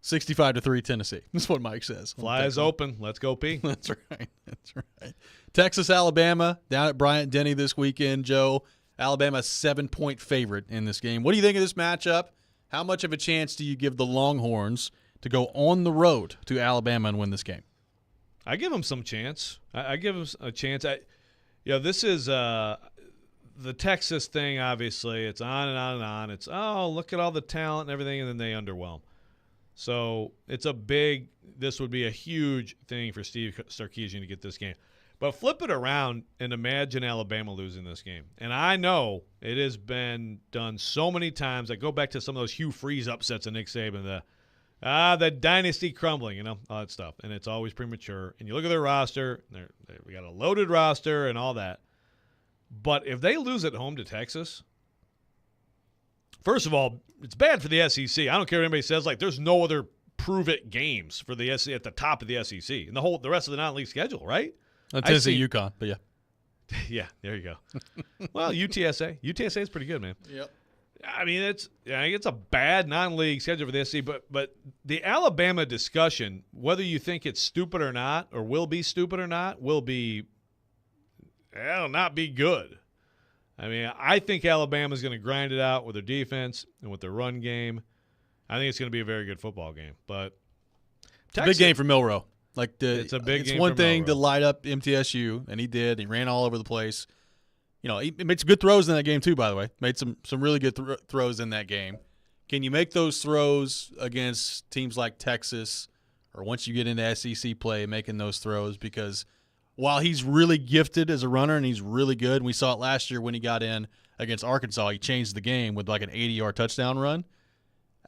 65-3 Tennessee." That's what Mike says. Fly is open. Let's go P. That's right. Texas, Alabama down at Bryant-Denny this weekend, Joe. Alabama 7-point favorite in this game. What do you think of this matchup? How much of a chance do you give the Longhorns to go on the road to Alabama and win this game? I give them some chance. I give them a chance. This is the Texas thing, obviously. It's on and on and on. It's, look at all the talent and everything, and then they underwhelm. So this would be a huge thing for Steve Sarkisian to get this game. But flip it around and imagine Alabama losing this game. And I know it has been done so many times. I go back to some of those Hugh Freeze upsets of Nick Saban, the dynasty crumbling, all that stuff. And it's always premature. And you look at their roster, we got a loaded roster and all that. But if they lose at home to Texas, first of all, it's bad for the SEC. I don't care what anybody says. There's no other prove-it games for the SEC at the top of the SEC and the rest of the non-league schedule, right? Tennessee, UConn, but yeah. Yeah, there you go. Well, UTSA. UTSA is pretty good, man. Yep. I mean, it's a bad non-league schedule for the SEC, but the Alabama discussion, whether you think it's stupid or not, or will be stupid or not, it'll not be good. I mean, I think Alabama's going to grind it out with their defense and with their run game. I think it's going to be a very good football game. But it's a big game for Milroe. It's a big game. It's one for thing Milroe. to light up MTSU, and he did. He ran all over the place. He made some good throws in that game too, by the way. Made some really good throws in that game. Can you make those throws against teams like Texas, or once you get into SEC play, making those throws? Because while he's really gifted as a runner and he's really good, and we saw it last year when he got in against Arkansas, he changed the game with an 80-yard touchdown run.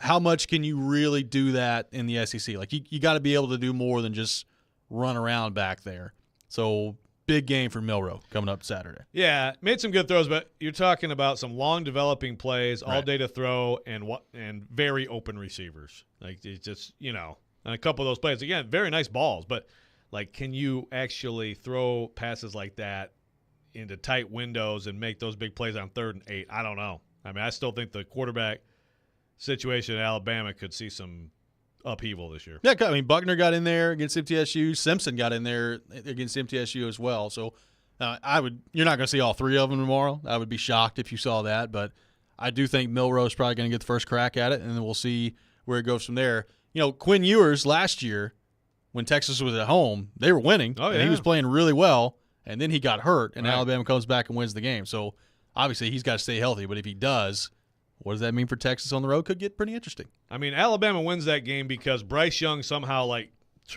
How much can you really do that in the SEC? You got to be able to do more than just run around back there. So big game for Milroe coming up Saturday. Yeah, made some good throws, but you're talking about some long developing plays, all day to throw, and very open receivers. It's just and a couple of those plays again, very nice balls, but can you actually throw passes like that into tight windows and make those big plays on 3rd and 8? I don't know. I mean, I still think the quarterback situation at Alabama could see some upheaval this year. Yeah, I mean, Buckner got in there against MTSU. Simpson got in there against MTSU as well. So you're not going to see all three of them tomorrow. I would be shocked if you saw that, but I do think Milroe is probably going to get the first crack at it, and then we'll see where it goes from there. Quinn Ewers last year, when Texas was at home, they were winning, and he was playing really well, and then he got hurt, and Alabama comes back and wins the game. So obviously he's got to stay healthy, but if he does, what does that mean for Texas on the road? Could get pretty interesting. I mean, Alabama wins that game because Bryce Young somehow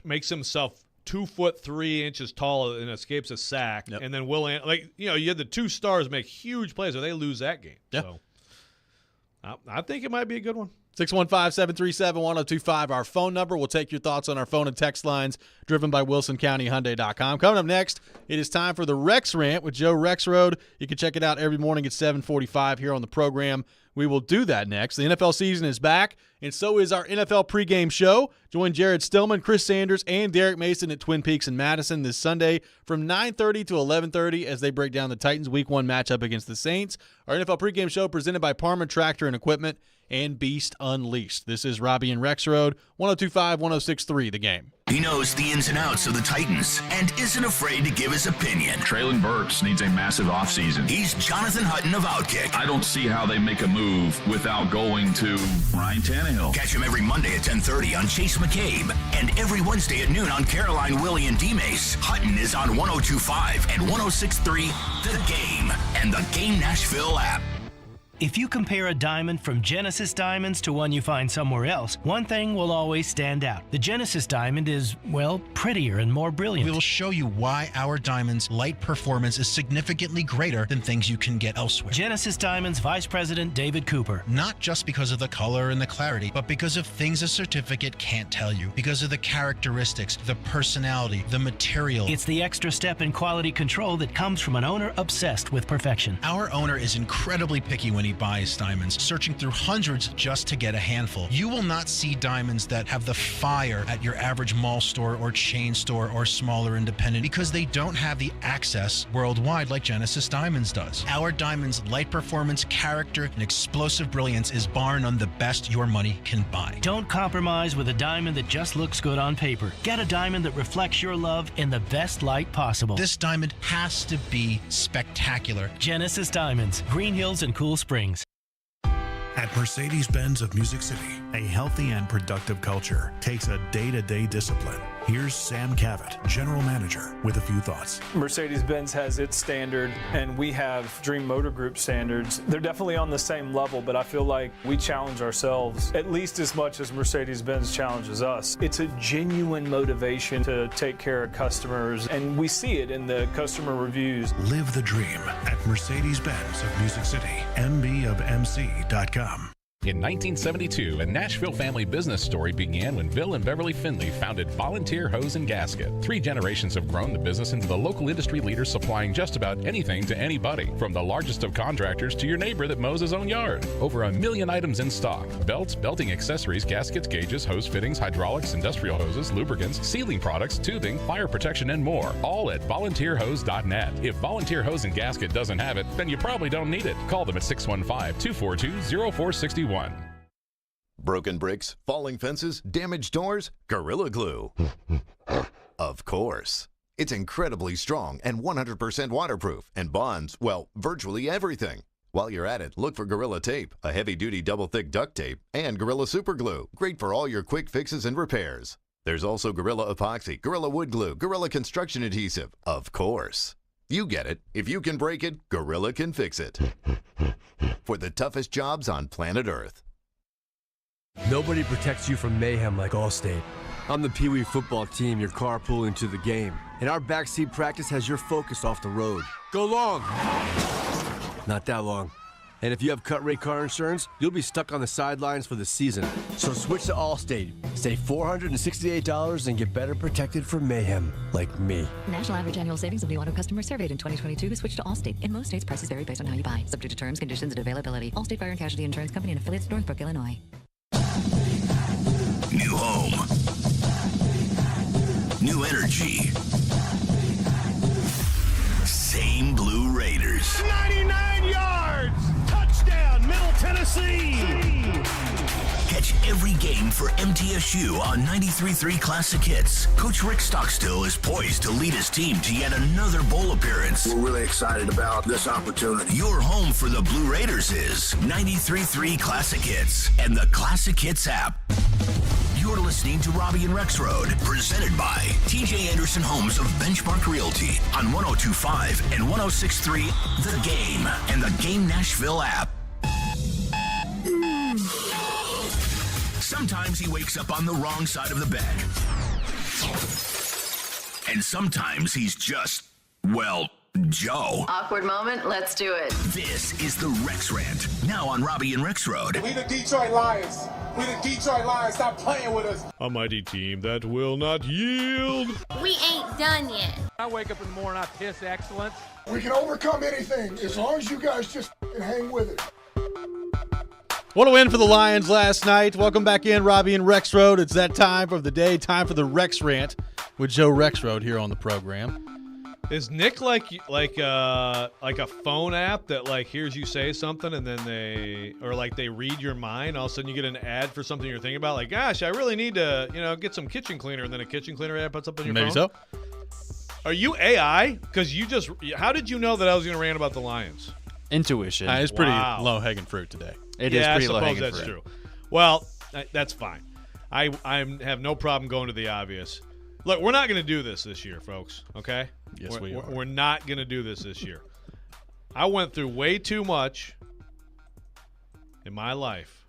makes himself 2'3" taller and escapes a sack, and then you had the two stars make huge plays, or they lose that game. Yeah. So I think it might be a good one. 615-737-1025, our phone number. We'll take your thoughts on our phone and text lines, driven by WilsonCountyHyundai.com. Coming up next, it is time for the Rex Rant with Joe Rexrode. You can check it out every morning at 7:45 here on the program. We will do that next. The NFL season is back, and so is our NFL pregame show. Join Jared Stillman, Chris Sanders, and Derek Mason at Twin Peaks in Madison this Sunday from 9:30 to 11:30 as they break down the Titans' Week 1 matchup against the Saints. Our NFL pregame show presented by Parman Tractor and Equipment and Beast Unleashed. This is Robby and Rexrode, 102.5, 106.3 The Game. He knows the ins and outs of the Titans and isn't afraid to give his opinion. Traylon Burks needs a massive offseason. He's Jonathan Hutton of Outkick. I don't see how they make a move without going to Ryan Tannehill. Catch him every Monday at 10:30 on Chase McCabe and every Wednesday at noon on Caroline, Willie, and D-Mace. Hutton is on 102.5 and 106.3 The Game and the Game Nashville app. If you compare a diamond from Genesis Diamonds to one you find somewhere else, one thing will always stand out. The Genesis diamond is, well, prettier and more brilliant. We will show you why our diamond's light performance is significantly greater than things you can get elsewhere. Genesis Diamonds Vice President David Cooper. Not just because of the color and the clarity, but because of things a certificate can't tell you. Because of the characteristics, the personality, the material. It's the extra step in quality control that comes from an owner obsessed with perfection. Our owner is incredibly picky when he buys diamonds, searching through hundreds just to get a handful. You will not see diamonds that have the fire at your average mall store or chain store or smaller independent because they don't have the access worldwide like Genesis Diamonds does. Our diamond's light performance, character, and explosive brilliance is bar none the best your money can buy. Don't compromise with a diamond that just looks good on paper. Get a diamond that reflects your love in the best light possible. This diamond has to be spectacular. Genesis Diamonds, Green Hills and Cool Springs. At Mercedes-Benz of Music City, a healthy and productive culture takes a day-to-day discipline. Here's Sam Cavett, General Manager, with a few thoughts. Mercedes-Benz has its standard, and we have Dream Motor Group standards. They're definitely on the same level, but I feel like we challenge ourselves at least as much as Mercedes-Benz challenges us. It's a genuine motivation to take care of customers, and we see it in the customer reviews. Live the dream at Mercedes-Benz of Music City, mbofmc.com. In 1972, a Nashville family business story began when Bill and Beverly Finley founded Volunteer Hose and Gasket. 3 generations have grown the business into the local industry leader supplying just about anything to anybody, from the largest of contractors to your neighbor that mows his own yard. Over 1 million items in stock: belts, belting accessories, gaskets, gauges, hose fittings, hydraulics, industrial hoses, lubricants, sealing products, tubing, fire protection, and more. All at volunteerhose.net. If Volunteer Hose and Gasket doesn't have it, then you probably don't need it. Call them at 615-242-0461. Broken bricks, falling fences, damaged doors, Gorilla Glue. Of course. It's incredibly strong and 100% waterproof and bonds, well, virtually everything. While you're at it, look for Gorilla Tape, a heavy-duty double-thick duct tape, and Gorilla Super Glue, great for all your quick fixes and repairs. There's also Gorilla Epoxy, Gorilla Wood Glue, Gorilla Construction Adhesive. Of course. You get it. If you can break it, Gorilla can fix it. For the toughest jobs on planet Earth. Nobody protects you from mayhem like Allstate. I'm the Pee Wee football team you're carpooling to the game, and our backseat practice has your focus off the road. Go long! Not that long. And if you have cut rate car insurance, you'll be stuck on the sidelines for the season. So switch to Allstate. Save $468 and get better protected from mayhem like me. National average annual savings of new auto customers surveyed in 2022 who switched to Allstate. In most states, prices vary based on how you buy. Subject to terms, conditions, and availability. Allstate Fire and Casualty Insurance Company and affiliates, Northbrook, Illinois. New home. New energy. Same Blue Raiders. 99 yards! Touchdown, Middle Tennessee! Catch every game for MTSU on 93.3 Classic Hits. Coach Rick Stockstill is poised to lead his team to yet another bowl appearance. We're really excited about this opportunity. Your home for the Blue Raiders is 93.3 Classic Hits and the Classic Hits app. You're listening to Robby and Rexrode, presented by TJ Anderson Homes of Benchmark Realty on 102.5 and 106.3 The Game and the Game Nashville app. Sometimes he wakes up on the wrong side of the bed. And sometimes he's just, well, Joe. Awkward moment, let's do it. This is the Rex Rant, now on Robby and Rexrode. We the Detroit Lions. We the Detroit Lions. Stop playing with us. A mighty team that will not yield. We ain't done yet. I wake up in the morning, I piss excellence. We can overcome anything as long as you guys just hang with it. What a win for the Lions last night. Welcome back in, Robby and Rexrode. It's that time of the day, time for the Rex Rant with Joe Rexrode here on the program. Is Nick like a phone app that like hears you say something and then they read your mind? All of a sudden you get an ad for something you're thinking about. Like, gosh, I really need to get some kitchen cleaner, and then a kitchen cleaner ad puts up on your phone. Maybe so. Are you AI? Because how did you know that I was going to rant about the Lions? Intuition. It's pretty low-hanging fruit today. It is pretty low-hanging fruit. I suppose that's true. Well, that's fine. I have no problem going to the obvious. Look, we're not going to do this year, folks, okay? Yes, we are. We're not going to do this year. I went through way too much in my life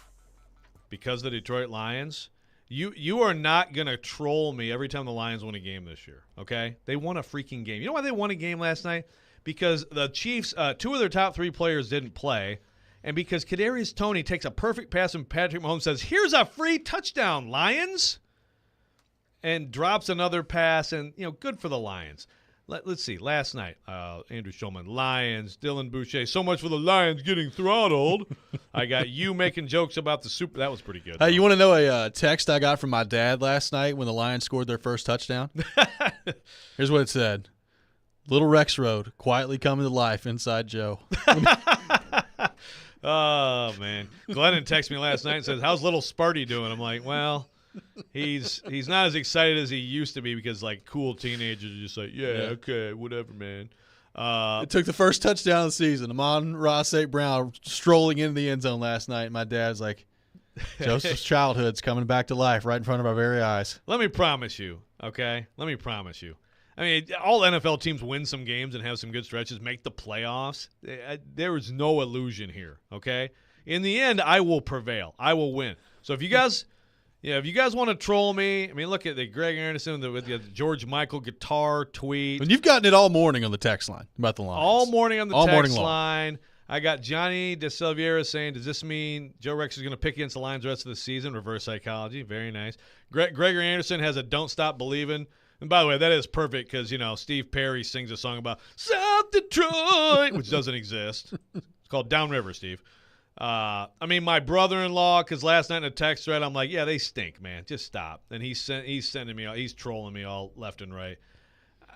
because of the Detroit Lions. You are not going to troll me every time the Lions win a game this year, okay? They won a freaking game. You know why they won a game last night? Because the Chiefs, two of their top three players didn't play, and because Kadarius Toney takes a perfect pass and Patrick Mahomes says, "Here's a free touchdown, Lions," and drops another pass, and good for the Lions. Let's see. Last night, Andrew Schulman, Lions, Dylan Boucher. So much for the Lions getting throttled. I got you making jokes about the Super. That was pretty good. Hey, you want to know a text I got from my dad last night when the Lions scored their first touchdown? Here's what it said. Little Rexrode quietly coming to life inside Joe. Oh, man. Glennon texted me last night and says, "How's little Sparty doing?" I'm like, well, he's not as excited as he used to be because, like, cool teenagers are just like, yeah, okay, whatever, man. It took the first touchdown of the season. Amon-Ra St. Brown strolling into the end zone last night. My dad's like, Joseph's childhood's coming back to life right in front of our very eyes. Let me promise you, okay? Let me promise you. I mean, all NFL teams win some games and have some good stretches, make the playoffs. There is no illusion here, okay? In the end, I will prevail. I will win. So if you guys want to troll me, I mean, look at the Greg Anderson with the George Michael guitar tweet. And you've gotten it all morning on the text line about the Lions. All morning on the text line. I got Johnny DeSilviera saying, does this mean Joe Rex is going to pick against the Lions the rest of the season? Reverse psychology. Very nice. Gregory Anderson has a Don't Stop Believing. And by the way, that is perfect because, Steve Perry sings a song about South Detroit, which doesn't exist. It's called Downriver, Steve. I mean, my brother-in-law, because last night in a text thread, I'm like, yeah, they stink, man. Just stop. And he's sending me, he's trolling me all left and right.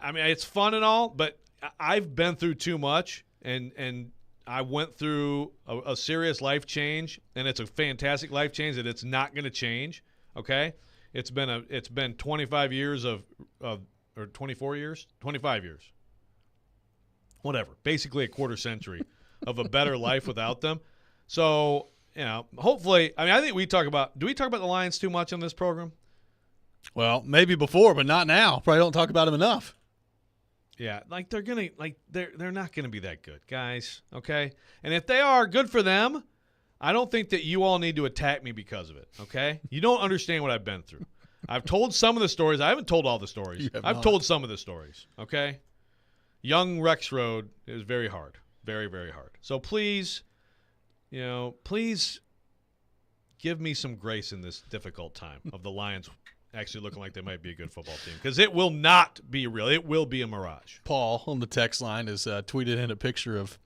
I mean, it's fun and all, but I've been through too much, and I went through a serious life change, and it's a fantastic life change that it's not going to change, okay? It's been 25 years or 24 years? 25 years. Whatever. Basically a quarter century of a better life without them. So, hopefully, I mean, I think do we talk about the Lions too much on this program? Well, maybe before, but not now. Probably don't talk about them enough. Yeah, they're not gonna be that good, guys. Okay? And if they are, good for them. I don't think that you all need to attack me because of it, okay? You don't understand what I've been through. I've told some of the stories. I haven't told all the stories. I've told some of the stories, okay? Young Rexrode is very hard. Very, very hard. So please, please give me some grace in this difficult time of the Lions actually looking like they might be a good football team because it will not be real. It will be a mirage. Paul on the text line has tweeted in a picture of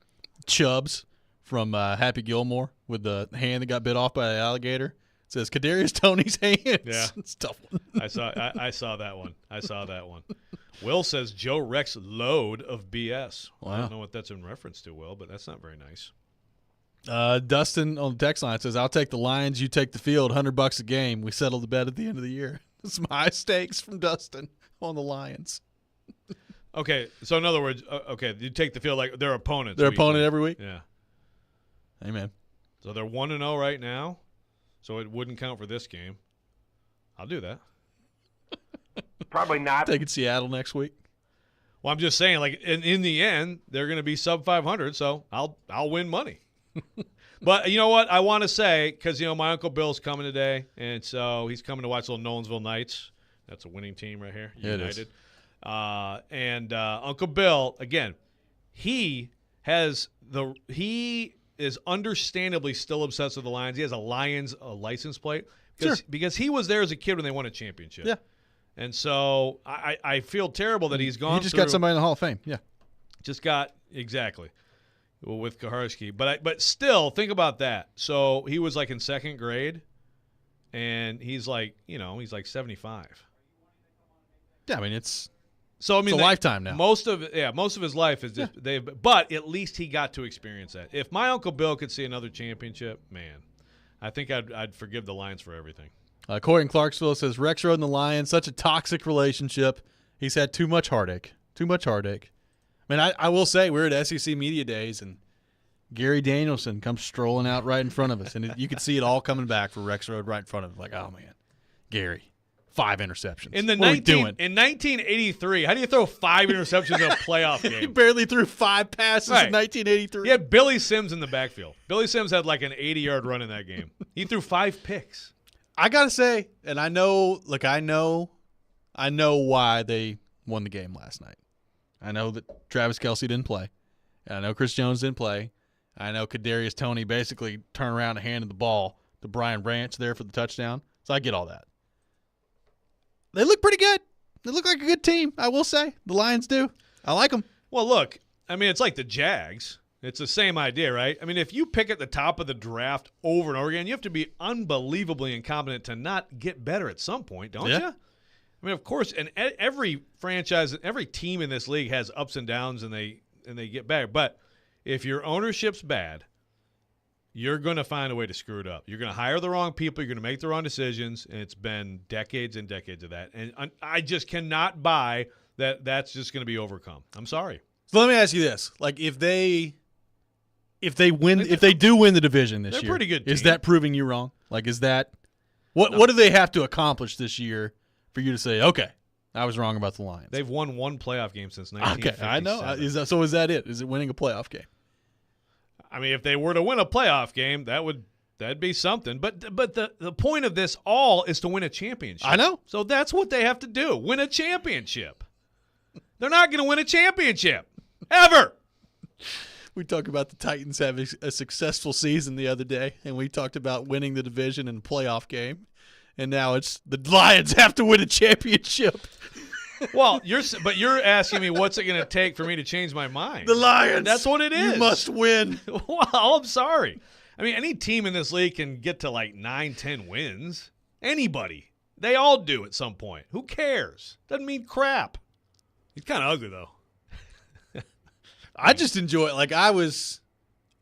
Chubbs from Happy Gilmore with the hand that got bit off by an alligator. It says Kadarius Toney's hands. Yeah, it's a tough one. I saw that one. Will says Joe Rex load of BS. Wow. I don't know what that's in reference to, Will, but that's not very nice. Dustin on the text line says, "I'll take the Lions. You take the field. $100 a game. We settle the bet at the end of the year." Some high stakes from Dustin on the Lions. Okay, so in other words, you take the field like their opponents. Their opponent every week. Yeah. Amen. So they're 1-0 right now, so it wouldn't count for this game. I'll do that. Probably not. Taking Seattle next week. Well, I'm just saying, like in the end, they're going to be sub 500, so I'll win money. But you know what? I want to say, because my Uncle Bill's coming today, and so he's coming to watch little Nolensville Knights. That's a winning team right here. Yeah, United. And Uncle Bill, again, he is understandably still obsessed with the Lions. He has a Lions license plate because he was there as a kid when they won a championship. Yeah. And so I feel terrible that he's gone. He just got somebody in the Hall of Fame. Yeah. Just got exactly with Kaharski. But still, think about that. So he was like in second grade, and he's like 75. Yeah, I mean it's a lifetime now. Most of his life is just but at least he got to experience that. If my Uncle Bill could see another championship, man, I think I'd forgive the Lions for everything. Corey in Clarksville says, Rexrode and the Lions, such a toxic relationship. He's had too much heartache. I mean, I will say, we're at SEC Media Days, and Gary Danielson comes strolling out right in front of us. And you could see it all coming back for Rexrode right in front of him. Like, oh, man, Gary, 5 interceptions. In 1983, how do you throw 5 interceptions in a playoff game? He barely threw 5 passes in 1983. He had Billy Sims in the backfield. Billy Sims had like an 80-yard run in that game. He threw 5 picks. I gotta say, and I know why they won the game last night. I know that Travis Kelce didn't play. And I know Chris Jones didn't play. I know Kadarius Toney basically turned around and handed the ball to Brian Branch there for the touchdown. So I get all that. They look pretty good. They look like a good team, I will say. The Lions do. I like them. Well, look, I mean, it's like the Jags. It's the same idea, right? I mean, if you pick at the top of the draft over and over again, you have to be unbelievably incompetent to not get better at some point, don't you? I mean, of course, and every franchise, every team in this league has ups and downs, and they get better. But if your ownership's bad, you're going to find a way to screw it up. You're going to hire the wrong people. You're going to make the wrong decisions, and it's been decades and decades of that. And I just cannot buy that that's just going to be overcome. I'm sorry. So let me ask you this: like, if they do win the division this year, they're a pretty good team. Is that proving you wrong? Like, is that what do they have to accomplish this year for you to say, okay, I was wrong about the Lions? They've won 1 playoff game since 1957. Okay, I know. Is that it? Is it winning a playoff game? I mean, if they were to win a playoff game, that'd be something. But the point of this all is to win a championship. I know. So that's what they have to do: win a championship. They're not going to win a championship ever. We talked about the Titans having a successful season the other day, and we talked about winning the division and playoff game, and now it's the Lions have to win a championship. Well, you're asking me what's it going to take for me to change my mind? The Lions. That's what it is. You must win. Well, I'm sorry. I mean, any team in this league can get to like 9-10 wins. Anybody. They all do at some point. Who cares? Doesn't mean crap. He's kind of ugly, though. I just enjoy it. Like, I was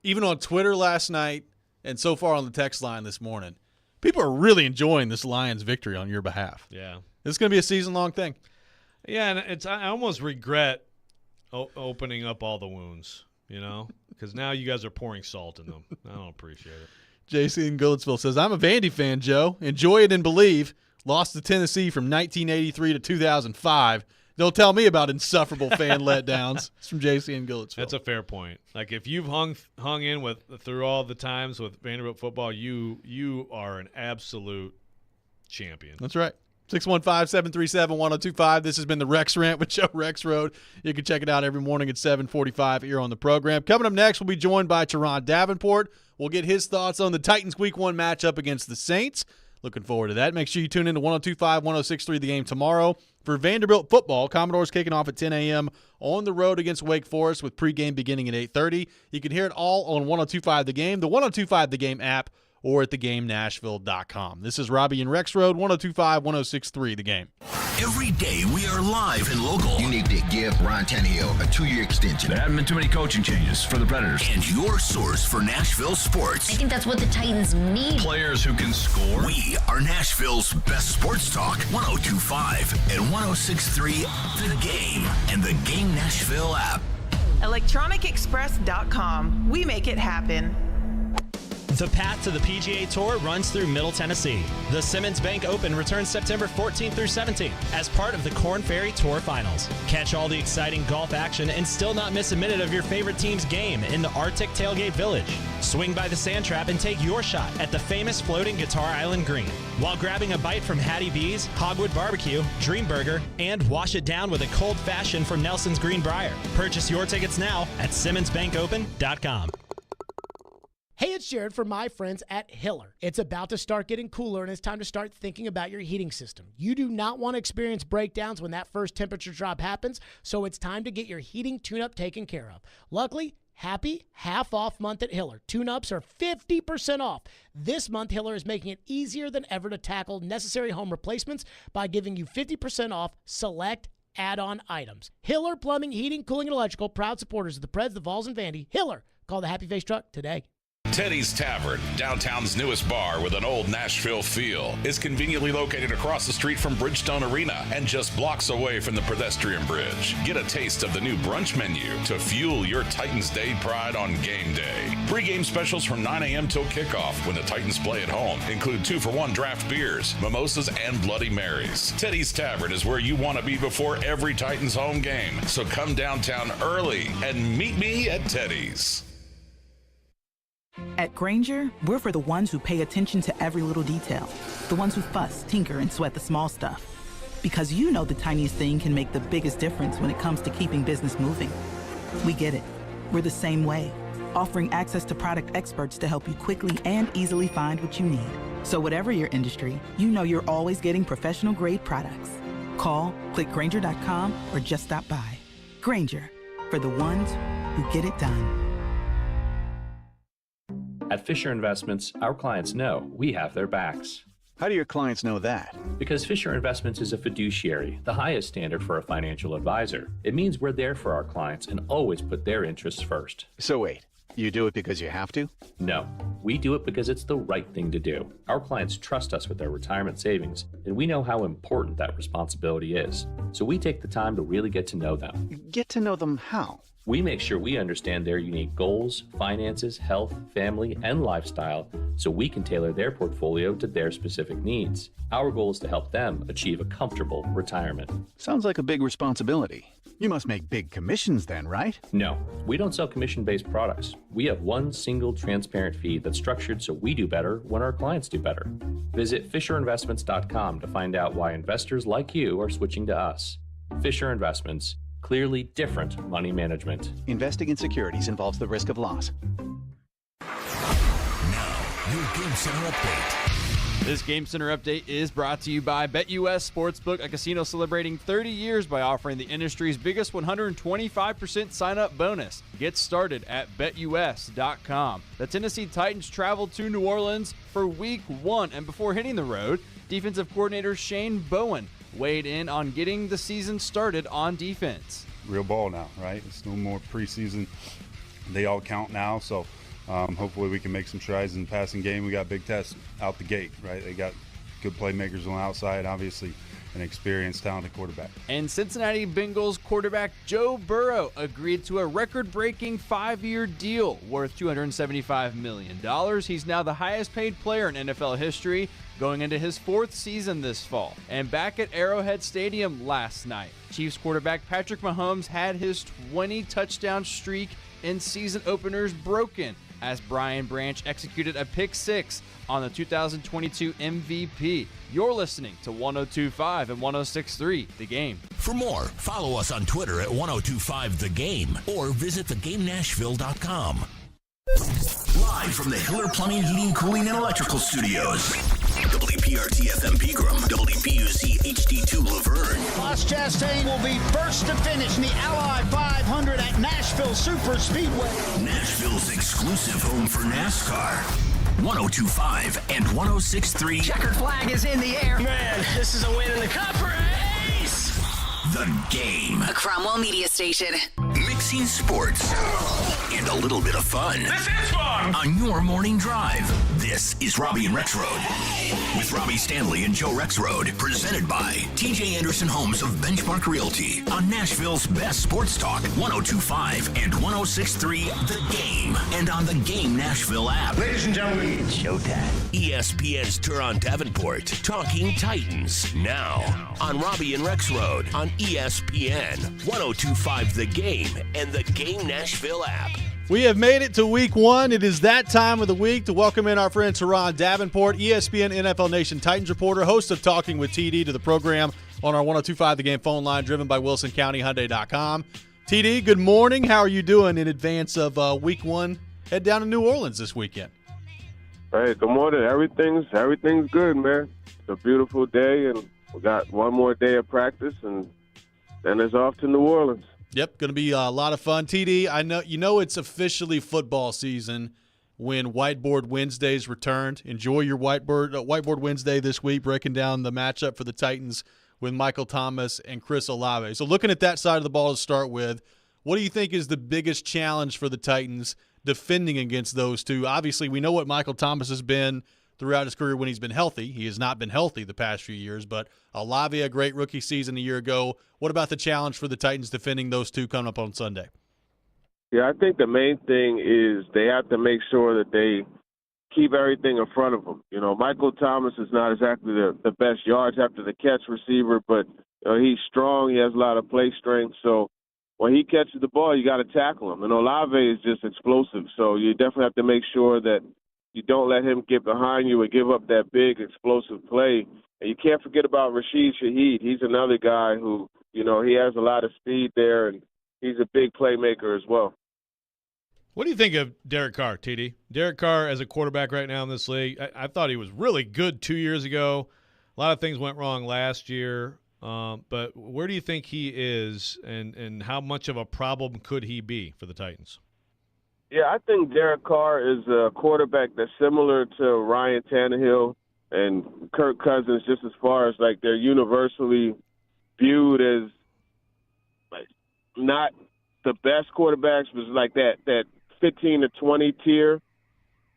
even on Twitter last night and so far on the text line this morning, people are really enjoying this Lions victory on your behalf. Yeah. It's going to be a season-long thing. Yeah, and I almost regret opening up all the wounds, because now you guys are pouring salt in them. I don't appreciate it. JC in Goodlettsville says, I'm a Vandy fan, Joe. Enjoy it and believe. Lost to Tennessee from 1983 to 2005. Don't tell me about insufferable fan letdowns. It's from JC in Goodlettsville. That's a fair point. Like, if you've hung in through all the times with Vanderbilt football, you are an absolute champion. That's right. 615-737-1025. This has been the Rex Rant with Joe Rexrode. You can check it out every morning at 7:45 here on the program. Coming up next, we'll be joined by Teron Davenport. We'll get his thoughts on the Titans Week 1 matchup against the Saints. Looking forward to that. Make sure you tune in to 102.5, 106.3 The Game tomorrow for Vanderbilt football. Commodores kicking off at 10 a.m. on the road against Wake Forest with pregame beginning at 8:30. You can hear it all on 102.5 The Game, the 102.5 The Game app, or at thegamenashville.com. This is Robby and Rexrode, 102.5, 106.3 The Game. Every day we are live and local. You need to give Ryan Tannehill a 2-year extension. There haven't been too many coaching changes for the Predators. And your source for Nashville sports. I think that's what the Titans need. Players who can score. We are Nashville's best sports talk, 102.5 and 106.3 The Game and the Game Nashville app. ElectronicExpress.com. We make it happen. The path to the PGA Tour runs through Middle Tennessee. The Simmons Bank Open returns September 14th through 17th as part of the Korn Ferry Tour Finals. Catch all the exciting golf action and still not miss a minute of your favorite team's game in the Arctic Tailgate Village. Swing by the Sand Trap and take your shot at the famous floating Guitar Island Green while grabbing a bite from Hattie B's, Hogwood Barbecue, Dream Burger, and wash it down with a cold fashion from Nelson's Greenbrier. Purchase your tickets now at SimmonsBankOpen.com. Hey, it's Jared from my friends at Hiller. It's about to start getting cooler, and it's time to start thinking about your heating system. You do not want to experience breakdowns when that first temperature drop happens, so it's time to get your heating tune-up taken care of. Luckily, happy half-off month at Hiller. Tune-ups are 50% off. This month, Hiller is making it easier than ever to tackle necessary home replacements by giving you 50% off select add-on items. Hiller Plumbing, Heating, Cooling, and Electrical, proud supporters of the Preds, the Vols, and Vandy. Hiller, call the Happy Face Truck today. Teddy's Tavern, downtown's newest bar with an old Nashville feel, is conveniently located across the street from Bridgestone Arena and just blocks away from the pedestrian bridge. Get a taste of the new brunch menu to fuel your Titans Day pride on game day. Pre-game specials from 9 a.m. till kickoff when the Titans play at home include 2-for-1 draft beers, mimosas, and Bloody Marys. Teddy's Tavern is where you want to be before every Titans home game, so come downtown early and meet me at Teddy's. At Grainger, we're for the ones who pay attention to every little detail, the ones who fuss, tinker, and sweat the small stuff. Because you know the tiniest thing can make the biggest difference when it comes to keeping business moving. We get it. We're the same way, offering access to product experts to help you quickly and easily find what you need. So whatever your industry, you know you're always getting professional-grade products. Call, click Grainger.com, or just stop by. Grainger, for the ones who get it done. At Fisher Investments, our clients know we have their backs. How do your clients know that? Because Fisher Investments is a fiduciary, the highest standard for a financial advisor. It means we're there for our clients and always put their interests first. So wait, you do it because you have to? No, we do it because it's the right thing to do. Our clients trust us with their retirement savings, and we know how important that responsibility is. So we take the time to really get to know them. Get to know them how? We make sure we understand their unique goals, finances, health, family, and lifestyle so we can tailor their portfolio to their specific needs. Our goal is to help them achieve a comfortable retirement. Sounds like a big responsibility. You must make big commissions then, right? No, we don't sell commission-based products. We have one single transparent fee that's structured so we do better when our clients do better. Visit FisherInvestments.com to find out why investors like you are switching to us. Fisher Investments. Clearly different money management. Investing in securities involves the risk of loss. Now, your Game Center update. This Game Center update is brought to you by BetUS Sportsbook, a casino celebrating 30 years by offering the industry's biggest 125% sign-up bonus. Get started at BetUS.com. The Tennessee Titans traveled to New Orleans for Week 1, and before hitting the road, defensive coordinator Shane Bowen weighed in on getting the season started on defense. Real ball now, right? It's no more preseason. They all count now, so hopefully we can make some strides in the passing game. We got big tests out the gate, right? They got good playmakers on the outside, obviously an experienced, talented quarterback. And Cincinnati Bengals quarterback Joe Burrow agreed to a record-breaking 5-year deal worth $275 million. He's now the highest-paid player in NFL history, going into his 4th season this fall. And back at Arrowhead Stadium last night, Chiefs quarterback Patrick Mahomes had his 20-touchdown streak in season openers broken as Brian Branch executed a pick-6 on the 2022 MVP. You're listening to 102.5 and 106.3 The Game. For more, follow us on Twitter at 102.5 The Game or visit thegamenashville.com. Live from the Hiller Plumbing, Heating, Cooling, and Electrical Studios. WPRT-FM Pegram, WPUC HD2 Laverne. Ross Chastain will be first to finish in the Ally 500 at Nashville Super Speedway. Nashville's exclusive home for NASCAR. 102.5 and 106.3. Checkered flag is in the air. Man, this is a win in the cup race. The Game. A Cromwell media station. Mixing sports and a little bit of fun. This is fun. On your morning drive. This is Robby and Rexrode. With Robby Robbie Stanley and Joe Rexrode, presented by TJ Anderson Homes of Benchmark Realty on Nashville's best sports talk, 102.5 and 106.3 The Game, and on the Game Nashville app. Ladies and gentlemen, it's showtime. ESPN's Turon Davenport, Talking Titans, now on Robbie and Rexrode on ESPN, 102.5 The Game, and the Game Nashville app. We have made it to week one. It is that time of the week to welcome in our friend Teron Davenport, ESPN NFL Nation Titans reporter, host of Talking with TD, to the program on our 102.5 The Game phone line, driven by WilsonCountyHyundai.com. TD, good morning. How are you doing in advance of week one? Head down to New Orleans this weekend. Hey, good morning. Everything's good, man. It's a beautiful day, and we got one more day of practice, and then it's off to New Orleans. Yep, going to be a lot of fun. TD, I know it's officially football season when Whiteboard Wednesdays returned. Enjoy your Whiteboard Wednesday this week, breaking down the matchup for the Titans with Michael Thomas and Chris Olave. So looking at that side of the ball to start with, what do you think is the biggest challenge for the Titans defending against those two? Obviously, we know what Michael Thomas has been throughout his career when he's been healthy. He has not been healthy the past few years, but Olave, a great rookie season a year ago. What about the challenge for the Titans defending those two coming up on Sunday? Yeah, I think the main thing is they have to make sure that they keep everything in front of them. You know, Michael Thomas is not exactly the best yards after the catch receiver, but he's strong. He has a lot of play strength. So when he catches the ball, you got to tackle him. And Olave is just explosive. So you definitely have to make sure that you don't let him get behind you and give up that big explosive play. And you can't forget about Rashid Shaheed. He's another guy who, he has a lot of speed there, and he's a big playmaker as well. What do you think of Derek Carr, TD? Derek Carr as a quarterback right now in this league, I thought he was really good 2 years ago. A lot of things went wrong last year. But where do you think he is, and how much of a problem could he be for the Titans? Yeah, I think Derek Carr is a quarterback that's similar to Ryan Tannehill and Kirk Cousins, just as far as like they're universally viewed as like not the best quarterbacks, but like that 15 to 20 tier.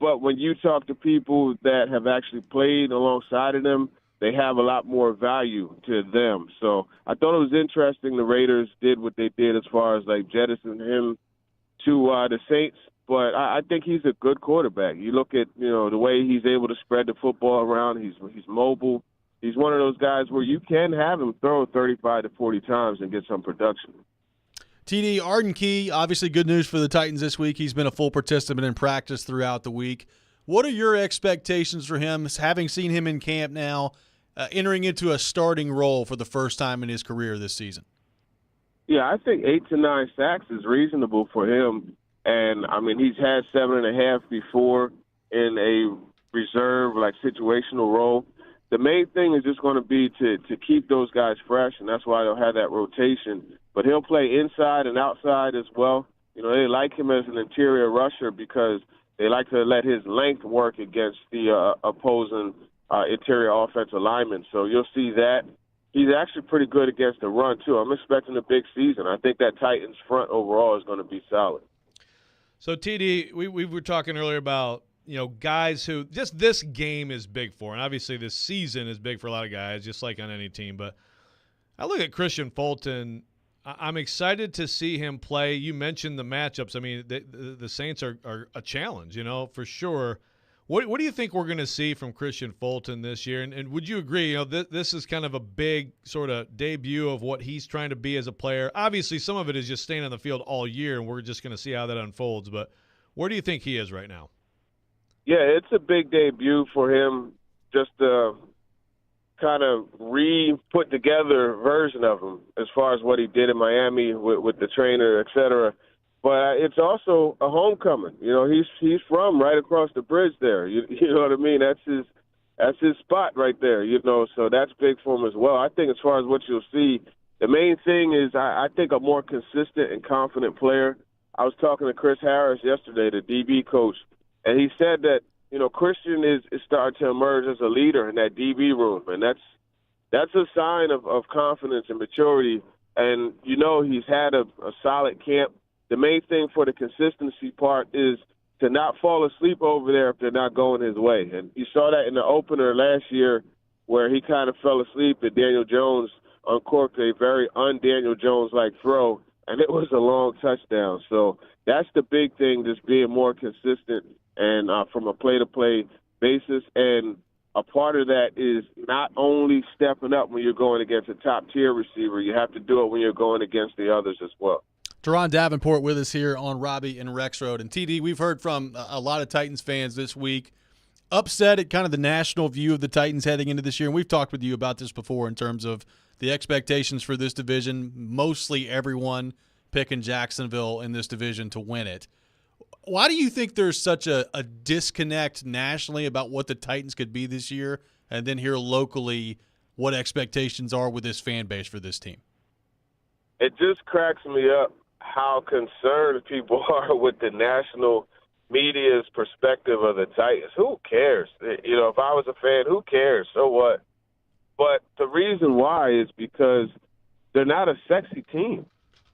But when you talk to people that have actually played alongside of them, they have a lot more value to them. So I thought it was interesting the Raiders did what they did as far as like jettisoning him to the Saints, but I think he's a good quarterback. You look at the way he's able to spread the football around. He's mobile. He's one of those guys where you can have him throw 35 to 40 times and get some production. TD, Arden Key, obviously good news for the Titans this week. He's been a full participant in practice throughout the week. What are your expectations for him, having seen him in camp now, entering into a starting role for the first time in his career this season? Yeah, I think 8 to 9 sacks is reasonable for him. And, I mean, he's had 7.5 before in a reserve, like, situational role. The main thing is just going to be to keep those guys fresh, and that's why they'll have that rotation. But he'll play inside and outside as well. They like him as an interior rusher because they like to let his length work against the opposing interior offensive linemen. So you'll see that. He's actually pretty good against the run, too. I'm expecting a big season. I think that Titans front overall is going to be solid. So, TD, we were talking earlier about, guys who just this game is big for. And obviously this season is big for a lot of guys, just like on any team. But I look at Christian Fulton. I'm excited to see him play. You mentioned the matchups. I mean, the Saints are a challenge, for sure. What do you think we're going to see from Christian Fulton this year? And would you agree, this is kind of a big sort of debut of what he's trying to be as a player? Obviously, some of it is just staying on the field all year, and we're just going to see how that unfolds. But where do you think he is right now? Yeah, it's a big debut for him, just a kind of re-put together version of him as far as what he did in Miami with the trainer, et cetera. But it's also a homecoming. He's from right across the bridge there. You know what I mean? That's his spot right there. So that's big for him as well. I think as far as what you'll see, the main thing is I think a more consistent and confident player. I was talking to Chris Harris yesterday, the DB coach, and he said that Christian is starting to emerge as a leader in that DB room, and that's a sign of confidence and maturity. And he's had a solid camp. The main thing for the consistency part is to not fall asleep over there if they're not going his way. And you saw that in the opener last year where he kind of fell asleep and Daniel Jones uncorked a very un-Daniel Jones-like throw, and it was a long touchdown. So that's the big thing, just being more consistent and from a play-to-play basis. And a part of that is not only stepping up when you're going against a top-tier receiver, you have to do it when you're going against the others as well. Teron Davenport with us here on Robby and Rexrode. And TD, we've heard from a lot of Titans fans this week, upset at kind of the national view of the Titans heading into this year. And we've talked with you about this before in terms of the expectations for this division, mostly everyone picking Jacksonville in this division to win it. Why do you think there's such a disconnect nationally about what the Titans could be this year, and then here locally what expectations are with this fan base for this team? It just cracks me up how concerned people are with the national media's perspective of the Titans. Who cares? You know, if I was a fan, who cares? So what? But the reason why is because they're not a sexy team.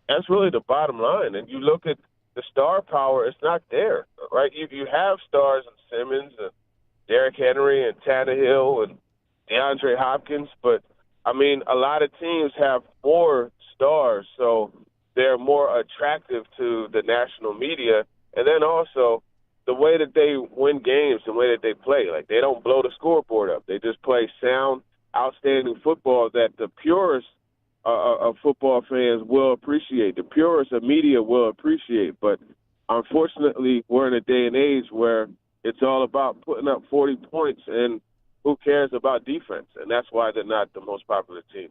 That's really the bottom line. And you look at the star power, it's not there, right? You have stars in Simmons and Derrick Henry and Tannehill and DeAndre Hopkins, but, I mean, a lot of teams have more stars, so they're more attractive to the national media. And then also the way that they win games, the way that they play. Like, they don't blow the scoreboard up. They just play sound, outstanding football that the purest of football fans will appreciate. The purest of media will appreciate. But unfortunately, we're in a day and age where it's all about putting up 40 points, and who cares about defense? And that's why they're not the most popular team.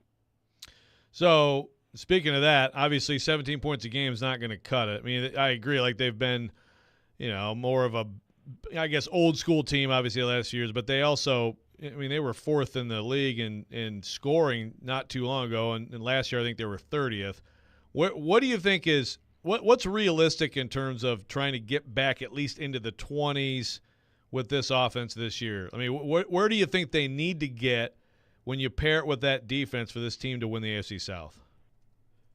So, speaking of that, obviously 17 points a game is not going to cut it. I mean, I agree. Like, they've been, you know, more of a, I guess, old school team, obviously, the last years, but they also, I mean, they were fourth in the league in scoring not too long ago, and last year I think they were 30th. What do you think is what's realistic in terms of trying to get back at least into the 20s with this offense this year? I mean, where do you think they need to get when you pair it with that defense for this team to win the AFC South?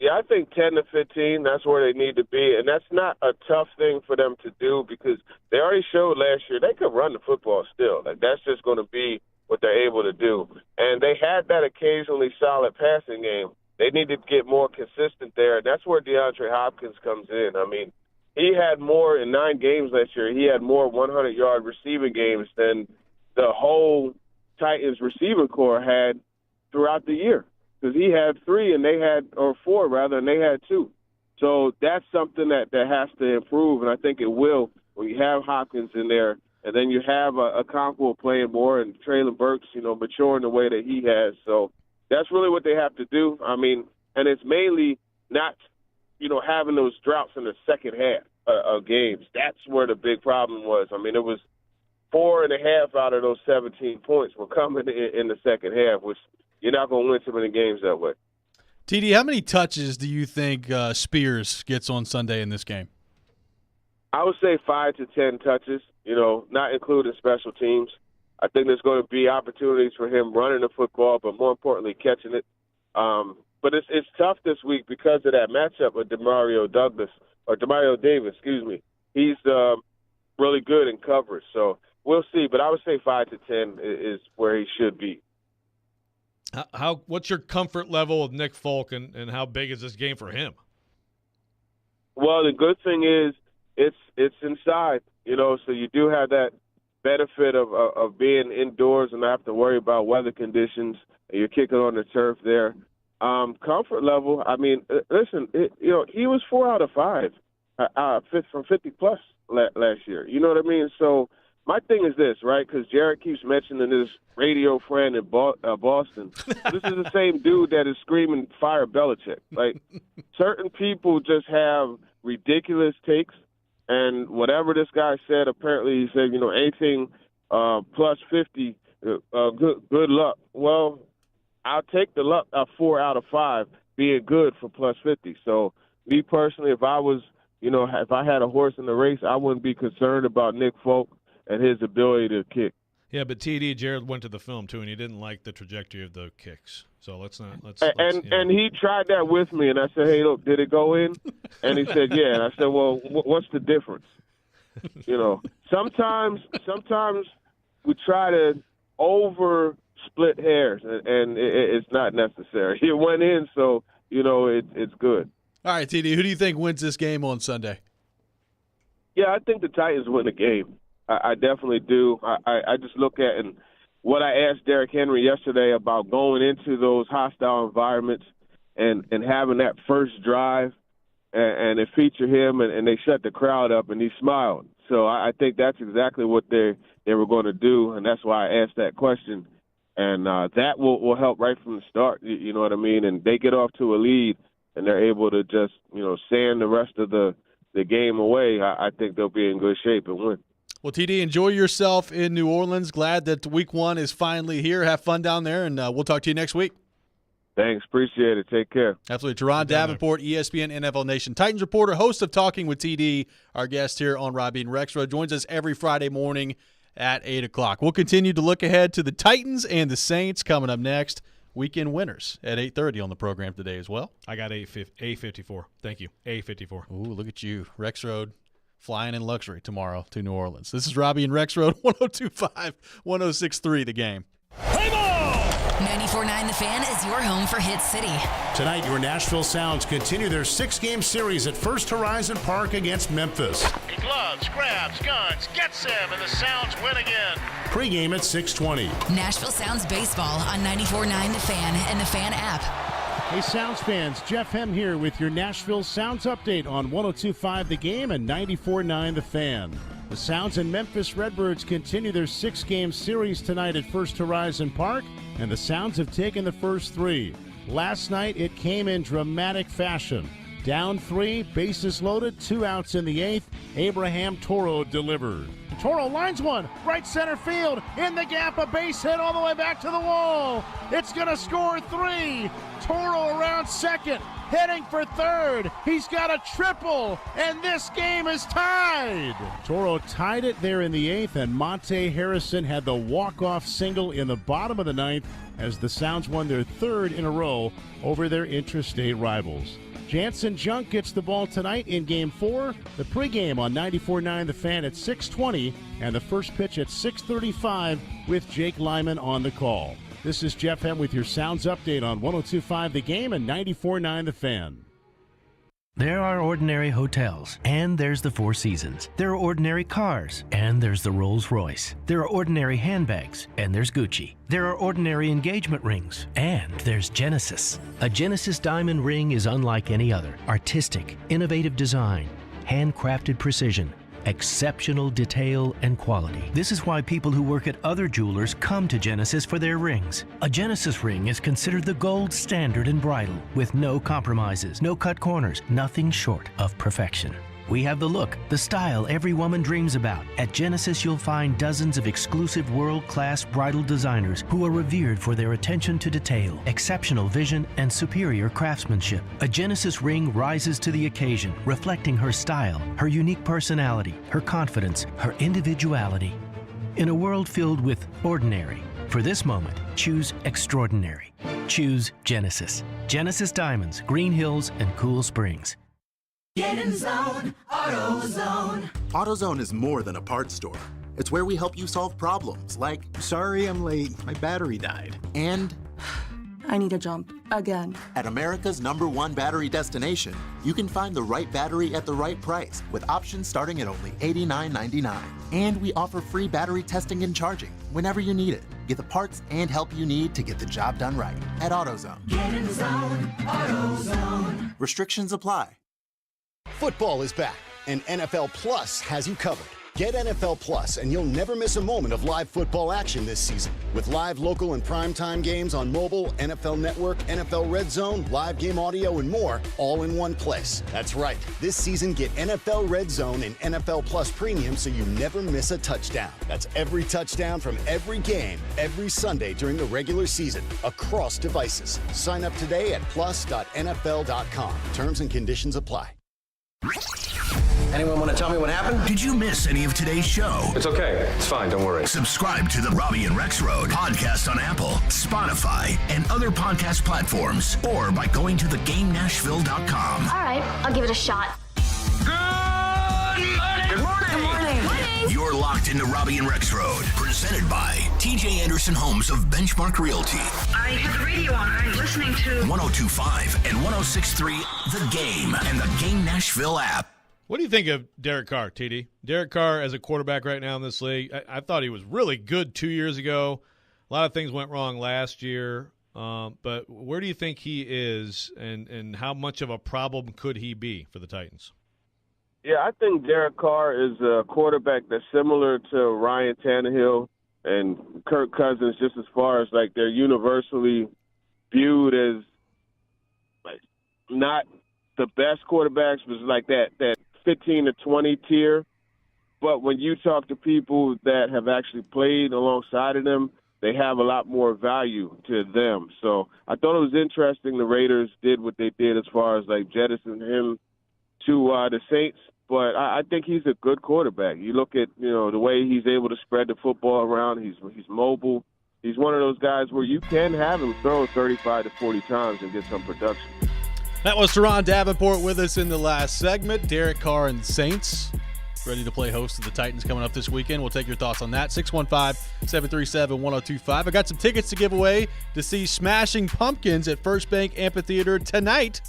Yeah, I think 10 to 15, that's where they need to be. And that's not a tough thing for them to do because they already showed last year they could run the football still. Like, that's just going to be what they're able to do. And they had that occasionally solid passing game. They need to get more consistent there, and that's where DeAndre Hopkins comes in. I mean, he had more in 9 games last year. He had more 100-yard receiving games than the whole Titans receiving core had throughout the year. Because he had 3 and they had, or 4 rather, and they had 2. So that's something that has to improve, and I think it will when you have Hopkins in there. And then you have a Conquo playing more and Traylon Burks, you know, maturing the way that he has. So that's really what they have to do. I mean, and it's mainly not, you know, having those droughts in the second half of games. That's where the big problem was. I mean, it was 4.5 out of those 17 points were coming in the second half, which you're not going to win too many games that way. TD, how many touches do you think Spears gets on Sunday in this game? I would say 5 to 10 touches, you know, not including special teams. I think there's going to be opportunities for him running the football, but more importantly, catching it. But it's tough this week because of that matchup with Demario Davis, excuse me. He's really good in coverage, so we'll see. But I would say 5 to 10 is where he should be. What's your comfort level with Nick Folk, and how big is this game for him? Well, the good thing is it's inside, you know, so you do have that benefit of being indoors and not have to worry about weather conditions. You're kicking on the turf there. Comfort level, I mean, listen, you know, he was 4 out of 5 from 50-plus last year. You know what I mean? So my thing is this, right, because Jared keeps mentioning this radio friend in Boston. This is the same dude that is screaming, fire Belichick. Like, certain people just have ridiculous takes. And whatever this guy said, apparently he said, you know, anything plus 50, good luck. Well, I'll take the luck of 4 out of 5 being good for plus 50. So me personally, if I was, you know, if I had a horse in the race, I wouldn't be concerned about Nick Folk and his ability to kick. Yeah, but TD, Jared went to the film too, and he didn't like the trajectory of the kicks. So let's. And he tried that with me, and I said, "Hey, look, did it go in?" And he said, "Yeah." And I said, "Well, what's the difference?" You know, sometimes we try to overspeed split hairs, and it's not necessary. It went in, so, it's good. All right, TD, who do you think wins this game on Sunday? Yeah, I think the Titans win the game. I definitely do. I just look at and what I asked Derrick Henry yesterday about going into those hostile environments and having that first drive, and it featured him, and they shut the crowd up, and he smiled. So I think that's exactly what they were going to do, and that's why I asked that question. And that will help right from the start, you know what I mean? And they get off to a lead, and they're able to just, sand the rest of the game away. I think they'll be in good shape and win. Well, TD, enjoy yourself in New Orleans. Glad that week 1 is finally here. Have fun down there, and we'll talk to you next week. Thanks. Appreciate it. Take care. Absolutely. Teron Davenport, ESPN NFL Nation Titans reporter, host of Talking with TD, our guest here on Robby and Rexrode, joins us every Friday morning at 8 o'clock. We'll continue to look ahead to the Titans and the Saints coming up next. Weekend winners at 8:30 on the program today as well. I got A54. Thank you. A54. Ooh, look at you. Rexrode flying in luxury tomorrow to New Orleans. This is Robby and Rexrode, 102.5, 106.3 The Game. 94.9 The Fan is your home for Hit City. Tonight, your Nashville Sounds continue their 6-game series at First Horizon Park against Memphis. He gloves, grabs, guns, gets him, and the Sounds win again. Pre-game at 6:20. Nashville Sounds baseball on 94.9 The Fan and the Fan app. Hey, Sounds fans, Jeff Hem here with your Nashville Sounds update on 102.5 The Game and 94.9 The Fan. The Sounds and Memphis Redbirds continue their 6-game series tonight at First Horizon Park, and the Sounds have taken the first 3. Last night, it came in dramatic fashion. Down 3, bases loaded, 2 outs in the 8th. Abraham Toro delivered. Toro lines one, right center field, in the gap, a base hit all the way back to the wall. It's going to score 3. Toro around second, heading for third. He's got a triple, and this game is tied. Toro tied it there in the 8th, and Monte Harrison had the walk-off single in the bottom of the 9th as the Sounds won their 3rd in a row over their intrastate rivals. Jansen Junk gets the ball tonight in Game 4. The pregame on 94.9 The Fan at 6:20, and the first pitch at 6:35 with Jake Lyman on the call. This is Jeff Hem with your Sounds update on 102.5 The Game and 94.9 The Fan. There are ordinary hotels, and there's the Four Seasons. There are ordinary cars, and there's the Rolls-Royce. There are ordinary handbags, and there's Gucci. There are ordinary engagement rings, and there's Genesis. A Genesis diamond ring is unlike any other. Artistic, innovative design, handcrafted precision, exceptional detail and quality. This is why people who work at other jewelers come to Genesis for their rings. A Genesis ring is considered the gold standard in bridal, with no compromises, no cut corners, nothing short of perfection. We have the look, the style every woman dreams about. At Genesis, you'll find dozens of exclusive world-class bridal designers who are revered for their attention to detail, exceptional vision, and superior craftsmanship. A Genesis ring rises to the occasion, reflecting her style, her unique personality, her confidence, her individuality. In a world filled with ordinary, for this moment, choose extraordinary. Choose Genesis. Genesis Diamonds, Green Hills, and Cool Springs. Get in zone, AutoZone. AutoZone is more than a parts store. It's where we help you solve problems like, sorry I'm late, my battery died. And I need a jump again. At America's #1 battery destination, you can find the right battery at the right price with options starting at only $89.99. And we offer free battery testing and charging whenever you need it. Get the parts and help you need to get the job done right at AutoZone. Get in zone, AutoZone. Restrictions apply. Football is back, and NFL Plus has you covered. Get NFL Plus, and you'll never miss a moment of live football action this season. With live, local, and primetime games on mobile, NFL Network, NFL Red Zone, live game audio, and more, all in one place. That's right. This season, get NFL Red Zone and NFL Plus Premium so you never miss a touchdown. That's every touchdown from every game, every Sunday during the regular season, across devices. Sign up today at plus.nfl.com. Terms and conditions apply. Anyone want to tell me what happened? Did you miss any of today's show? It's okay. It's fine. Don't worry. Subscribe to the Robby and Rexrode podcast on Apple, Spotify, and other podcast platforms, or by going to thegamenashville.com. All right, I'll give it a shot. Good morning. Good morning. You're locked into Robby and Rexrode, presented by TJ Anderson Homes of Benchmark Realty. I have the radio on. I'm listening to 102.5 and 106.3 The Game and the Game Nashville app. What do you think of Derek Carr, TD? Derek Carr as a quarterback right now in this league, I thought he was really good 2 years ago. A lot of things went wrong last year. But where do you think he is, and how much of a problem could he be for the Titans? Yeah, I think Derek Carr is a quarterback that's similar to Ryan Tannehill and Kirk Cousins, just as far as like they're universally viewed as like not the best quarterbacks, but like that 15 to 20 tier. But when you talk to people that have actually played alongside of them, they have a lot more value to them. So I thought it was interesting the Raiders did what they did as far as like jettisoning him to the Saints. But I think he's a good quarterback. You look at, the way he's able to spread the football around. He's mobile. He's one of those guys where you can have him throw 35 to 40 times and get some production. That was Teron Davenport with us in the last segment. Derek Carr and the Saints ready to play host to the Titans coming up this weekend. We'll take your thoughts on that. 615-737-1025. I got some tickets to give away to see Smashing Pumpkins at First Bank Amphitheater tonight.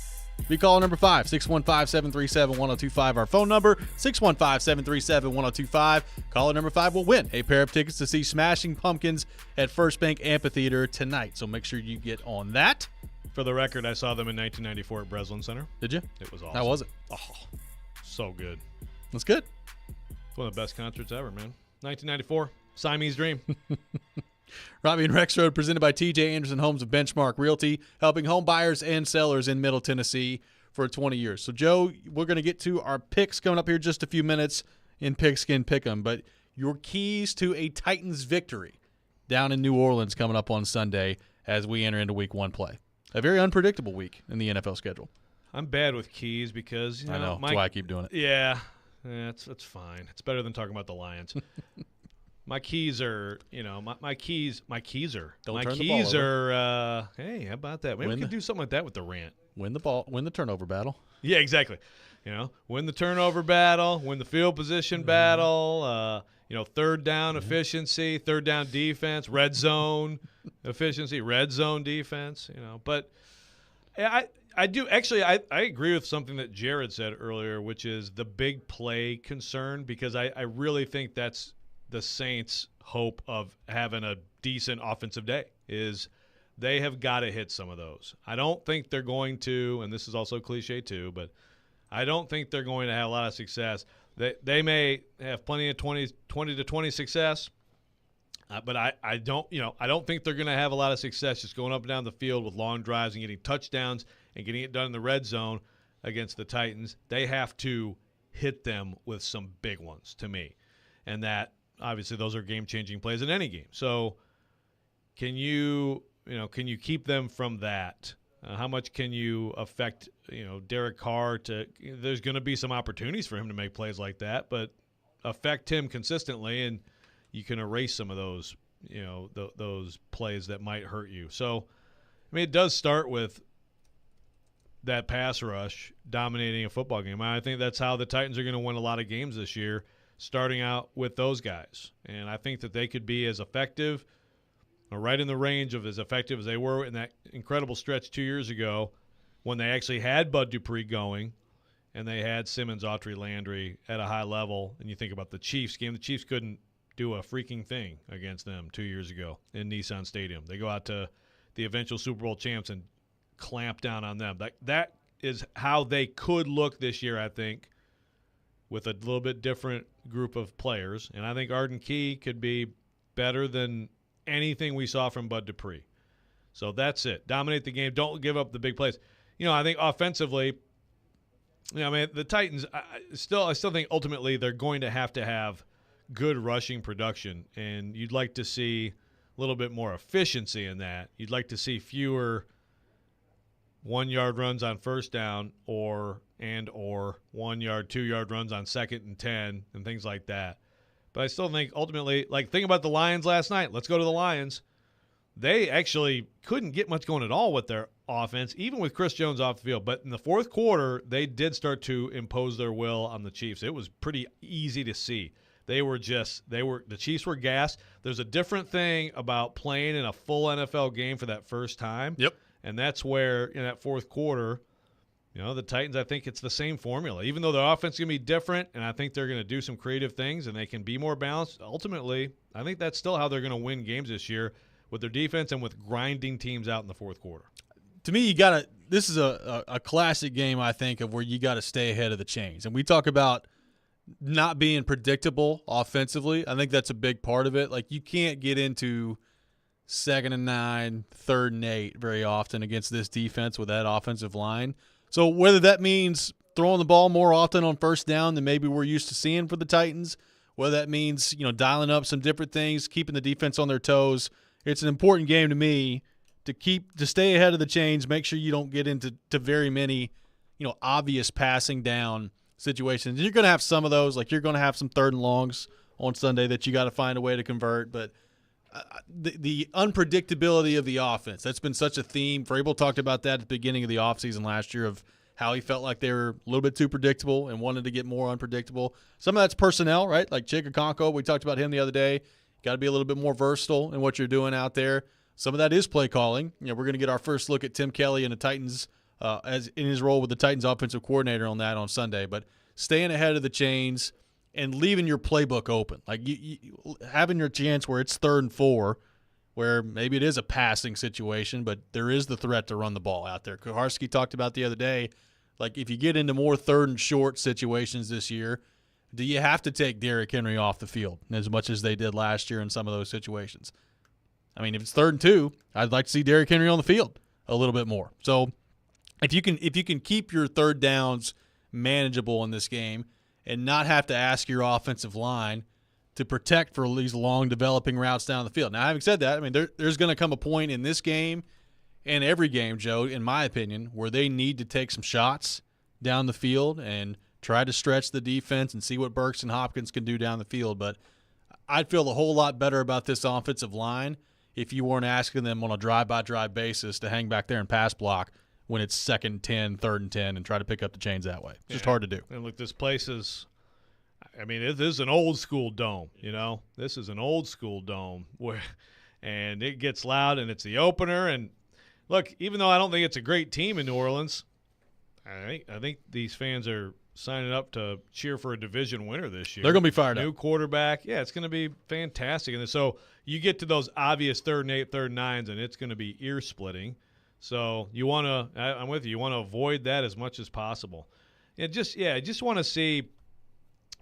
Be caller number 5, 615-737-1025. Our phone number, 615-737-1025. Caller number 5 will win a pair of tickets to see Smashing Pumpkins at First Bank Amphitheater tonight. So make sure you get on that. For the record, I saw them in 1994 at Breslin Center. Did you? It was awesome. How was it? Oh, so good. That's good. It's one of the best concerts ever, man. 1994, Siamese Dream. Robby and Rexrode, presented by TJ Anderson Homes of Benchmark Realty, helping home buyers and sellers in Middle Tennessee for 20 years. So, Joe, we're going to get to our picks coming up here just a few minutes in Pigskin Pick'em, but your keys to a Titans victory down in New Orleans coming up on Sunday as we enter into Week 1 play. A very unpredictable week in the NFL schedule. I'm bad with keys because I know that's why I keep doing it. Yeah, that's fine. It's better than talking about the Lions. My keys are, my keys are. Don't my turn the keys ball are. Hey, how about that? Maybe we could do something like that with the rant. Win the turnover battle. Yeah, exactly. Win the turnover battle, win the field position battle. Third down efficiency, third down defense, red zone efficiency, red zone defense. But I do actually. I agree with something that Jared said earlier, which is the big play concern, because I really think that's the Saints' hope of having a decent offensive day is they have got to hit some of those. I don't think they're going to, and this is also cliche too, but I don't think they're going to have a lot of success. They may have plenty of 20 to 20 success, but I don't think they're going to have a lot of success just going up and down the field with long drives and getting touchdowns and getting it done in the red zone against the Titans. They have to hit them with some big ones to me, and that obviously those are game-changing plays in any game. So can you keep them from that? How much can you affect, Derek Carr there's going to be some opportunities for him to make plays like that, but affect him consistently, and you can erase some of those, those plays that might hurt you. So, it does start with that pass rush dominating a football game. I think that's how the Titans are going to win a lot of games this year, starting out with those guys. And I think that they could be as effective, or right in the range of as effective as they were in that incredible stretch 2 years ago when they actually had Bud Dupree going and they had Simmons, Autry, Landry at a high level. And you think about the Chiefs game, the Chiefs couldn't do a freaking thing against them 2 years ago in Nissan Stadium. They go out to the eventual Super Bowl champs and clamp down on them. That is how they could look this year, I think, with a little bit different group of players. And I think Arden Key could be better than anything we saw from Bud Dupree. So that's it. Dominate the game. Don't give up the big plays. I think offensively, the Titans, I still think ultimately they're going to have good rushing production, and you'd like to see a little bit more efficiency in that. You'd like to see fewer 1-yard runs on first down or 1-yard, 2-yard runs on 2nd and 10 and things like that. But I still think ultimately, think about the Lions last night. Let's go to the Lions. They actually couldn't get much going at all with their offense, even with Chris Jones off the field. But in the fourth quarter, they did start to impose their will on the Chiefs. It was pretty easy to see. the Chiefs were gassed. There's a different thing about playing in a full NFL game for that first time. Yep. And that's where in that fourth quarter, the Titans, I think it's the same formula. Even though their offense is going to be different, and I think they're going to do some creative things and they can be more balanced, ultimately, I think that's still how they're going to win games this year with their defense and with grinding teams out in the fourth quarter. To me, this is a classic game, I think, of where you got to stay ahead of the chains. And we talk about not being predictable offensively. I think that's a big part of it. Like, you can't get into 2nd and 9, 3rd and 8 very often against this defense with that offensive line. So whether that means throwing the ball more often on first down than maybe we're used to seeing for the Titans, whether that means, dialing up some different things, keeping the defense on their toes, it's an important game to me to stay ahead of the chains, make sure you don't get into very many, obvious passing down situations. You're going to have some of those, like you're going to have some 3rd and longs on Sunday that you got to find a way to convert, but the unpredictability of the offense, that's been such a theme. Vrabel talked about that at the beginning of the offseason last year of how he felt like they were a little bit too predictable and wanted to get more unpredictable. Some of that's personnel, right? Like Chikakonko, we talked about him the other day. Got to be a little bit more versatile in what you're doing out there. Some of that is play calling. We're going to get our first look at Tim Kelly and the Titans as in his role with the Titans offensive coordinator on that on Sunday. But staying ahead of the chains and leaving your playbook open, like you having your chance where it's 3rd and 4, where maybe it is a passing situation, but there is the threat to run the ball out there. Kuharski talked about the other day, like if you get into more 3rd and short situations this year, do you have to take Derrick Henry off the field as much as they did last year in some of those situations? I mean, if it's 3rd and 2, I'd like to see Derrick Henry on the field a little bit more. So if you can keep your 3rd downs manageable in this game and not have to ask your offensive line to protect for these long developing routes down the field. Now, having said that, I mean, there's going to come a point in this game and every game, Joe, in my opinion, where they need to take some shots down the field and try to stretch the defense and see what Burks and Hopkins can do down the field. But I'd feel a whole lot better about this offensive line if you weren't asking them on a drive-by-drive basis to hang back there and pass block when it's 2nd and 10, 3rd and 10, and try to pick up the chains that way. It's just hard to do. And look, this place is – I mean, this is an old-school dome, This is an old-school dome and it gets loud, and it's the opener. And, look, even though I don't think it's a great team in New Orleans, I think these fans are signing up to cheer for a division winner this year. They're going to be fired up. New quarterback. Yeah, it's going to be fantastic. And so you get to those obvious 3rd and 8, 3rd and 9s, and it's going to be ear-splitting. So you want to – I'm with you. You want to avoid that as much as possible. I just want to see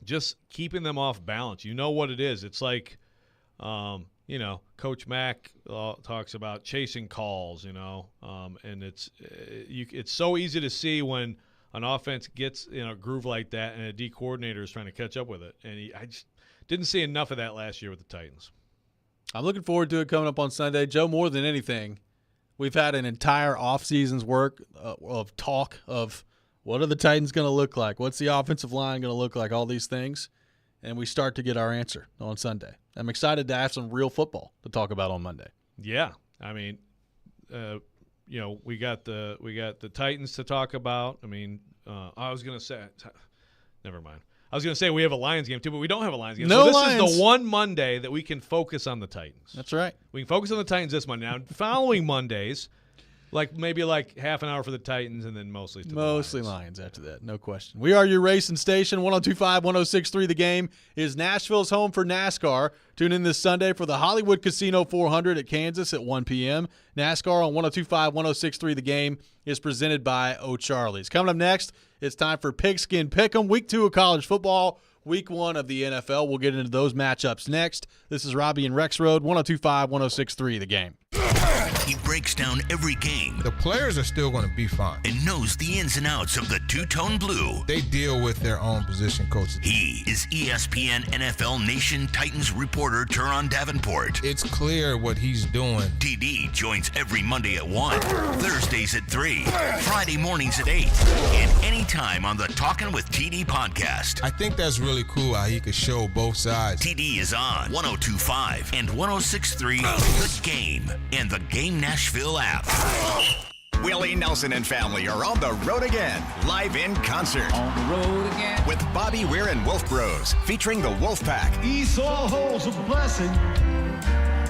just keeping them off balance. You know what it is. It's like, Coach Mack talks about chasing calls, and it's so easy to see when an offense gets in a groove like that and a D coordinator is trying to catch up with it. And I just didn't see enough of that last year with the Titans. I'm looking forward to it coming up on Sunday. Joe, more than anything, we've had an entire offseason's work of talk of what are the Titans going to look like? What's the offensive line going to look like? All these things. And we start to get our answer on Sunday. I'm excited to have some real football to talk about on Monday. Yeah. I mean, we got the Titans to talk about. I mean, I was going to say – never mind. I was going to say we have a Lions game too, but we don't have a Lions game. No, so this Lions. is the one Monday that we can focus on the Titans. That's right. We can focus on the Titans this Monday. Now, following Mondays, maybe half an hour for the Titans and then mostly Lions after that, no question. We are your racing station, 102.5, 106.3. The Game is Nashville's home for NASCAR. Tune in this Sunday for the Hollywood Casino 400 at Kansas at 1 p.m. NASCAR on 102.5, 106.3. The Game is presented by O'Charlie's. Coming up next, it's time for Pigskin Pick'em, Week 2 of college football, Week 1 of the NFL. We'll get into those matchups next. This is Robby and Rexrode, 102.5, 106.3. The Game. He breaks down every game. The players are still going to be fine. And knows the ins and outs of the two-tone blue. They deal with their own position coaches. He is ESPN NFL Nation Titans reporter Teron Davenport. It's clear what he's doing. TD joins every Monday at 1, Thursdays at 3, Friday mornings at 8, and anytime on the Talkin' with TD podcast. I think that's really cool how he could show both sides. TD is on 102.5 and 106.3 The Game and the Game Nashville app. Willie Nelson and family are on the road again, live in concert. On the road again. With Bobby Weir and Wolf Bros, featuring the Wolfpack. Esau holds a blessing.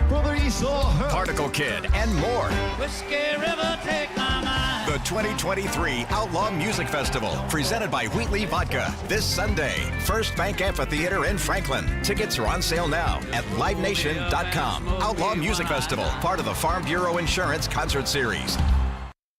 Brother Esau. Particle Kid, and more. Whiskey River, take my mind. The 2023 Outlaw Music Festival, presented by Wheatley Vodka, this Sunday. First Bank Amphitheater in Franklin. Tickets are on sale now at livenation.com. Outlaw Music Festival, part of the Farm Bureau Insurance Concert Series.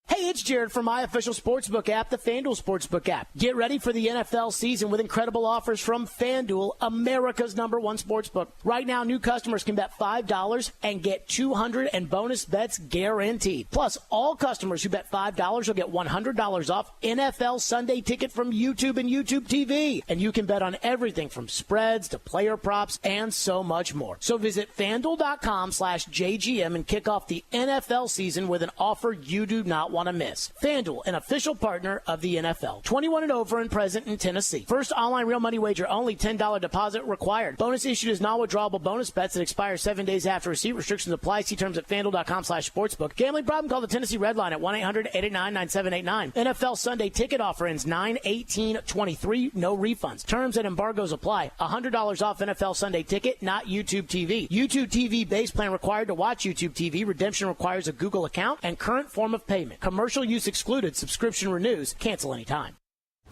Hey, it's Jared from my official sportsbook app, the FanDuel Sportsbook app. Get ready for the NFL season with incredible offers from FanDuel, America's #1 sportsbook. Right now, new customers can bet $5 and get $200 in bonus bets guaranteed. Plus, all customers who bet $5 will get $100 off NFL Sunday Ticket from YouTube and YouTube TV. And you can bet on everything from spreads to player props and so much more. So visit FanDuel.com/JGM and kick off the NFL season with an offer you do not want to miss. FanDuel, an official partner of the NFL. 21 and over and present in Tennessee. First online real money wager only, $10 deposit required. Bonus issued as non-withdrawable bonus bets that expire 7 days after receipt. Restrictions apply. See terms at FanDuel.com/sportsbook. Gambling problem? Call the Tennessee Red Line at 1-800-889-9789. NFL Sunday Ticket offer ends 9/18/23. No refunds. Terms and embargoes apply. $100 off NFL Sunday Ticket, not YouTube TV. YouTube TV base plan required to watch YouTube TV. Redemption requires a Google account and current form of payment. Commercial use excluded. Subscription renews. Cancel anytime.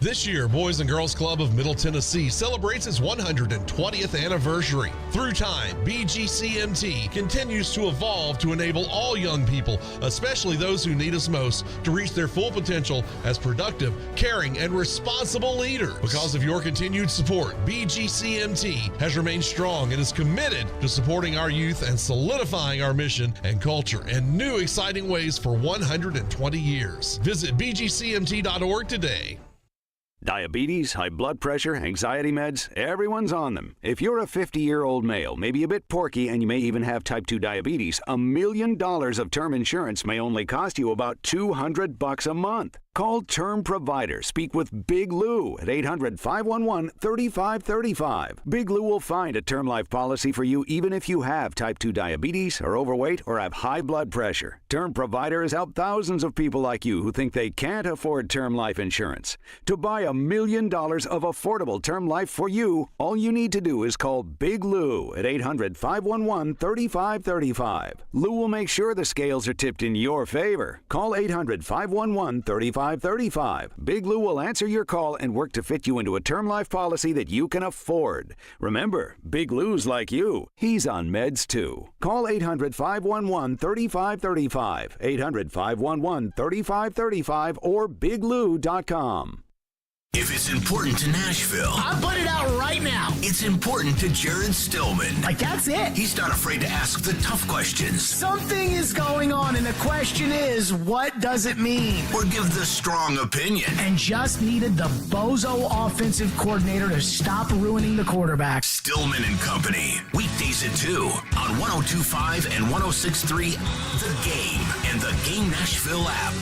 This year, Boys and Girls Club of Middle Tennessee celebrates its 120th anniversary. Through time, BGCMT continues to evolve to enable all young people, especially those who need us most, to reach their full potential as productive, caring, and responsible leaders. Because of your continued support, BGCMT has remained strong and is committed to supporting our youth and solidifying our mission and culture in new exciting ways for 120 years. Visit bgcmt.org today. Diabetes, high blood pressure, anxiety meds, everyone's on them. If you're a 50-year-old male, maybe a bit porky, and you may even have type 2 diabetes, $1 million of term insurance may only cost you about $200 a month. Call Term Provider. Speak with Big Lou at 800-511-3535. Big Lou will find a term life policy for you even if you have type 2 diabetes, are overweight, or have high blood pressure. Term Provider has helped thousands of people like you who think they can't afford term life insurance. To buy $1 million of affordable term life for you, all you need to do is call Big Lou at 800-511-3535. Lou will make sure the scales are tipped in your favor. Call 800-511-3535. Big Lou will answer your call and work to fit you into a term life policy that you can afford. Remember, Big Lou's like you. He's on meds too. Call 800-511-3535, 800-511-3535, or biglou.com. If it's important to Nashville, I'll put it out right now. It's important to Jared Stillman. Like, that's it. He's not afraid to ask the tough questions. Something is going on, and the question is, what does it mean? Or give the strong opinion. And just needed the bozo offensive coordinator to stop ruining the quarterback. Stillman and Company. Weekdays at 2 on 102.5 and 106.3 The Game and the Game Nashville app.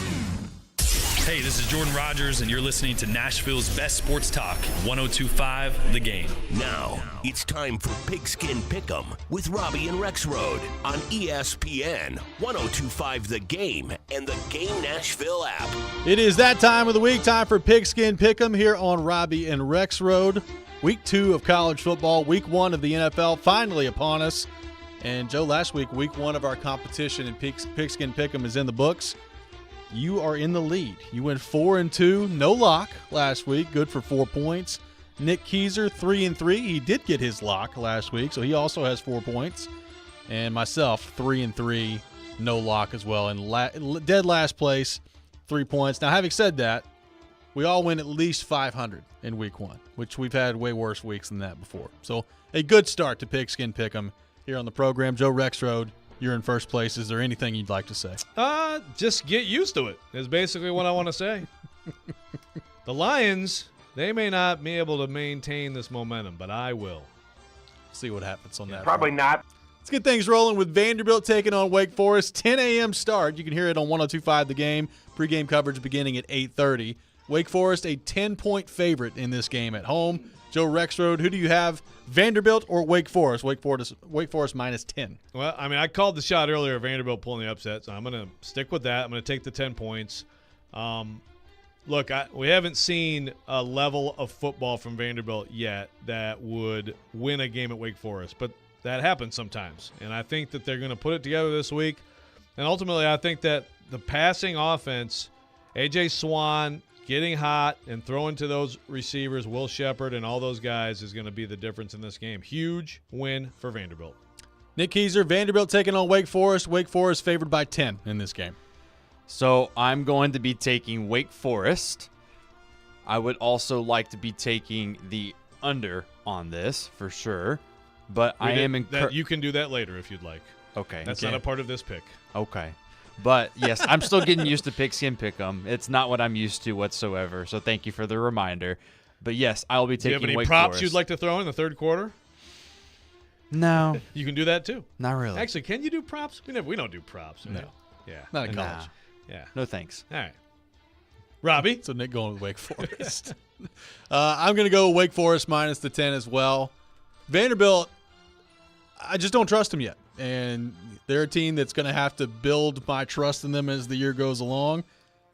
Hey, this is Jordan Rogers, and you're listening to Nashville's best sports talk, 102.5 The Game. Now, it's time for Pigskin Pick'em with Robby and Rexrode on ESPN, 102.5 The Game, and the Game Nashville app. It is that time of the week, time for Pigskin Pick'em here on Robby and Rexrode. Week 2 of college football, week 1 of the NFL finally upon us. And, Joe, last week 1 of our competition in Pigskin Pick'em is in the books. You are in the lead. You went 4-2, no lock last week, good for 4 points. Nick Keyser, 3-3. He did get his lock last week, so he also has 4 points. And myself, 3-3, no lock as well. And dead last place, 3 points. Now, having said that, we all win at least 500 in week 1, which we've had way worse weeks than that before. So a good start to Pigskin Pick'em here on the program. Joe Rexrode, you're in first place. Is there anything you'd like to say? Just get used to it is basically what I want to say. The Lions, they may not be able to maintain this momentum, but I will. See what happens on that. Probably not. Let's get things rolling with Vanderbilt taking on Wake Forest. 10 a.m. start. You can hear it on 102.5 The Game. Pre-game coverage beginning at 8:30. Wake Forest, a 10-point favorite in this game at home. Joe Rexrode, who do you have, Vanderbilt or Wake Forest? Wake Forest -10. Well, I mean, I called the shot earlier, Vanderbilt pulling the upset, so I'm going to stick with that. I'm going to take the 10 points. Look, we haven't seen a level of football from Vanderbilt yet that would win a game at Wake Forest, but that happens sometimes. And I think that they're going to put it together this week. And ultimately, I think that the passing offense, A.J. Swan getting hot and throwing to those receivers, Will Shepard and all those guys, is going to be the difference in this game. Huge win for Vanderbilt. Nick Keiser, Vanderbilt taking on Wake Forest. Wake Forest favored by 10 in this game. So I'm going to be taking Wake Forest. I would also like to be taking the under on this for sure. But you can do that later if you'd like. Okay. That's not a part of this pick. Okay. But, yes, I'm still getting used to pigskin pick'em. It's not what I'm used to whatsoever, so thank you for the reminder. But, yes, I will be taking Wake Forest. Do you have any props you'd like to throw in the third quarter? No. You can do that, too. Not really. Actually, can you do props? We don't do props. No. Yeah. Not in college. Yeah. No thanks. All right. Robbie? So Nick going with Wake Forest. I'm going to go Wake Forest minus the 10 as well. Vanderbilt, I just don't trust them yet. And they're a team that's going to have to build my trust in them as the year goes along.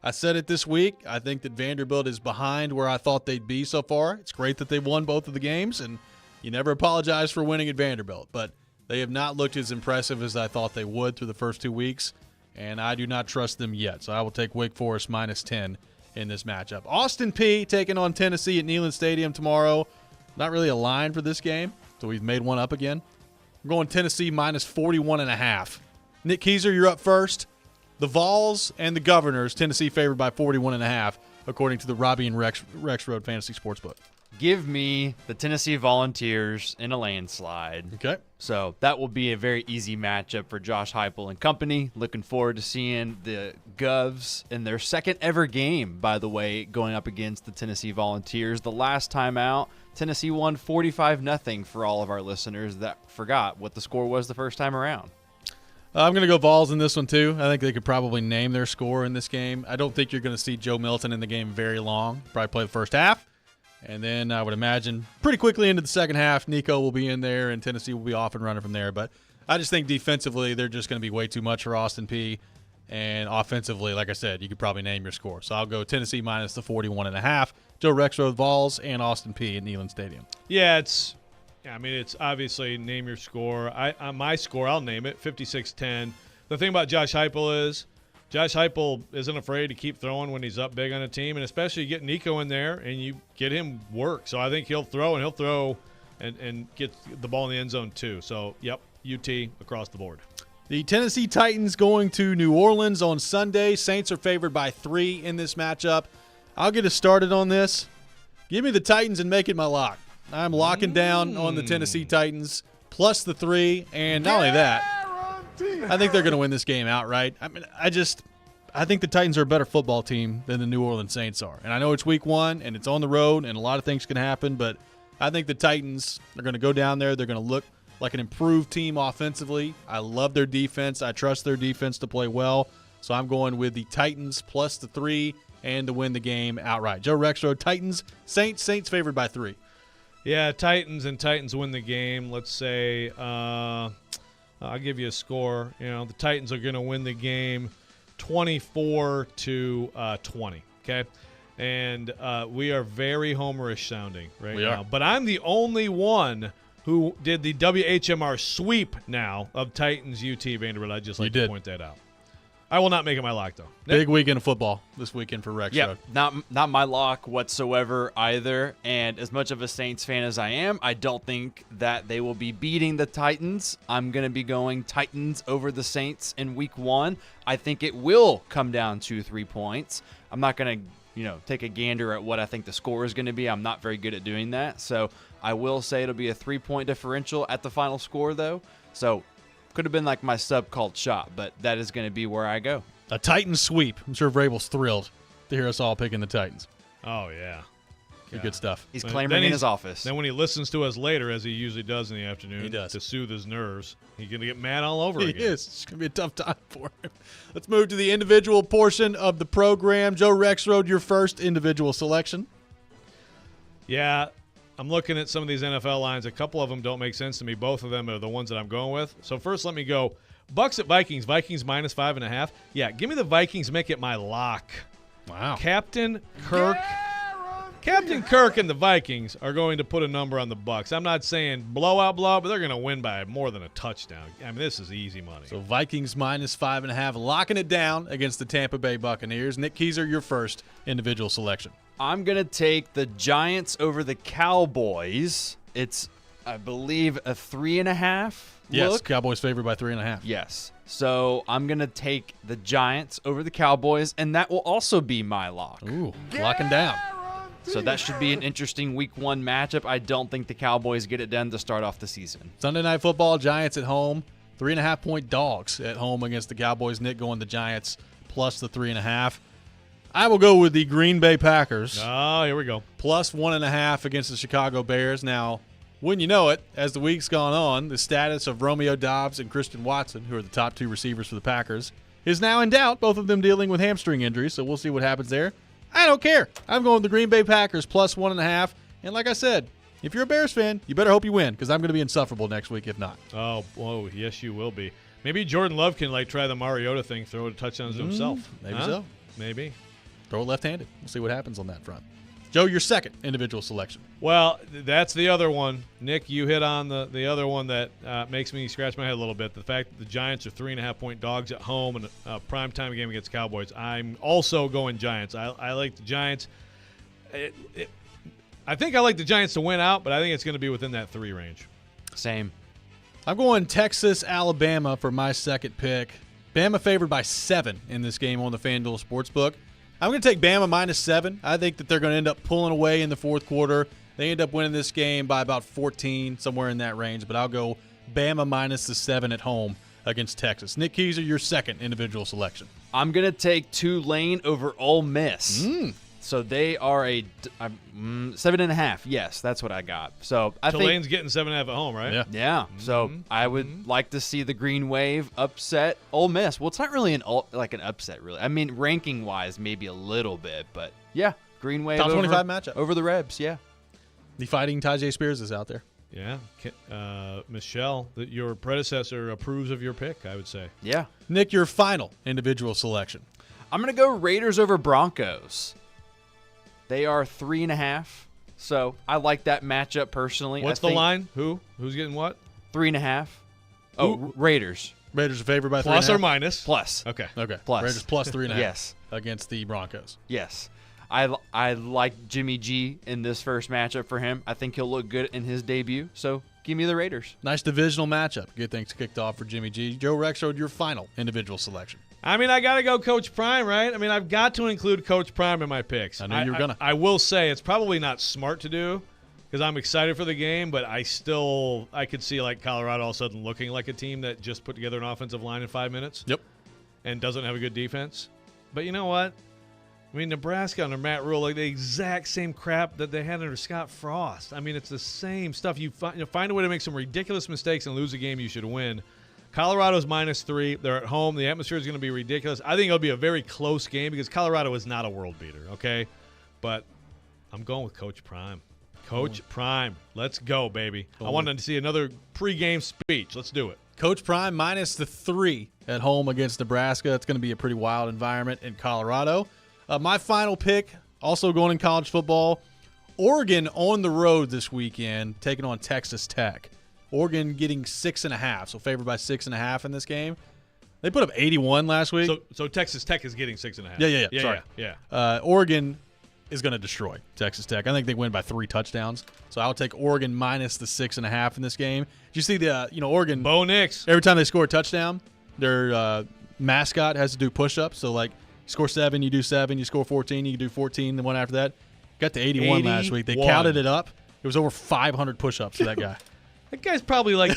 I said it this week. I think that Vanderbilt is behind where I thought they'd be so far. It's great that they've won both of the games, and you never apologize for winning at Vanderbilt. But they have not looked as impressive as I thought they would through the first 2 weeks, and I do not trust them yet. So I will take Wake Forest minus 10 in this matchup. Austin Peay taking on Tennessee at Neyland Stadium tomorrow. Not really a line for this game, so we've made one up again. I'm going Tennessee minus 41.5. Nick Keiser, you're up first. The Vols and the Governors, Tennessee favored by 41.5, according to the Robby and Rexrode Fantasy Sportsbook. Give me the Tennessee Volunteers in a landslide. Okay. So that will be a very easy matchup for Josh Heupel and company. Looking forward to seeing the Govs in their second ever game, by the way, going up against the Tennessee Volunteers. The last time out, Tennessee won 45-0 for all of our listeners that forgot what the score was the first time around. I'm going to go Vols in this one, too. I think they could probably name their score in this game. I don't think you're going to see Joe Milton in the game very long. Probably play the first half. And then I would imagine pretty quickly into the second half, Nico will be in there and Tennessee will be off and running from there. But I just think defensively they're just going to be way too much for Austin Peay. And offensively, like I said, you could probably name your score. So I'll go Tennessee minus the 41.5. Joe Rexrode, Vols, and Austin Peay at Neyland Stadium. Yeah, it's obviously name your score. My score, I'll name it, 56-10. The thing about Josh Heupel is Josh Heupel isn't afraid to keep throwing when he's up big on a team, and especially you get Nico in there and you get him work. So I think he'll throw and get the ball in the end zone too. So, yep, UT across the board. The Tennessee Titans going to New Orleans on Sunday. Saints are favored by 3 in this matchup. I'll get us started on this. Give me the Titans and make it my lock. I'm locking down on the Tennessee Titans plus the 3, and not only that, I think they're going to win this game outright. I mean, I think the Titans are a better football team than the New Orleans Saints are. And I know it's week 1 and it's on the road and a lot of things can happen, but I think the Titans are going to go down there. They're going to look like an improved team offensively. I love their defense. I trust their defense to play well. So I'm going with the Titans plus the 3 and to win the game outright. Joe Rexrode, Titans, Saints favored by 3. Yeah, Titans win the game. Let's say I'll give you a score. The Titans are going to win the game 24-20, okay? And we are very homerish sounding right now. But I'm the only one who did the WHMR sweep now of Titans UT Vanderbilt. I'd just like to point that out. I will not make it my lock, though. Big weekend of football this weekend for Rexrode. Yep, not my lock whatsoever either. And as much of a Saints fan as I am, I don't think that they will be beating the Titans. I'm going to be going Titans over the Saints in week 1. I think it will come down to 3 points. I'm not going to take a gander at what I think the score is going to be. I'm not very good at doing that. So I will say it'll be a 3-point differential at the final score, though. So could have been like my sub-called shot, but that is going to be where I go. A Titans sweep. I'm sure Vrabel's thrilled to hear us all picking the Titans. Oh, yeah. Good stuff. He's clamoring in his office. Then when he listens to us later, as he usually does in the afternoon, to soothe his nerves, he's going to get mad all over again. He is. It's going to be a tough time for him. Let's move to the individual portion of the program. Joe Rexrode, your first individual selection. Yeah, I'm looking at some of these NFL lines. A couple of them don't make sense to me. Both of them are the ones that I'm going with. So first, let me go Bucks at Vikings. Vikings minus 5.5. Yeah, give me the Vikings. Make it my lock. Wow. Captain Kirk and the Vikings are going to put a number on the Bucks. I'm not saying blowout, but they're going to win by more than a touchdown. I mean, this is easy money. So Vikings minus 5.5, locking it down against the Tampa Bay Buccaneers. Nick Keyser, your first individual selection. I'm going to take the Giants over the Cowboys. It's, I believe, a 3.5. Yes, look. Cowboys favored by 3.5. Yes. So I'm going to take the Giants over the Cowboys, and that will also be my lock. Ooh, locking down. So that should be an interesting Week 1 matchup. I don't think the Cowboys get it done to start off the season. Sunday Night Football, Giants at home. 3.5-point dogs at home against the Cowboys. Nick going the Giants plus the 3.5. I will go with the Green Bay Packers. Oh, here we go. Plus 1.5 against the Chicago Bears. Now, wouldn't you know it, as the week's gone on, the status of Romeo Doubs and Christian Watson, who are the top 2 receivers for the Packers, is now in doubt, both of them dealing with hamstring injuries, so we'll see what happens there. I don't care. I'm going with the Green Bay Packers plus 1.5. And like I said, if you're a Bears fan, you better hope you win, because I'm going to be insufferable next week if not. Oh, whoa, yes, you will be. Maybe Jordan Love can try the Mariota thing, throw it touchdowns to himself. Maybe so. Maybe. Throw it left-handed. We'll see what happens on that front. Joe, your second individual selection. Well, that's the other one. Nick, you hit on the other one that makes me scratch my head a little bit. The fact that the Giants are 3.5-point dogs at home in a primetime game against Cowboys. I'm also going Giants. I like the Giants. I think I like the Giants to win out, but I think it's going to be within that 3 range. Same. I'm going Texas, Alabama for my second pick. Bama favored by 7 in this game on the FanDuel Sportsbook. I'm going to take Bama minus 7. I think that they're going to end up pulling away in the fourth quarter. They end up winning this game by about 14, somewhere in that range. But I'll go Bama minus the 7 at home against Texas. Nick Keyser, your second individual selection. I'm going to take Tulane over Ole Miss. So they are a 7.5. Yes, that's what I got. So I Tulane's think getting 7.5 at home, right? Yeah. So I would like to see the Green Wave upset Ole Miss. Well, it's not really an upset, really. I mean, ranking wise, maybe a little bit, but yeah, Green Wave top 25 matchup over the Rebs. Yeah. The Fighting Tajay Spears is out there. Yeah. Michelle, your predecessor approves of your pick, I would say. Yeah. Nick, your final individual selection. I'm going to go Raiders over Broncos. They are 3.5, so I like that matchup personally. What's the line? Who's getting what? 3.5. Oh, Raiders. Raiders are favored by 3.5. Plus or minus? Plus. Okay. Plus. Raiders plus 3.5. Yes. Against the Broncos. Yes. I like Jimmy G in this first matchup for him. I think he'll look good in his debut, so give me the Raiders. Nice divisional matchup. Get things kicked off for Jimmy G. Joe Rexrode, your final individual selection. I mean, I got to go Coach Prime, right? I mean, I've got to include Coach Prime in my picks. I knew you were going to. I will say it's probably not smart to do because I'm excited for the game, but I could see like Colorado all of a sudden looking like a team that just put together an offensive line in 5 minutes. Yep. And doesn't have a good defense. But you know what? I mean, Nebraska under Matt Rule, like the exact same crap that they had under Scott Frost. I mean, it's the same stuff. You find a way to make some ridiculous mistakes and lose a game you should win. Colorado's minus 3. They're at home. The atmosphere is going to be ridiculous. I think it'll be a very close game because Colorado is not a world beater, okay? But I'm going with Coach Prime. Coach Prime. Let's go, baby. I wanted to see another pregame speech. Let's do it. Coach Prime minus the 3 at home against Nebraska. It's going to be a pretty wild environment in Colorado. My final pick, also going in college football, Oregon on the road this weekend, taking on Texas Tech. Oregon getting 6.5, so favored by 6.5 in this game. They put up 81 last week. So Texas Tech is getting 6.5. Yeah. Sorry. Yeah. Oregon is going to destroy Texas Tech. I think they win by 3 touchdowns. So I'll take Oregon minus the 6.5 in this game. Did you see the Oregon? Bo Nix. Every time they score a touchdown, their mascot has to do push-ups. So like, you score 7, you do 7. You score 14, you do 14. The one after that, got to 81 last week. They counted it up. It was over 500 push-ups for that guy. That guy's probably like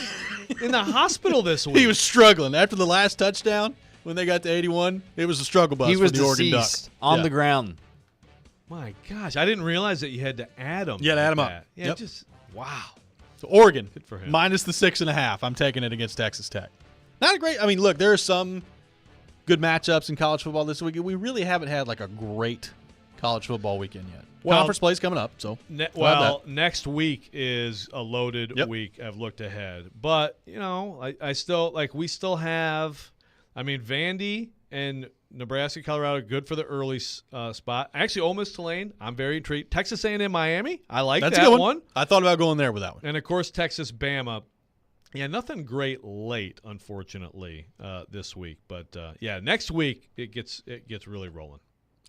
in the hospital this week. He was struggling after the last touchdown. When they got to 81, it was a struggle bus. He was for the Oregon Duck on the ground. My gosh, I didn't realize that you had to add them. Yeah, add them up. Yeah, just wow. So Oregon Good for him. minus the 6.5. I'm taking it against Texas Tech. Not a great. I mean, look, there are some good matchups in college football this week. We really haven't had like a great college football weekend yet. Well, Conference play's coming up, so next week is a loaded week. I've looked ahead, but I still we still have. I mean, Vandy and Nebraska, Colorado, good for the early spot. Actually, Ole Miss, Tulane, I'm very intrigued. Texas A&M, Miami, I like That's that a good one. I thought about going there with that one. And of course, Texas, Bama. Yeah, nothing great late, unfortunately, this week. But next week it gets really rolling.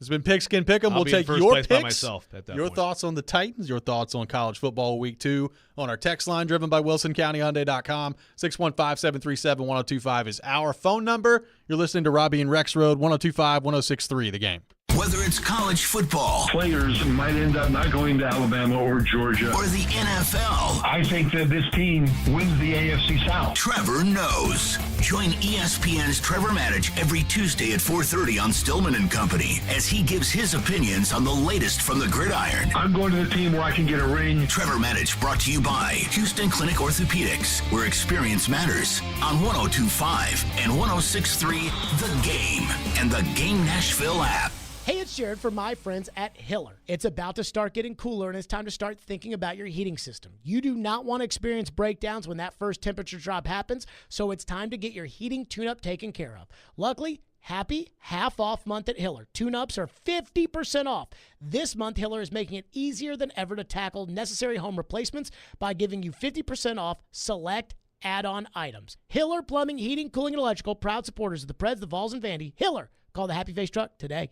It's been Pigskin Pick'em. We'll take your picks, by myself at that your point. thoughts on the Titans, your thoughts on college football week 2 on our text line driven by WilsonCountyHyundai.com. 615-737-1025 is our phone number. You're listening to Robby and Rexrode, 102.5-106.3 The Game. Whether it's college football, players might end up not going to Alabama or Georgia, or the NFL, I think that this team wins the AFC South. Trevor knows. Join ESPN's Trevor Maddich every Tuesday at 4:30 on Stillman and Company as he gives his opinions on the latest from the gridiron. I'm going to the team where I can get a ring. Trevor Maddich brought to you by Houston Clinic Orthopedics, where experience matters, on 102.5 and 106.3 The Game and the Game Nashville app. Hey, it's Jared from my friends at Hiller. It's about to start getting cooler, and it's time to start thinking about your heating system. You do not want to experience breakdowns when that first temperature drop happens, so it's time to get your heating tune-up taken care of. Luckily, happy half-off month at Hiller. Tune-ups are 50% off. This month, Hiller is making it easier than ever to tackle necessary home replacements by giving you 50% off select add-on items. Hiller Plumbing, Heating, Cooling, and Electrical, proud supporters of the Preds, the Vols, and Vandy. Hiller, call the Happy Face truck today.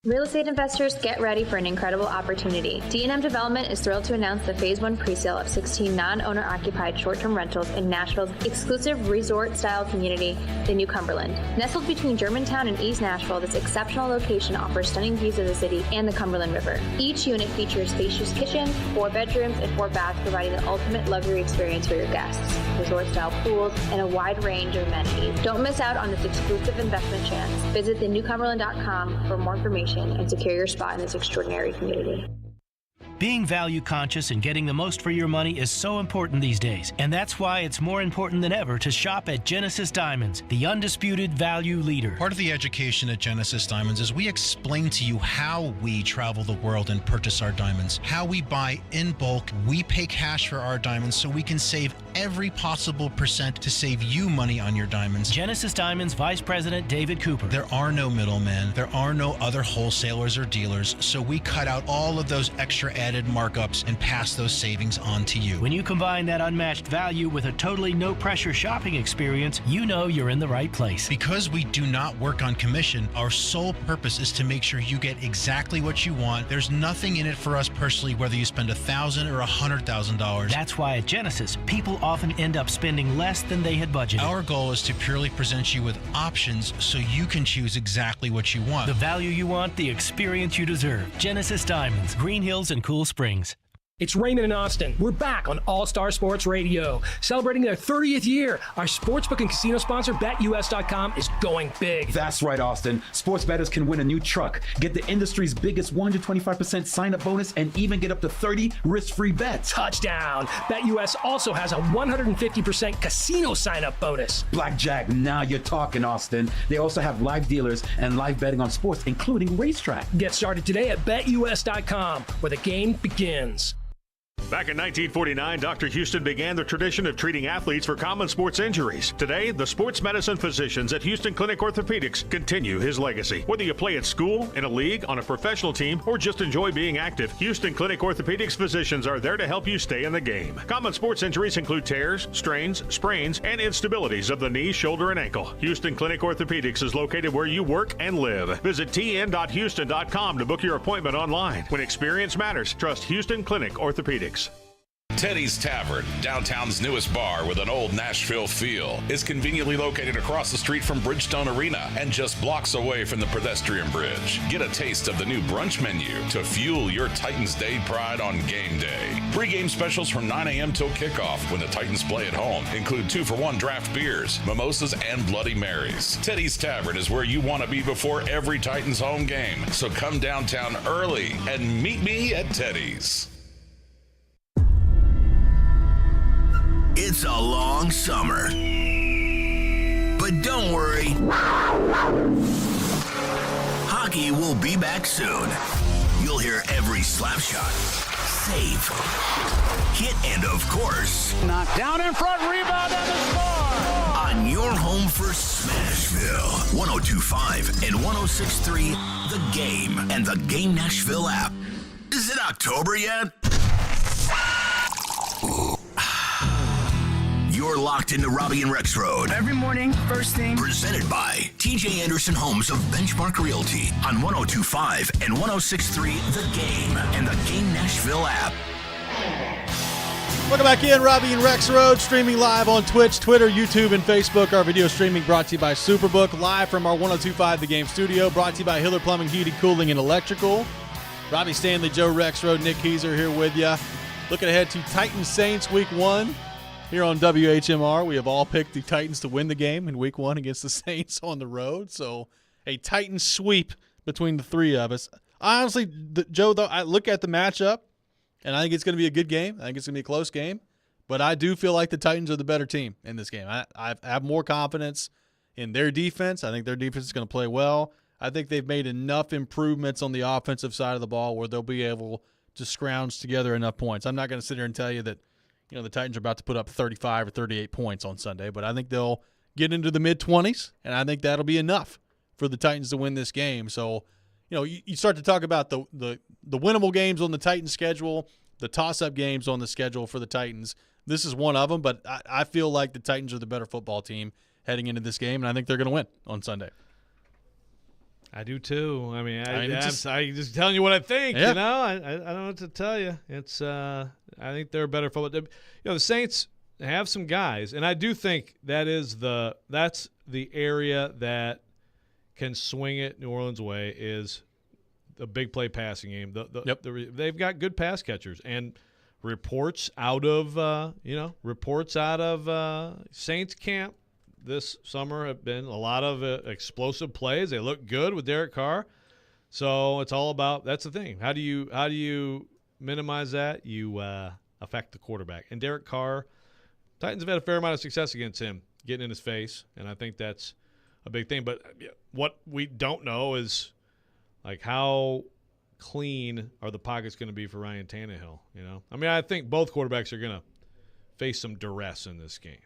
Real estate investors, get ready for an incredible opportunity. D&M Development is thrilled to announce the Phase 1 presale of 16 non-owner-occupied short-term rentals in Nashville's exclusive resort-style community, the New Cumberland. Nestled between Germantown and East Nashville, this exceptional location offers stunning views of the city and the Cumberland River. Each unit features spacious kitchen, 4 bedrooms, and 4 baths, providing the ultimate luxury experience for your guests. Resort-style pools and a wide range of amenities. Don't miss out on this exclusive investment chance. Visit thenewcumberland.com for more information and secure your spot in this extraordinary community. Being value conscious and getting the most for your money is so important these days, and that's why it's more important than ever to shop at Genesis Diamonds, the undisputed value leader. Part of the education at Genesis Diamonds is we explain to you how we travel the world and purchase our diamonds, how we buy in bulk, we pay cash for our diamonds so we can save every possible percent to save you money on your diamonds. Genesis Diamonds Vice President David Cooper. There are no middlemen, there are no other wholesalers or dealers, so we cut out all of those extra added markups and pass those savings on to you. When you combine that unmatched value with a totally no-pressure shopping experience, you know you're in the right place. Because we do not work on commission, our sole purpose is to make sure you get exactly what you want. There's nothing in it for us personally, whether you spend $1,000 or $100,000. That's why at Genesis, people often end up spending less than they had budgeted. Our goal is to purely present you with options so you can choose exactly what you want. The value you want, the experience you deserve. Genesis Diamonds, Green Hills and Cool Springs. It's Raymond and Austin. We're back on All-Star Sports Radio. Celebrating their 30th year, our sportsbook and casino sponsor, BetUS.com, is going big. That's right, Austin. Sports bettors can win a new truck, get the industry's biggest 125% sign-up bonus, and even get up to 30 risk-free bets. Touchdown! BetUS also has a 150% casino sign-up bonus. Blackjack, now you're talking, Austin. They also have live dealers and live betting on sports, including racetrack. Get started today at BetUS.com, where the game begins. Back in 1949, Dr. Houston began the tradition of treating athletes for common sports injuries. Today, the sports medicine physicians at Houston Clinic Orthopedics continue his legacy. Whether you play at school, in a league, on a professional team, or just enjoy being active, Houston Clinic Orthopedics physicians are there to help you stay in the game. Common sports injuries include tears, strains, sprains, and instabilities of the knee, shoulder, and ankle. Houston Clinic Orthopedics is located where you work and live. Visit tn.houston.com to book your appointment online. When experience matters, trust Houston Clinic Orthopedics. Teddy's Tavern, downtown's newest bar with an old Nashville feel, is conveniently located across the street from Bridgestone Arena and just blocks away from the pedestrian bridge. Get a taste of the new brunch menu to fuel your Titans Day pride on game day. Pre-game specials from 9 a.m. till kickoff when the Titans play at home include 2-for-1 draft beers, mimosas, and Bloody Marys. Teddy's Tavern is where you want to be before every Titans home game, so come downtown early and meet me at Teddy's. It's a long summer. But don't worry. Hockey will be back soon. You'll hear every slap shot, save, hit, and of course, Knocked down in front, rebound, and the score! on your home for Smashville. 102.5 and 106.3, The Game and the Game Nashville app. Is it October yet? You're locked into Robby and Rexrode. Every morning, first thing. Presented by TJ Anderson Homes of Benchmark Realty on 102.5 and 106.3 The Game and the Game Nashville app. Welcome back in, Robby and Rexrode, streaming live on Twitch, Twitter, YouTube, and Facebook. Our video streaming brought to you by Superbook, live from our 102.5 The Game studio, brought to you by Hiller Plumbing, Heating, Cooling, and Electrical. Robby Stanley, Joe Rexrode, Nick Keyser here with you. Looking ahead to Titans Saints Week 1 here on WHMR. We have all picked the Titans to win the game in Week 1 against the Saints on the road. So a Titans sweep between the three of us. Honestly, Joe, though, I look at the matchup, and I think it's going to be a good game. I think it's going to be a close game. But I do feel like the Titans are the better team in this game. I have more confidence in their defense. I think their defense is going to play well. I think they've made enough improvements on the offensive side of the ball where they'll be able to scrounge together enough points. I'm not going to sit here and tell you that the Titans are about to put up 35 or 38 points on Sunday, but I think they'll get into the mid-20s, and I think that'll be enough for the Titans to win this game. So, you start to talk about the winnable games on the Titans schedule, the toss-up games on the schedule for the Titans. This is one of them, but I feel like the Titans are the better football team heading into this game, and I think they're going to win on Sunday. I do too. I mean, I'm just telling you what I think. Yeah. I don't know what to tell you. It's I think they're a better football. The Saints have some guys, and I do think that's the area that can swing it New Orleans' way is the big play passing game. They've got good pass catchers, and reports out of Saints camp this summer have been a lot of explosive plays. They look good with Derek Carr. So it's all about – that's the thing. How do you minimize that? You affect the quarterback. And Derek Carr, Titans have had a fair amount of success against him, getting in his face, and I think that's a big thing. But what we don't know is, like, how clean are the pockets going to be for Ryan Tannehill, I mean, I think both quarterbacks are going to face some duress in this game.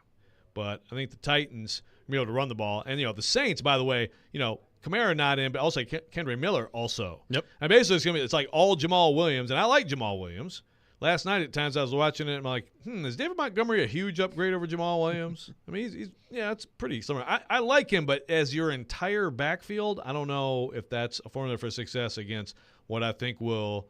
But I think the Titans will be able to run the ball. And, the Saints, by the way, Kamara not in, but also Kendre Miller also. Yep. And basically it's like all Jamal Williams, and I like Jamal Williams. Last night at times I was watching it, and I'm like, is David Montgomery a huge upgrade over Jamal Williams? I mean, it's pretty similar. I like him, but as your entire backfield, I don't know if that's a formula for success against what I think will,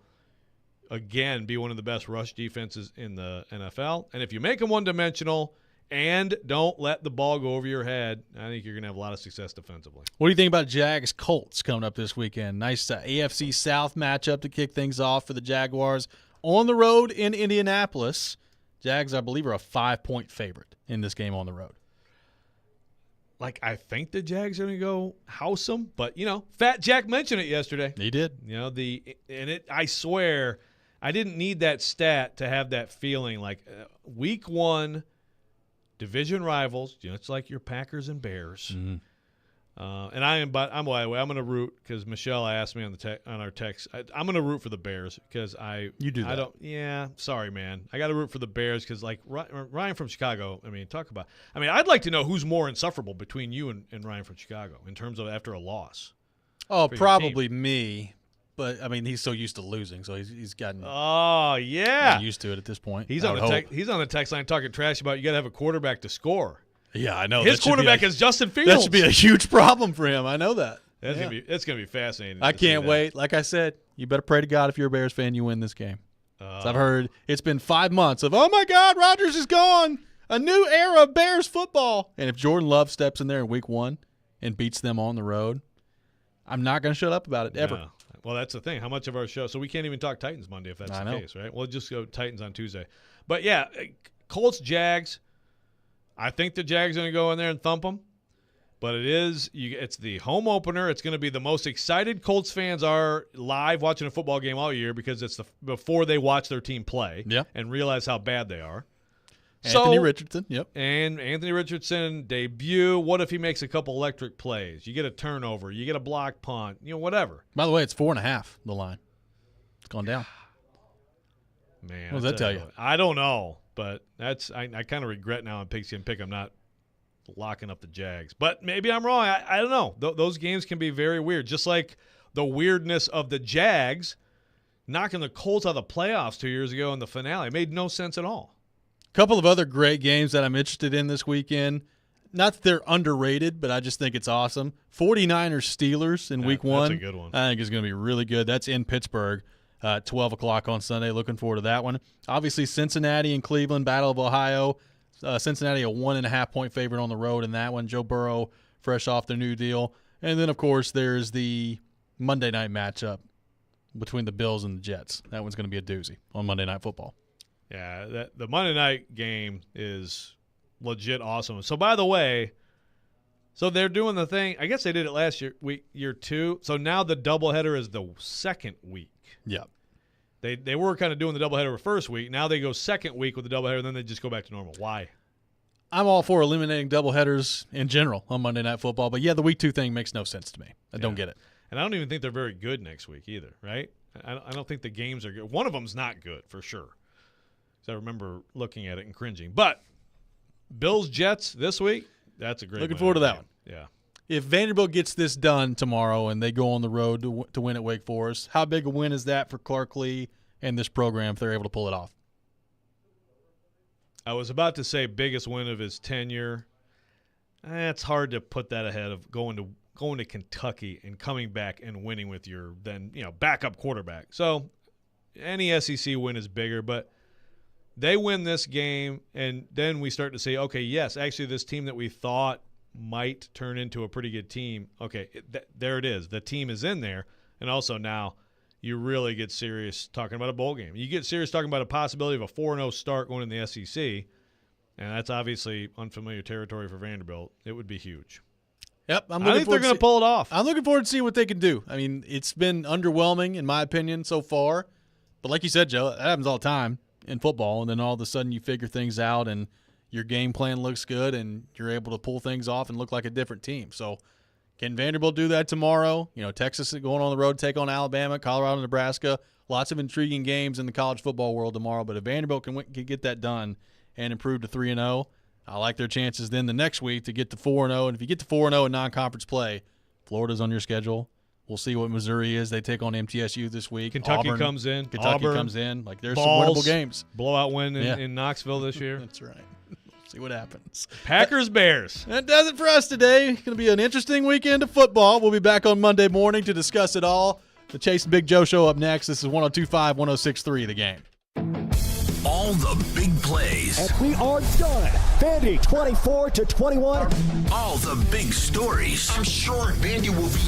again, be one of the best rush defenses in the NFL. And if you make them one-dimensional – and don't let the ball go over your head, I think you're going to have a lot of success defensively. What do you think about Jags-Colts coming up this weekend? Nice AFC South matchup to kick things off for the Jaguars. On the road in Indianapolis, Jags, I believe, are a 5-point favorite in this game on the road. Like, I think the Jags are going to go house them, but, Fat Jack mentioned it yesterday. He did. I swear, I didn't need that stat to have that feeling. Like, week 1 – division rivals, it's like your Packers and Bears. Mm-hmm. And I'm going to root because Michelle asked me on our text. I'm going to root for the Bears because you do that. I don't. Yeah, sorry, man. I got to root for the Bears because Ryan from Chicago. I mean, I'd like to know who's more insufferable between you and Ryan from Chicago in terms of after a loss. Oh, probably me. But, I mean, he's so used to losing, so he's gotten used to it at this point. He's on the text line talking trash about you got to have a quarterback to score. Yeah, I know. His quarterback is Justin Fields. That should be a huge problem for him. I know that. It's gonna be fascinating. I can't wait. Like I said, you better pray to God if you're a Bears fan, you win this game. So I've heard it's been 5 months of, oh, my God, Rodgers is gone. A new era of Bears football. And if Jordan Love steps in there in week 1 and beats them on the road, I'm not going to shut up about it ever. No. Well, that's the thing. How much of our show – so we can't even talk Titans Monday if that's the case, right? We'll just go Titans on Tuesday. But, yeah, Colts, Jags. I think the Jags are going to go in there and thump them. But it's the home opener. It's going to be the most excited Colts fans are live watching a football game all year because it's before they watch their team play and realize how bad they are. Anthony Richardson, yep. And Anthony Richardson debut. What if he makes a couple electric plays? You get a turnover. You get a block punt. Whatever. By the way, it's 4.5, the line. It's gone down. Man, what does that tell you? I don't know, but I kind of regret now on Pigskin Pick I'm not locking up the Jags. But maybe I'm wrong. I don't know. Those games can be very weird, just like the weirdness of the Jags knocking the Colts out of the playoffs 2 years ago in the finale. It made no sense at all. A couple of other great games that I'm interested in this weekend. Not that they're underrated, but I just think it's awesome. 49ers-Steelers in week one. That's a good one. I think it's going to be really good. That's in Pittsburgh, 12 o'clock on Sunday. Looking forward to that one. Obviously, Cincinnati and Cleveland, Battle of Ohio. Cincinnati a 1.5-point favorite on the road in that one. Joe Burrow fresh off their new deal. And then, of course, there's the Monday night matchup between the Bills and the Jets. That one's going to be a doozy on Monday Night Football. Yeah, the Monday night game is legit awesome. So, by the way, they're doing the thing. I guess they did it last year 2. So now the doubleheader is the second week. Yep. They were kind of doing the doubleheader the first week. Now they go second week with the doubleheader, and then they just go back to normal. Why? I'm all for eliminating doubleheaders in general on Monday Night Football. But, yeah, the week 2 thing makes no sense to me. I don't get it. And I don't even think they're very good next week either, right? I don't think the games are good. One of them's not good for sure. So I remember looking at it and cringing. But Bills-Jets this week, that's a great Looking forward to that one. Yeah. If Vanderbilt gets this done tomorrow and they go on the road to win at Wake Forest, how big a win is that for Clark Lee and this program if they're able to pull it off? I was about to say biggest win of his tenure. It's hard to put that ahead of going to Kentucky and coming back and winning with your then backup quarterback. So any SEC win is bigger, but they win this game, and then we start to say, okay, yes, actually this team that we thought might turn into a pretty good team, okay, there it is. The team is in there, and also now you really get serious talking about a bowl game. You get serious talking about a possibility of a 4-0 start going in the SEC, and that's obviously unfamiliar territory for Vanderbilt. It would be huge. Yep, I think they're going to pull it off. I'm looking forward to see what they can do. I mean, it's been underwhelming, in my opinion, so far. But like you said, Joe, that happens all the time in football, and then all of a sudden you figure things out and your game plan looks good and you're able to pull things off and look like a different team. So can Vanderbilt do that tomorrow? Texas is going on the road to take on Alabama, Colorado, Nebraska. Lots of intriguing games in the college football world tomorrow. But if Vanderbilt can get that done and improve to 3-0, I like their chances then the next week to get to 4-0. And if you get to 4-0 in non-conference play, Florida's on your schedule. We'll see what Missouri is. They take on MTSU this week. Kentucky Auburn comes in. Kentucky Auburn, comes in. Like there's balls, some winnable games. Blowout win in Knoxville this year. That's right. See what happens. Packers-Bears. That does it for us today. It's going to be an interesting weekend of football. We'll be back on Monday morning to discuss it all. The Chase and Big Joe Show up next. This is 102.5, 106.3 The Game. All the big plays. And we are done. Vandy 24-21. All the big stories. I'm sure Vandy will be